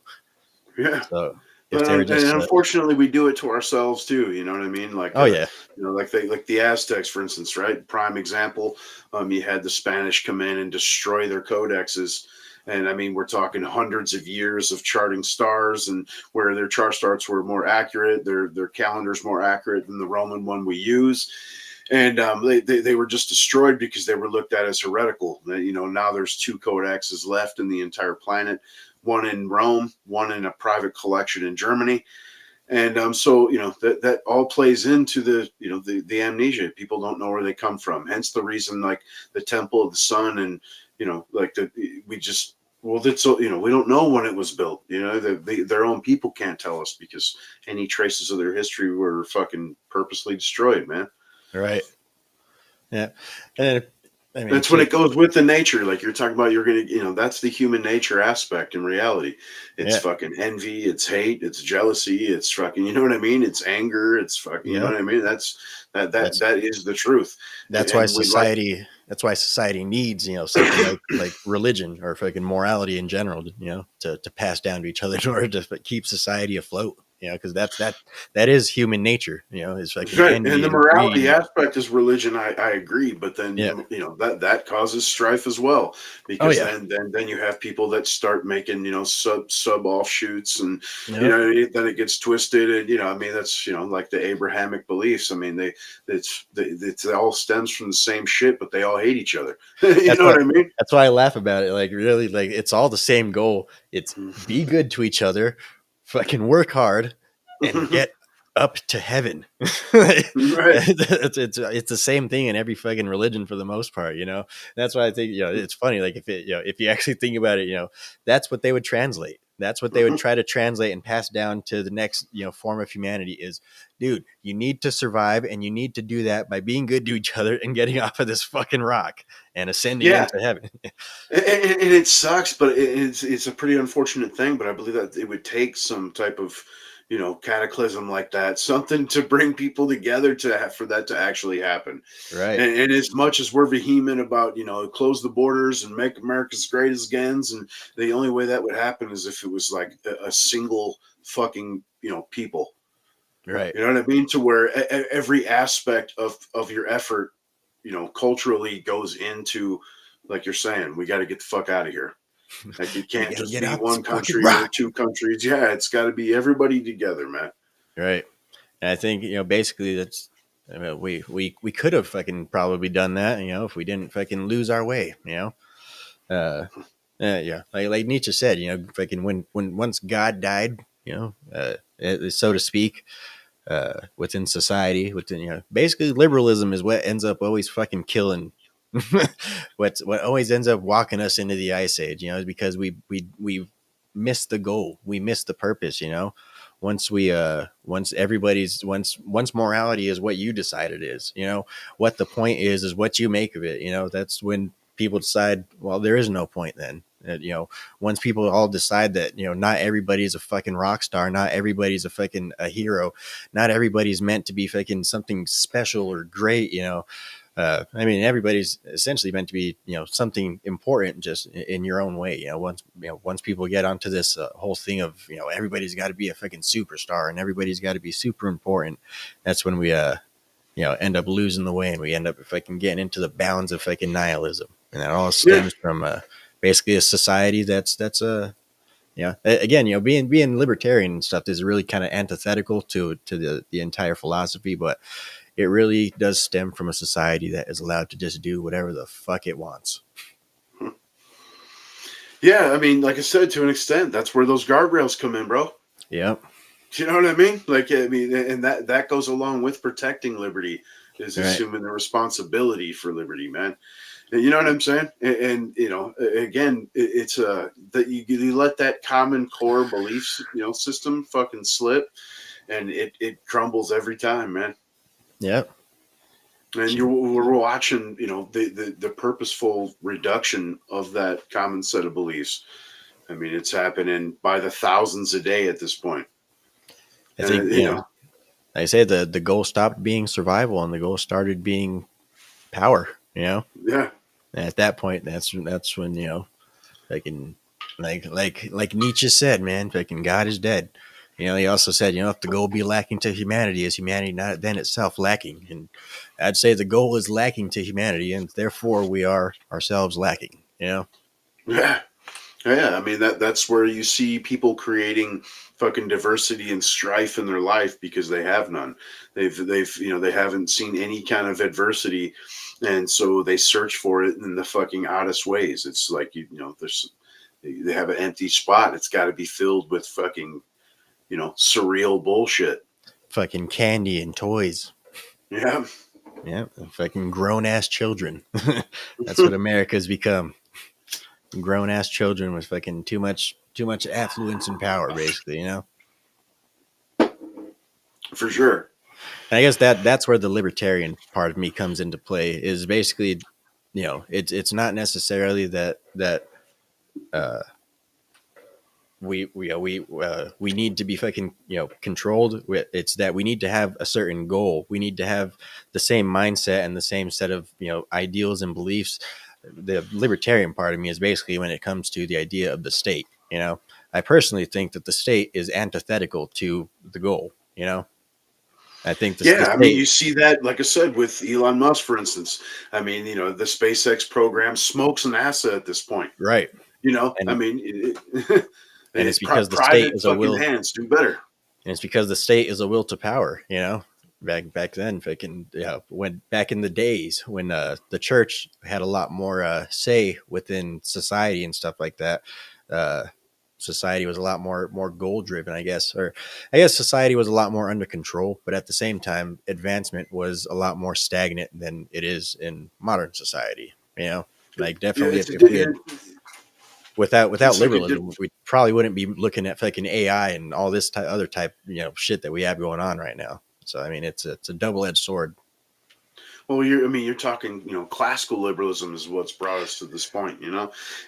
Yeah. So but and unfortunately, we do it to ourselves too. You know what I mean? Like, yeah. Like the Aztecs, for instance, right? Prime example. You had the Spanish come in and destroy their codexes. And I mean, we're talking hundreds of years of charting stars, and where their chart starts were more accurate, their calendars more accurate than the Roman one we use. And they were just destroyed because they were looked at as heretical. Now there's 2 codexes left in the entire planet, one in Rome, one in a private collection in Germany. And so, that all plays into the amnesia. People don't know where they come from. Hence the reason, like the Temple of the Sun, and, like we don't know when it was built. Their own people can't tell us because any traces of their history were fucking purposely destroyed, man. Right. Yeah. And I mean, that's when it goes with the nature. Like you're talking about, you're going to, that's the human nature aspect in reality. It's fucking envy, it's hate, it's jealousy, it's fucking, you know what I mean? It's anger, it's fucking, you know what I mean? That is the truth. That's why society needs, something like religion or fucking morality in general, to pass down to each other in order to keep society afloat. because that is human nature, is fucking Right. And envy the and greed. morality aspect is religion. I agree, but then Yeah. that causes strife as well, Oh because yeah. then you have people that start making sub offshoots, and Yep. then it gets twisted, and I mean that's like the Abrahamic beliefs. I mean it all stems from the same shit, but they all hate each other. You know what I mean? That's why I laugh about it. Like really, like it's all the same goal. It's be good to each other, fucking work hard, and get up to heaven. Right. It's the same thing in every fucking religion for the most part. That's why I think it's funny. Like if you actually think about it, that's what they would translate. That's what they would try to translate and pass down to the next form of humanity is, dude, you need to survive, and you need to do that by being good to each other and getting off of this fucking rock and ascending Yeah. into heaven. And it sucks, but it's a pretty unfortunate thing. But I believe that it would take some type of cataclysm like that, something to bring people together for that to actually happen. Right. And as much as we're vehement about close the borders and make America's great again, and the only way that would happen is if it was like a single fucking people. Right. You know what I mean? To where every aspect of your effort, culturally goes into, like you're saying, we got to get the fuck out of here. Like it can't just be one country or two countries. Yeah, it's got to be everybody together, man. Right. And I think basically that's. I mean, we could have fucking probably done that, if we didn't fucking lose our way, yeah. Like Nietzsche said, fucking when once God died, so to speak, within society, basically liberalism is what ends up always fucking killing. What always ends up walking us into the ice age, is because we miss the goal, we miss the purpose. Once morality is what you decide it is, what the point is what you make of it. That's when people decide, well, there is no point then. Once people all decide that, not everybody's a fucking rock star, not everybody's a fucking a hero, not everybody's meant to be fucking something special or great, I mean, everybody's essentially meant to be, something important just in your own way. Once people get onto this whole thing of, everybody's got to be a fucking superstar and everybody's got to be super important. That's when we, end up losing the way, and we end up fucking getting into the bounds of fucking nihilism. And that all stems from basically a society that's again, being libertarian and stuff is really kind of antithetical to the entire philosophy, but it really does stem from a society that is allowed to just do whatever the fuck it wants. Yeah, I mean, like I said, to an extent, that's where those guardrails come in, bro. Yep. Do you know what I mean? Like, I mean, and that goes along with protecting liberty, is Right. assuming the responsibility for liberty, man. You know what I'm saying? And again, it's that you let that common core belief, system fucking slip, and it crumbles every time, man. Yep. And we're watching, the purposeful reduction of that common set of beliefs. I mean, it's happening by the thousands a day at this point. I think, like I say, the goal stopped being survival and the goal started being power, Yeah. And at that point, that's when, fucking, like Nietzsche said, man, fucking God is dead. He also said, if the goal be lacking to humanity, is humanity not then itself lacking? And I'd say the goal is lacking to humanity, and therefore we are ourselves lacking. Yeah. I mean, that's where you see people creating fucking diversity and strife in their life because they have none. They haven't seen any kind of adversity, and so they search for it in the fucking oddest ways. It's like they have an empty spot. It's got to be filled with fucking surreal bullshit. Fucking candy and toys. Yeah. Yeah. Fucking grown ass children. That's what America's become. Grown ass children with fucking too much affluence and power, basically, For sure. And I guess that's where the libertarian part of me comes into play, is basically, it's not necessarily that we need to be fucking controlled. It's that we need to have a certain goal. We need to have the same mindset and the same set of ideals and beliefs. The libertarian part of me is basically when it comes to the idea of the state. I personally think that the state is antithetical to the goal. I think the Yeah, I mean, state, you see that, like I said, with Elon Musk, for instance. I mean, the SpaceX program smokes NASA at this point. right? I And mean, and it's it's because the state private is a fucking will, hands do better. and it's because the state is a will to power. Back then, when back in the days when the church had a lot more say within society and stuff like that. Uh, Society was a lot more goal driven, I guess, or I guess society was a lot more under control. But at the same time, advancement was a lot more stagnant than it is in modern society. Like Yeah, definitely if we had without it's like a liberalism, we probably wouldn't be looking at fucking AI and all this other type shit that we have going on right now. So I mean, it's a double edged sword. Well, you're talking, classical liberalism is what's brought us to this point,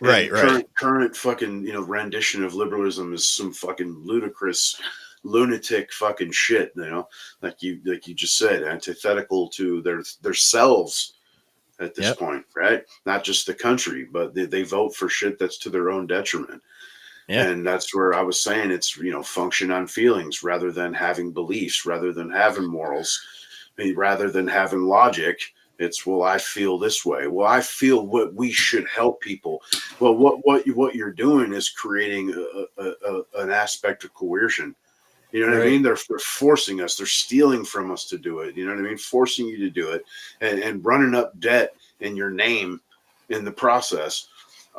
Right, and right. current fucking, rendition of liberalism is some fucking ludicrous, lunatic fucking shit, like you just said, antithetical to their selves at this Yep. point, right? Not just the country, but they vote for shit that's to their own detriment. Yeah. And that's where I was saying it's, function on feelings rather than having beliefs, rather than having morals, rather than having logic. It's, well, I feel this way. Well, I feel what we should help people. Well, what you're doing is creating an aspect of coercion. You know what I Right. mean? They're forcing us. They're stealing from us to do it. You know what I mean? Forcing you to do it and running up debt in your name in the process.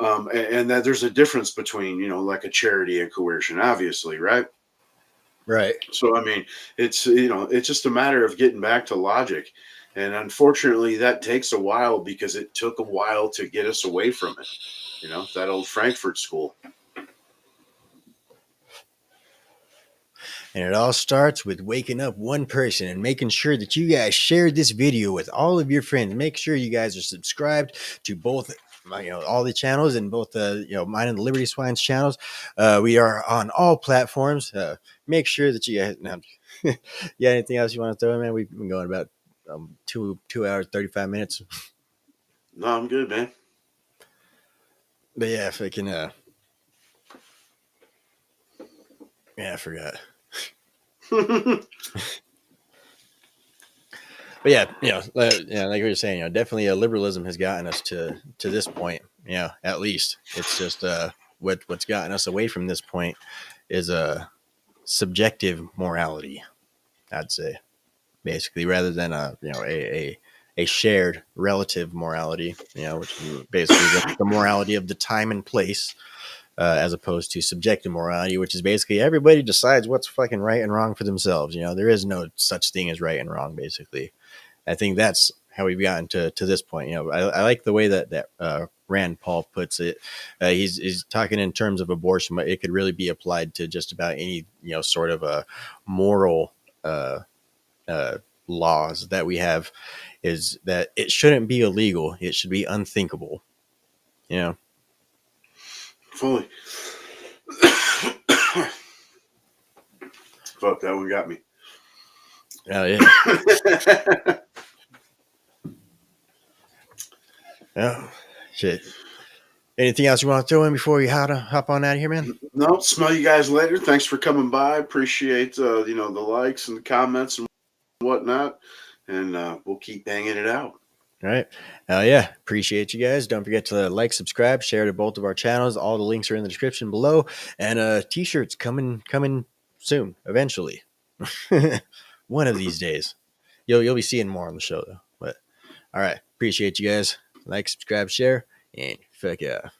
And that there's a difference between, like a charity and coercion, obviously, right? Right. So, I mean, it's just a matter of getting back to logic. And unfortunately, that takes a while because it took a while to get us away from it. That old Frankfurt school. And it all starts with waking up one person and making sure that you guys share this video with all of your friends. Make sure you guys are subscribed to both, all the channels and both, mine and the Liberty Swine's channels. We are on all platforms. Make sure that you guys, yeah, anything else you want to throw in, man? We've been going about 2 hours, 35 minutes. No, I'm good, man. But yeah, if I can, yeah, I forgot. But yeah, like we were saying, definitely liberalism has gotten us to this point. At least it's just what's gotten us away from this point is a subjective morality, I'd say, basically, rather than a shared relative morality, which is basically the morality of the time and place. As opposed to subjective morality, which is basically everybody decides what's fucking right and wrong for themselves. There is no such thing as right and wrong, basically. I think that's how we've gotten to this point. I like the way that Rand Paul puts it. He's talking in terms of abortion, but it could really be applied to just about any, sort of a moral laws that we have, is that it shouldn't be illegal. It should be unthinkable. Fully. Fuck, that one got me. Oh, yeah. Oh, shit. Anything else you want to throw in before we hop on out of here, man? No, smell you guys later. Thanks for coming by. Appreciate, the likes and the comments and whatnot. And we'll keep banging it out. All right. Yeah. Appreciate you guys. Don't forget to like, subscribe, share to both of our channels. All the links are in the description below. And t-shirts coming soon, eventually. One of these days. You'll be seeing more on the show though. But all right. Appreciate you guys. Like, subscribe, share, and fuck yeah.